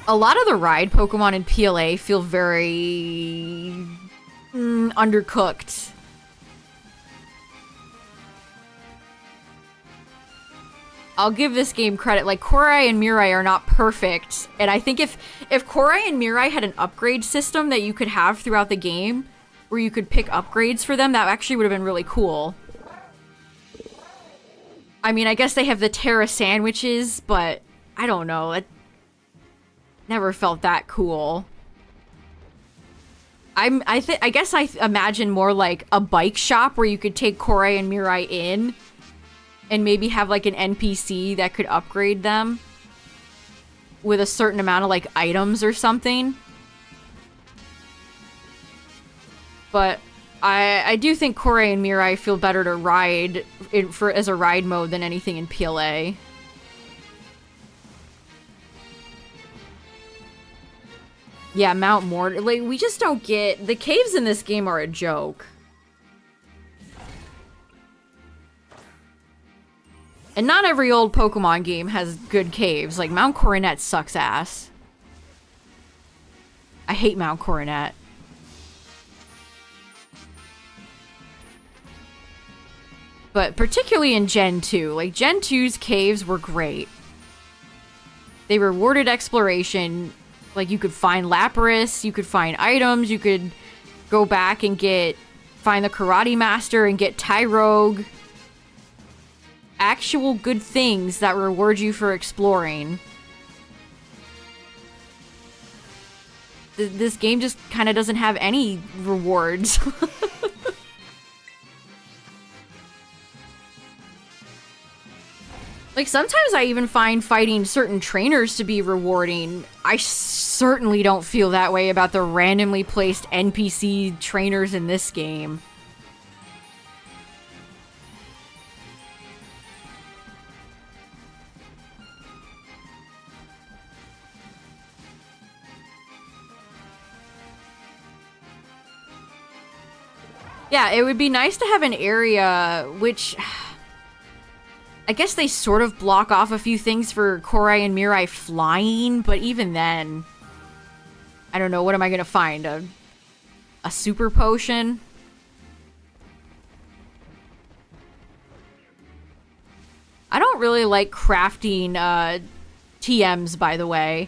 A lot of the ride Pokemon in PLA feel very... undercooked. I'll give this game credit. Like, Korai and Mirai are not perfect. And I think if Korai and Mirai had an upgrade system that you could have throughout the game, where you could pick upgrades for them, that actually would have been really cool. I mean, I guess they have the Terra sandwiches, but I don't know. It never felt that cool. I guess I imagine more like a bike shop where you could take Korai and Mirai in and maybe have like an NPC that could upgrade them with a certain amount of like items or something. But I do think Korai and Mirai feel better to ride as a ride mode than anything in PLA. Yeah, Mount Mort. Like, we just don't get... The caves in this game are a joke. And not every old Pokemon game has good caves. Like, Mount Coronet sucks ass. I hate Mount Coronet. But particularly in Gen 2. Like, Gen 2's caves were great. They rewarded exploration. Like, you could find Lapras, you could find items, you could go back and find the Karate Master and get Tyrogue. Actual good things that reward you for exploring. This game just kind of doesn't have any rewards. Like, sometimes I even find fighting certain trainers to be rewarding. I certainly don't feel that way about the randomly placed NPC trainers in this game. Yeah, it would be nice to have an area which... I guess they sort of block off a few things for Korai and Mirai flying, but even then... I don't know, what am I gonna find? A A super potion. I don't really like crafting TMs, by the way.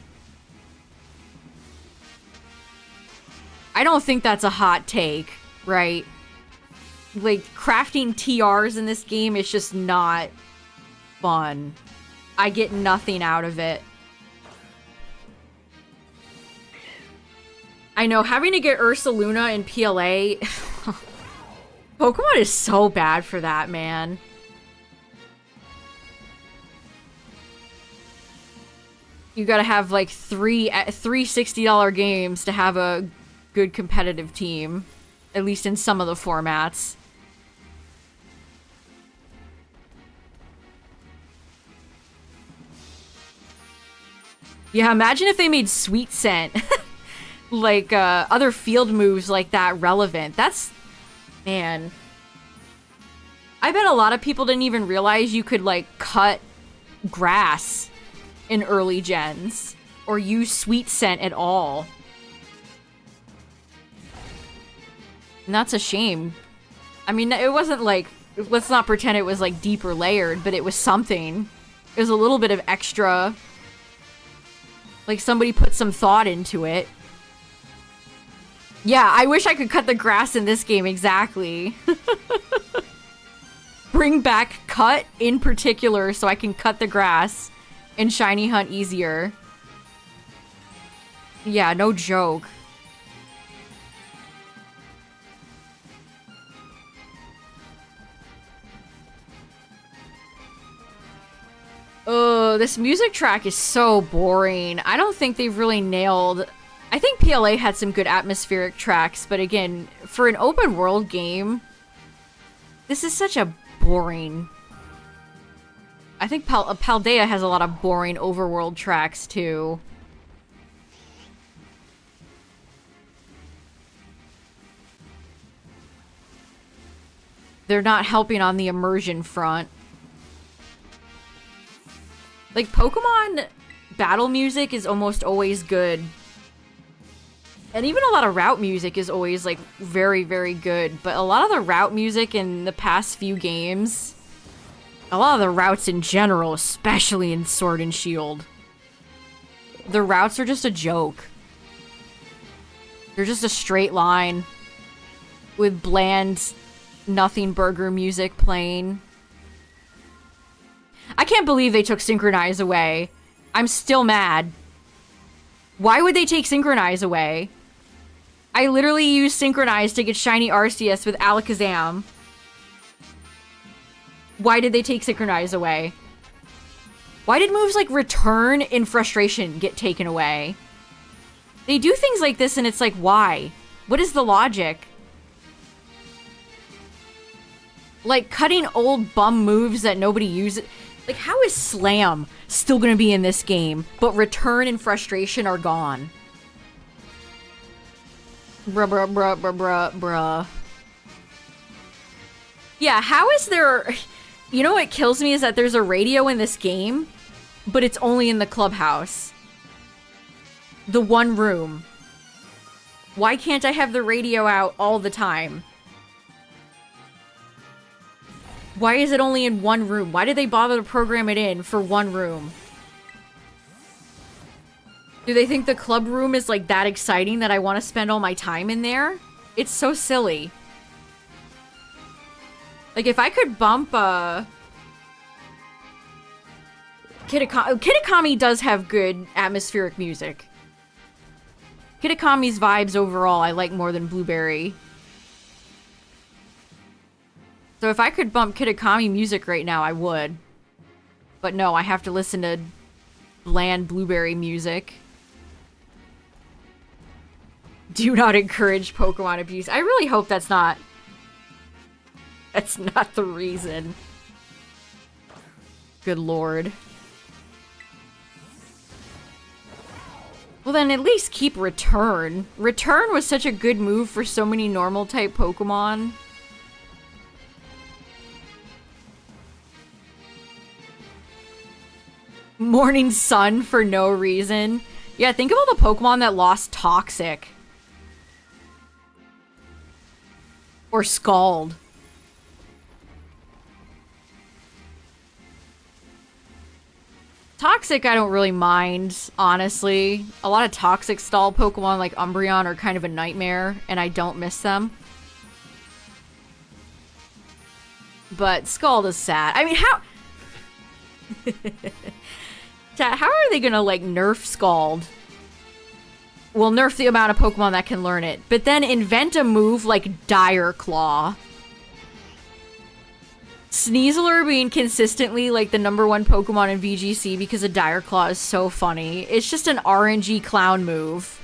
I don't think that's a hot take, right? Like, crafting TRs in this game is just not fun. I get nothing out of it. I know, having to get Ursaluna in PLA... Pokemon is so bad for that, man. You gotta have, like, three $60 games to have a good competitive team. At least in some of the formats. Yeah, imagine if they made Sweet Scent. Like, other field moves like that relevant. That's... Man. I bet a lot of people didn't even realize you could, like, cut grass in early gens. Or use Sweet Scent at all. And that's a shame. I mean, it wasn't like... Let's not pretend it was, like, deeper layered, but it was something. It was a little bit of extra... Like, somebody put some thought into it. Yeah, I wish I could cut the grass in this game, exactly. Bring back cut in particular so I can cut the grass and shiny hunt easier. Yeah, no joke. Oh, this music track is so boring. I don't think they've really nailed... I think PLA had some good atmospheric tracks, but again, for an open world game, this is such a boring... I think Paldea has a lot of boring overworld tracks, too. They're not helping on the immersion front. Like, Pokemon battle music is almost always good. And even a lot of route music is always, like, very, very good. But a lot of the route music in the past few games... A lot of the routes in general, especially in Sword and Shield. The routes are just a joke. They're just a straight line. With bland, nothing burger music playing. I can't believe they took Synchronize away. I'm still mad. Why would they take Synchronize away? I literally used Synchronize to get shiny Arceus with Alakazam. Why did they take Synchronize away? Why did moves like Return and Frustration get taken away? They do things like this and it's like, why? What is the logic? Like, cutting old bum moves that nobody uses... Like, how is Slam still gonna be in this game, but Return and Frustration are gone? Bruh, bruh, bruh, bruh, bruh, bruh. Yeah, how is there... You know what kills me is that there's a radio in this game, but it's only in the clubhouse. The one room. Why can't I have the radio out all the time? Why is it only in one room? Why did they bother to program it in for one room? Do they think the club room is like that exciting that I want to spend all my time in there? It's so silly. Like, if I could bump, Kitakami does have good atmospheric music. Kitakami's vibes overall I like more than Blueberry. So if I could bump Kitakami music right now, I would. But no, I have to listen to bland Blueberry music. Do not encourage Pokemon abuse. I really hope that's not... That's not the reason. Good lord. Well then at least keep Return. Return was such a good move for so many normal type Pokemon. Morning Sun for no reason. Yeah, think of all the Pokemon that lost Toxic. Or Scald. Toxic, I don't really mind, honestly. A lot of toxic stall Pokemon like Umbreon are kind of a nightmare, and I don't miss them. But Scald is sad. I mean, how... How are they gonna, like, nerf Scald? Well, nerf the amount of Pokemon that can learn it, but then invent a move like Dire Claw. Sneasler being consistently like the #1 Pokemon in VGC because a Dire Claw is so funny. It's just an RNG clown move.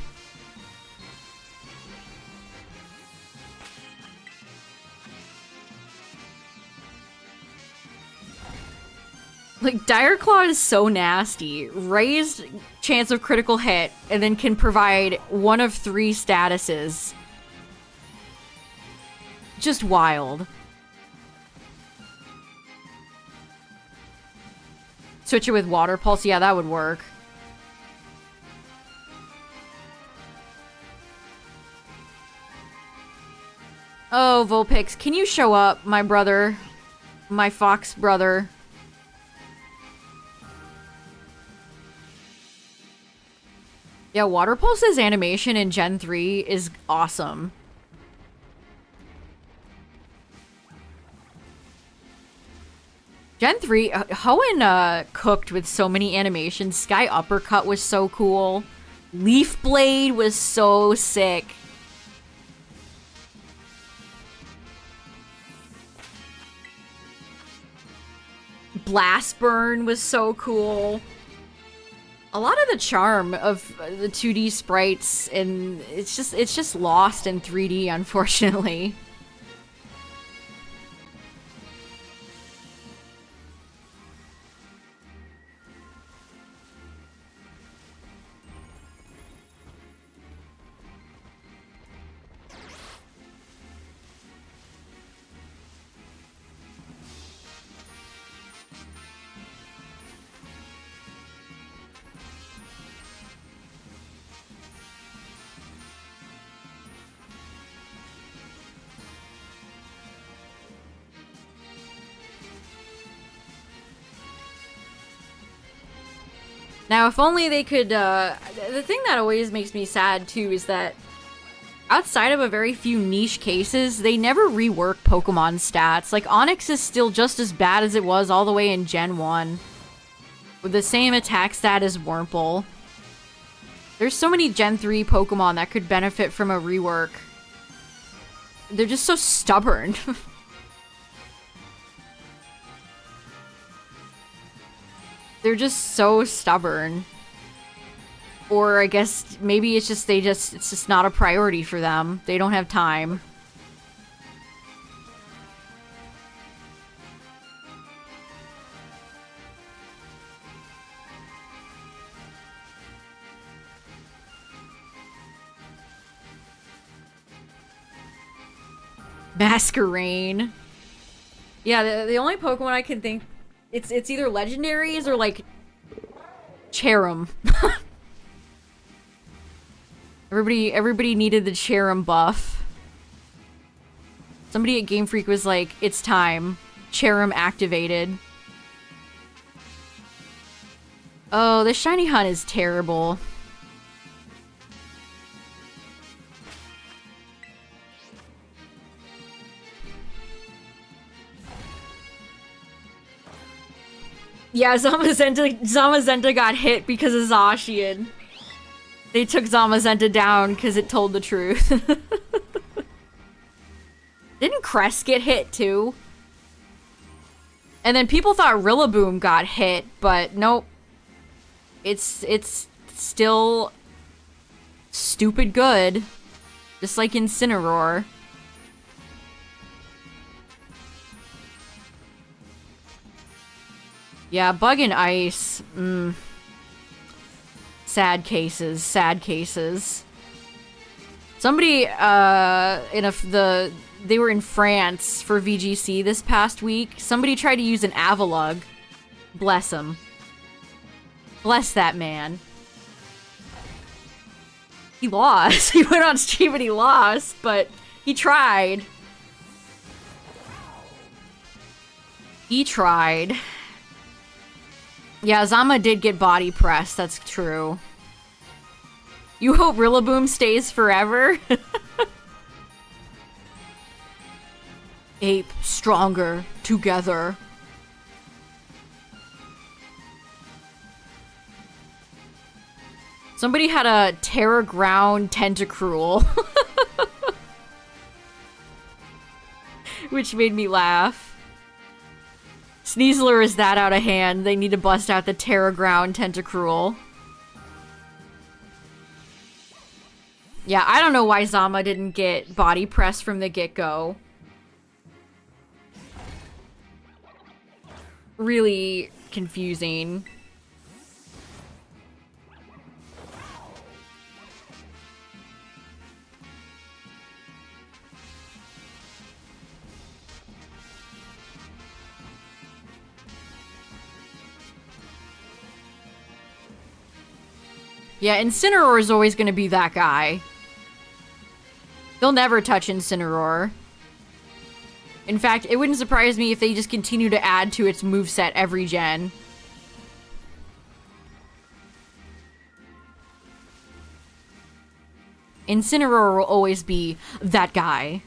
Like, Dire Claw is so nasty. Raised chance of critical hit, and then can provide one of 3 statuses. Just wild. Switch it with Water Pulse? Yeah, that would work. Oh, Vulpix, can you show up, my brother? My fox brother. Yeah, Water Pulse's animation in Gen 3 is awesome. Gen 3, Hoenn cooked with so many animations. Sky Uppercut was so cool. Leaf Blade was so sick. Blast Burn was so cool. A lot of the charm of the 2D sprites, and it's just lost in 3D, unfortunately. Now, if only they could, the thing that always makes me sad, too, is that outside of a very few niche cases, they never rework Pokemon stats. Like, Onix is still just as bad as it was all the way in Gen 1. With the same attack stat as Wurmple. There's so many Gen 3 Pokemon that could benefit from a rework. They're just so stubborn. They're just so stubborn. Or I guess maybe it's just it's just not a priority for them. They don't have time. Masquerain. Yeah, the only Pokemon I can think it's either legendaries or like Cherim. Everybody needed the Cherim buff. Somebody at Game Freak was like, it's time. Cherim activated. Oh, the shiny hunt is terrible. Yeah, Zamazenta got hit because of Zacian. They took Zamazenta down because it told the truth. Didn't Crest get hit too? And then people thought Rillaboom got hit, but nope. It's still stupid good. Just like Incineroar. Yeah, Bug and Ice. Sad cases. Sad cases. Somebody, they were in France for VGC this past week. Somebody tried to use an Avalugg. Bless him. Bless that man. He lost. He went on stream and he lost, but he tried. He tried. Yeah, Zama did get body pressed, that's true. You hope Rillaboom stays forever? Ape, stronger, together. Somebody had a Terra Ground Tentacruel. Which made me laugh. Sneasler is that out of hand. They need to bust out the Terra Ground Tentacruel. Yeah, I don't know why Zama didn't get body press from the get-go. Really confusing. Yeah, Incineroar is always going to be that guy. They'll never touch Incineroar. In fact, it wouldn't surprise me if they just continue to add to its moveset every gen. Incineroar will always be that guy.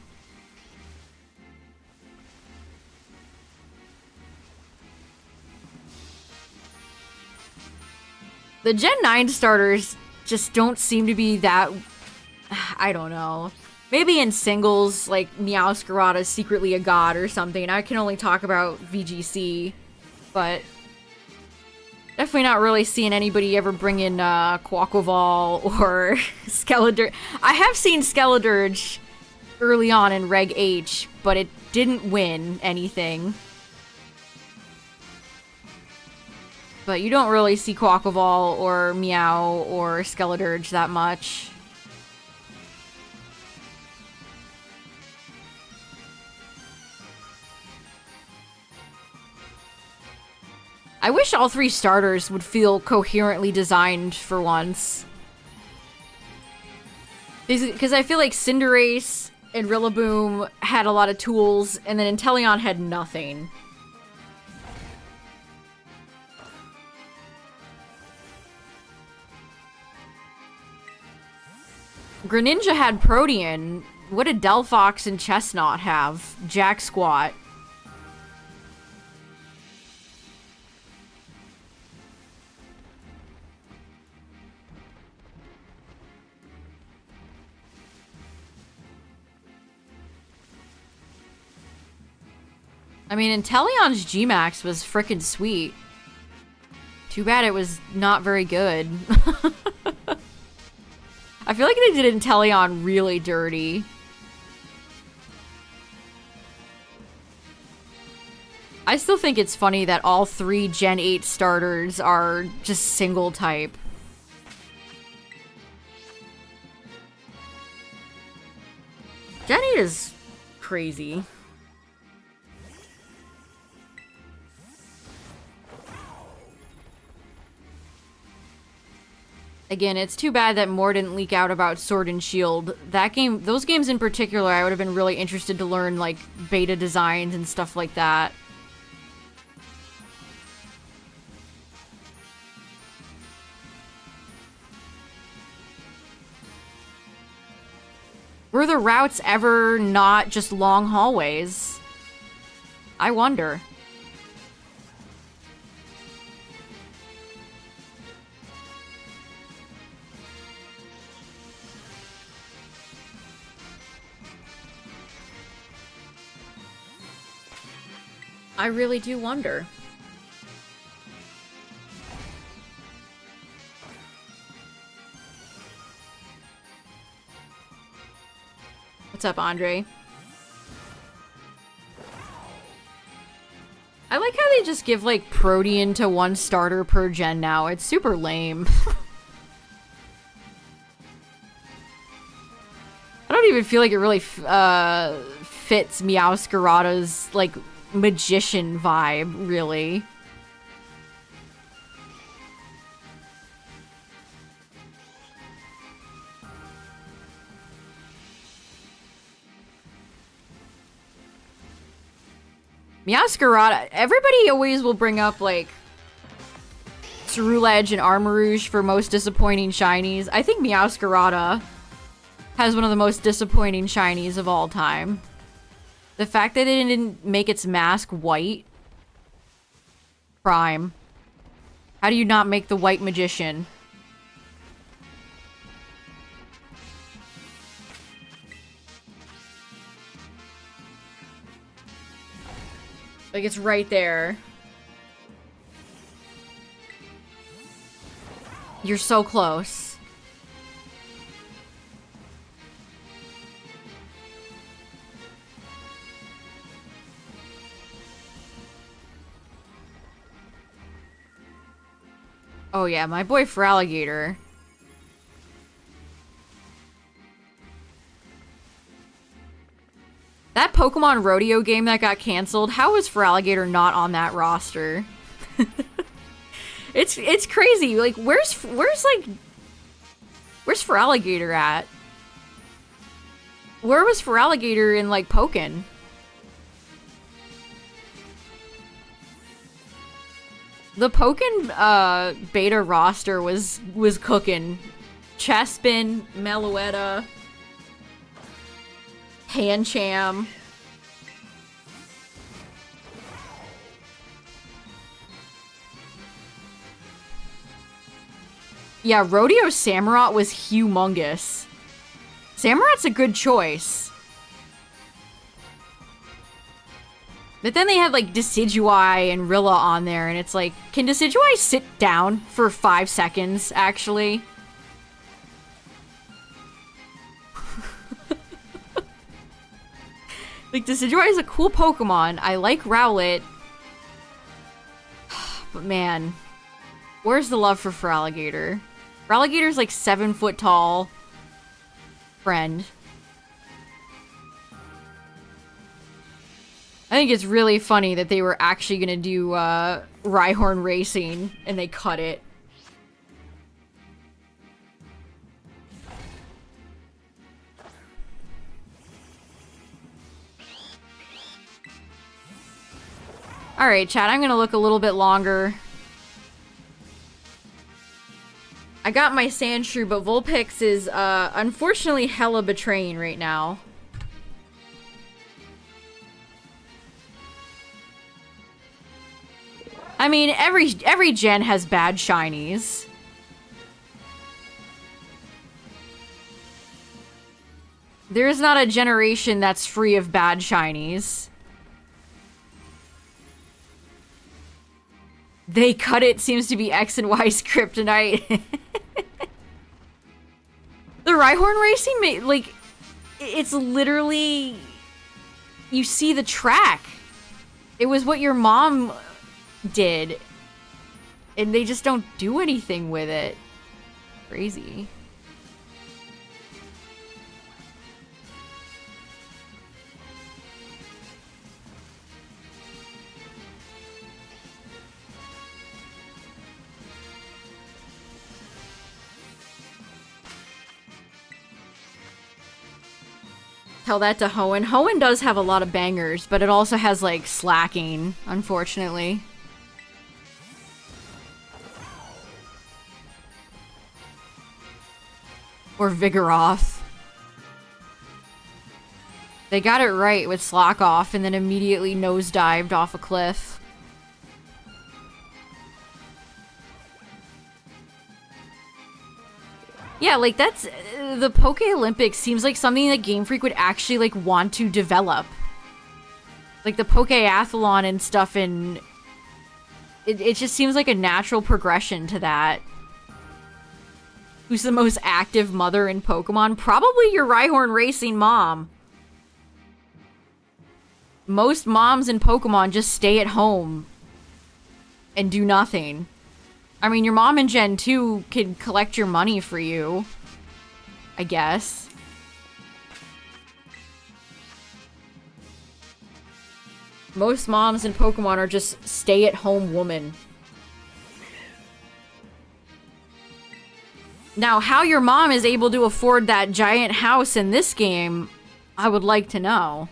The Gen 9 starters just don't seem to be that... I don't know. Maybe in singles, like Meowscarada is secretly a god or something. I can only talk about VGC, but... definitely not really seeing anybody ever bring in Quaquaval or Skeledirge. I have seen Skeledirge early on in Reg H, but it didn't win anything. But you don't really see Quaquaval or Meow or Skeledirge that much. I wish all three starters would feel coherently designed for once. Because I feel like Cinderace and Rillaboom had a lot of tools, and then Inteleon had nothing. Greninja had Protean. What did Delphox and Chestnut have? Jack Squat. I mean, Inteleon's Gmax was frickin' sweet. Too bad it was not very good. I feel like they did Inteleon really dirty. I still think it's funny that all three Gen 8 starters are just single type. Gen 8 is crazy. Again, it's too bad that more didn't leak out about Sword and Shield. That game, those games in particular, I would have been really interested to learn, like, beta designs and stuff like that. Were the routes ever not just long hallways? I wonder. I really do wonder. What's up, Andre? I like how they just give, like, Protean to one starter per gen now. It's super lame. I don't even feel like it really fits Meowscarada's, like, magician vibe, really. Meowscarada, everybody always will bring up, like, Ceruledge and Armarouge for most disappointing shinies. I think Meowscarada has one of the most disappointing shinies of all time. The fact that it didn't make its mask white. Prime. How do you not make the white magician? Like, it's right there. You're so close. Oh yeah, my boy Feraligatr. That Pokemon Rodeo game that got canceled, how is Feraligatr not on that roster? It's crazy. Like, where's Feraligatr at? Where was Feraligatr in, like, Pokken? The Pokken beta roster was cooking. Chespin, Meloetta, Pancham. Yeah, Rodeo Samurott was humongous. Samurott's a good choice. But then they had, like, Decidueye and Rilla on there, and it's like, can Decidueye sit down for 5 seconds, actually? Like, Decidueye is a cool Pokemon. I like Rowlet. But man, where's the love for Feraligatr? Feraligatr's like 7 foot tall friend. I think it's really funny that they were actually gonna do Rhyhorn Racing and they cut it. Alright, chat, I'm gonna look a little bit longer. I got my Sandshrew, but Vulpix is unfortunately hella betraying right now. I mean, every gen has bad shinies. There is not a generation that's free of bad shinies. They cut it seems to be X and Y's kryptonite. The Rhyhorn Racing, like, it's literally... You see the track. It was what your mom did. And they just don't do anything with it. Crazy. Tell that to Hoenn. Hoenn does have a lot of bangers, but it also has, like, slacking, unfortunately. Or Vigoroth. They got it right with Slack Off and then immediately nosedived off a cliff. Yeah, like, that's... the Poke Olympics seems like something that Game Freak would actually, like, want to develop. Like, the Pokeathlon and stuff, and... It just seems like a natural progression to that. Who's the most active mother in Pokemon? Probably your Rhyhorn Racing mom. Most moms in Pokemon just stay at home and do nothing. I mean, your mom in Gen 2 can collect your money for you, I guess. Most moms in Pokemon are just stay-at-home women. Now, how your mom is able to afford that giant house in this game, I would like to know.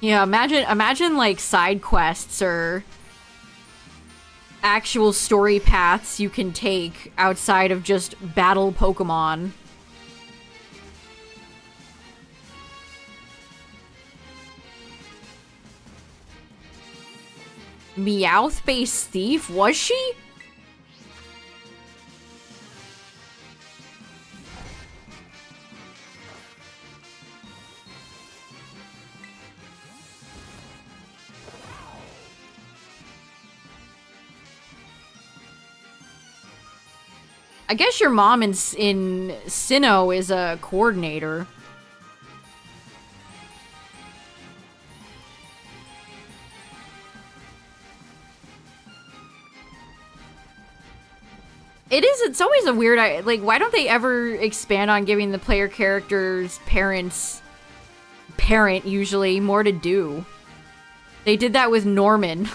Yeah, imagine like side quests or actual story paths you can take outside of just battle Pokemon. Meowth-based thief? Was she? I guess your mom in Sinnoh is a coordinator. It's always a weird, like, why don't they ever expand on giving the player character's parent usually, more to do? They did that with Norman.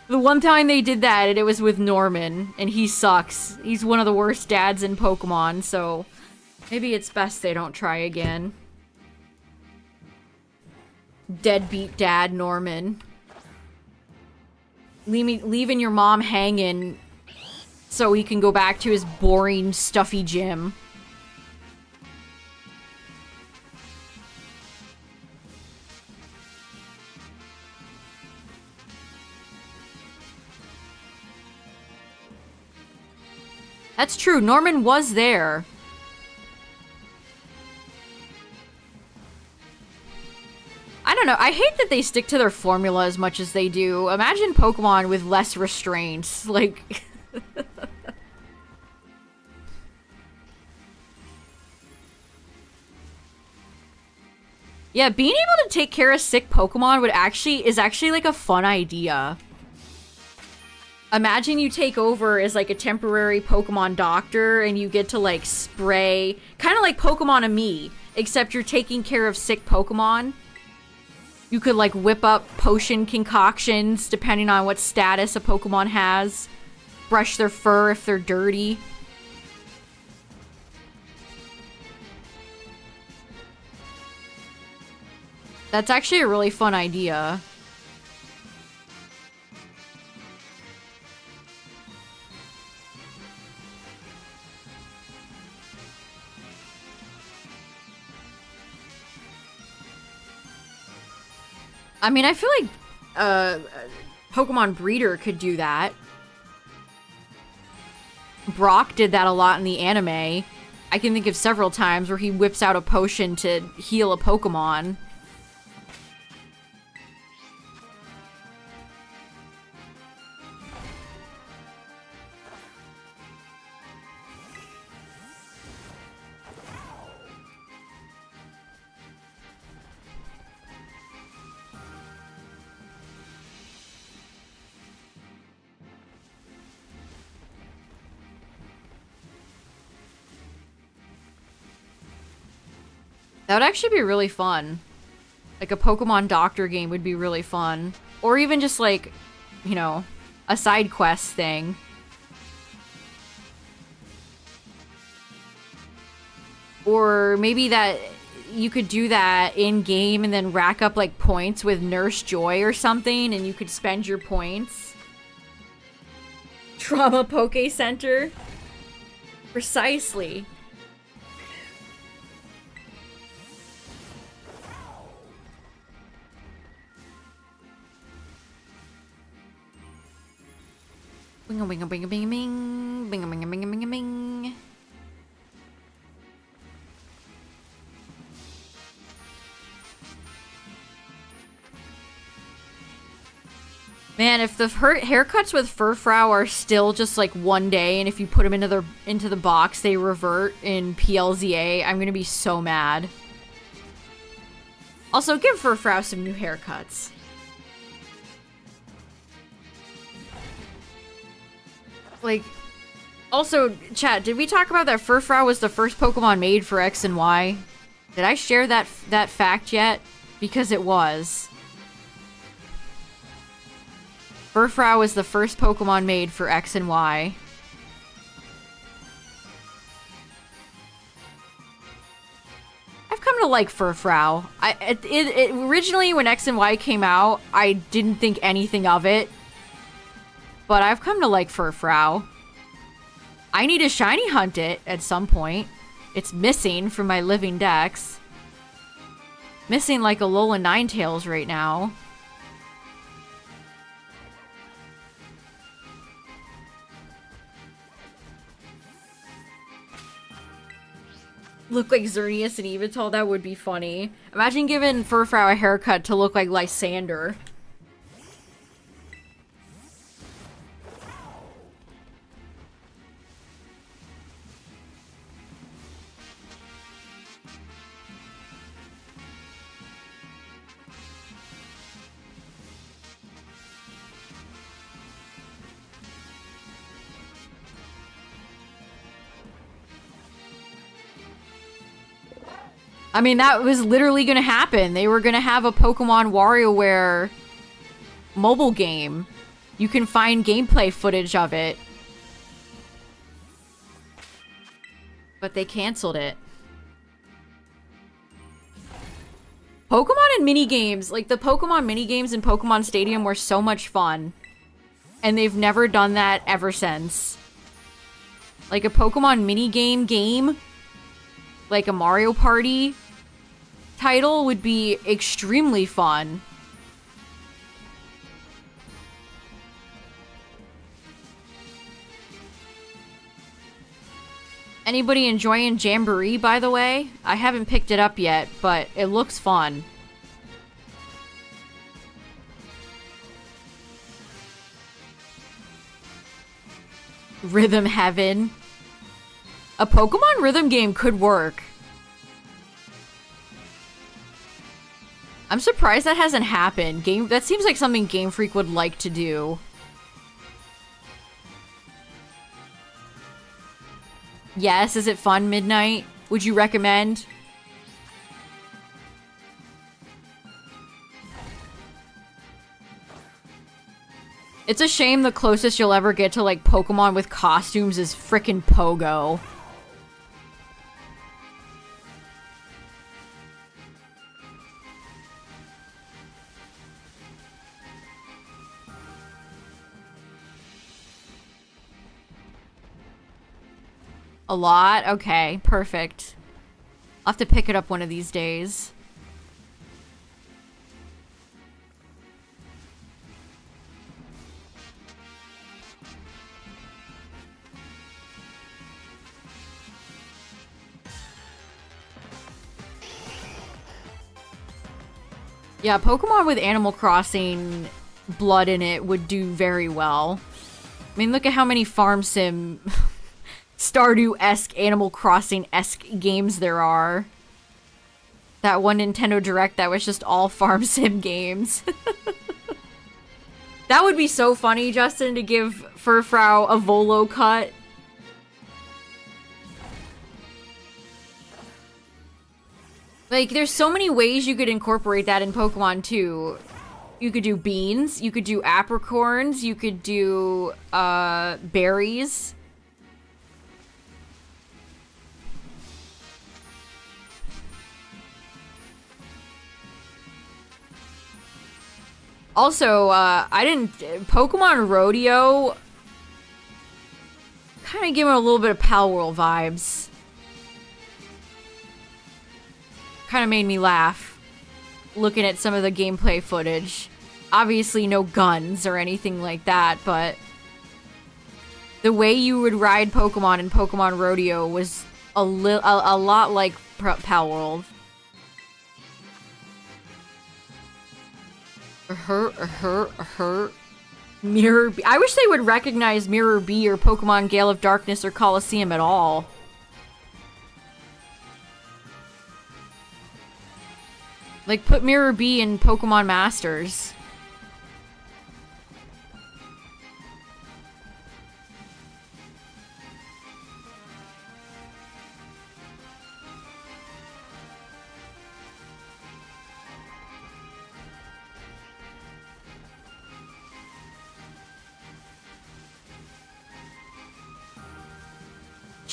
The one time they did that, and it was with Norman, and he sucks. He's one of the worst dads in Pokemon, so maybe it's best they don't try again. Deadbeat dad Norman. Leaving your mom hanging so he can go back to his boring, stuffy gym. That's true. Norman was there. I don't know. I hate that they stick to their formula as much as they do. Imagine Pokemon with less restraints. Like... Yeah, being able to take care of sick Pokemon is actually like a fun idea. Imagine you take over as like a temporary Pokemon doctor and you get to like spray, kind of like Pokemon-Amie, except you're taking care of sick Pokemon. You could like whip up potion concoctions depending on what status a Pokemon has. Brush their fur if they're dirty. That's actually a really fun idea. I mean, I feel like Pokemon Breeder could do that. Brock did that a lot in the anime. I can think of several times where he whips out a potion to heal a Pokemon. That would actually be really fun. Like a Pokemon Doctor game would be really fun. Or even just like, you know, a side quest thing. Or maybe that you could do that in game and then rack up like points with Nurse Joy or something and you could spend your points. Trauma Poke Center. Precisely. Bing bing bing bing bing bing bing bing bing bing bing. Man, if the haircuts with Furfrou are still just like one day, and if you put them into the box, they revert in PLZA, I'm gonna be so mad. Also, give Furfrou some new haircuts. Like, also, chat, did we talk about that Furfrou was the first Pokemon made for X and Y? Did I share that fact yet? Because it was. Furfrou was the first Pokemon made for X and Y. I've come come to like Furfrou. Originally when X and Y came out, I didn't think anything of it. But I've come to like Furfrou. I need to shiny hunt it at some point. It's missing from my living decks. Missing like a Alola Ninetales right now. Look like Xerneas and Evital, that would be funny. Imagine giving Furfrou a haircut to look like Lysander. I mean, that was literally gonna happen. They were gonna have a Pokemon WarioWare mobile game. You can find gameplay footage of it. But they canceled it. Pokemon and minigames, like the Pokemon minigames in Pokemon Stadium were so much fun. And they've never done that ever since. Like a Pokemon minigame game, like a Mario Party title would be extremely fun. Anybody enjoying Jamboree, by the way? I haven't picked it up yet, but it looks fun. Rhythm Heaven. A Pokemon rhythm game could work. I'm surprised that hasn't happened. That seems like something Game Freak would like to do. Yes, is it fun, Midnight? Would you recommend? It's a shame the closest you'll ever get to like Pokemon with costumes is frickin' Pogo. A lot? Okay, perfect. I'll have to pick it up one of these days. Yeah, Pokemon with Animal Crossing blood in it would do very well. I mean, look at how many Farm Sim... Stardew-esque, Animal Crossing-esque games there are. That one Nintendo Direct that was just all Farm Sim games. That would be so funny, Justin, to give Furfrou a Volo cut. Like, there's so many ways you could incorporate that in Pokemon, too. You could do beans, you could do apricorns, you could do, berries. Also, Pokemon Rodeo kind of giving a little bit of Palworld vibes. Kind of made me laugh looking at some of the gameplay footage. Obviously no guns or anything like that, but the way you would ride Pokemon in Pokemon Rodeo was a lot like Palworld. Mirror B. I wish they would recognize Mirror B or Pokemon Gale of Darkness or Coliseum at all. Like, put Mirror B in Pokemon Masters.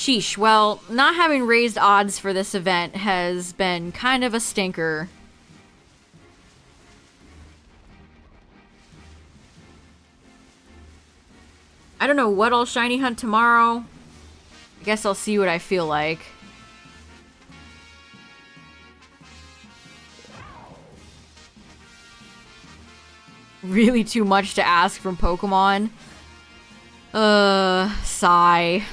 Sheesh. Well, not having raised odds for this event has been kind of a stinker. I don't know what I'll shiny hunt tomorrow. I guess I'll see what I feel like. Really too much to ask from Pokemon. Sigh.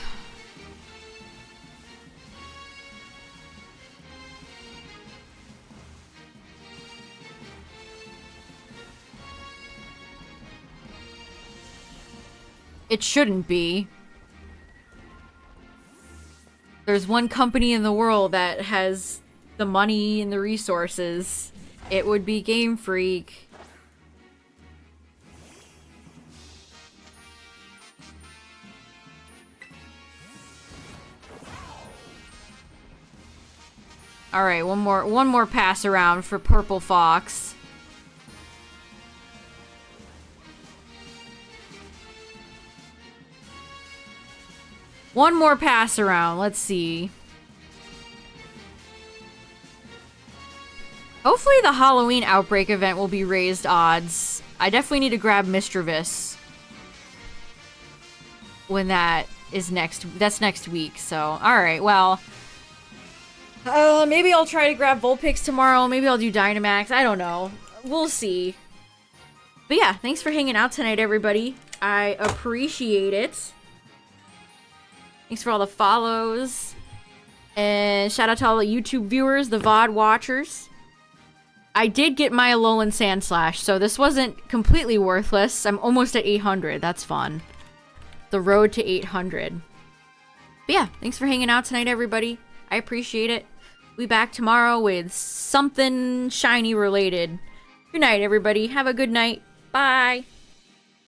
It shouldn't be. There's one company in the world that has the money and the resources. It would be Game Freak. All right, one more pass around for Purple Fox. One more pass around. Let's see. Hopefully the Halloween Outbreak event will be raised odds. I definitely need to grab Mischievous when that is that's next week. So, all right, well, maybe I'll try to grab Vulpix tomorrow. Maybe I'll do Dynamax. I don't know. We'll see. But yeah, thanks for hanging out tonight, everybody. I appreciate it. Thanks for all the follows. And shout out to all the YouTube viewers, the VOD watchers. I did get my Alolan Sandslash, so this wasn't completely worthless. I'm almost at 800. That's fun. The road to 800. But yeah, thanks for hanging out tonight, everybody. I appreciate it. We'll be back tomorrow with something shiny related. Good night, everybody. Have a good night. Bye.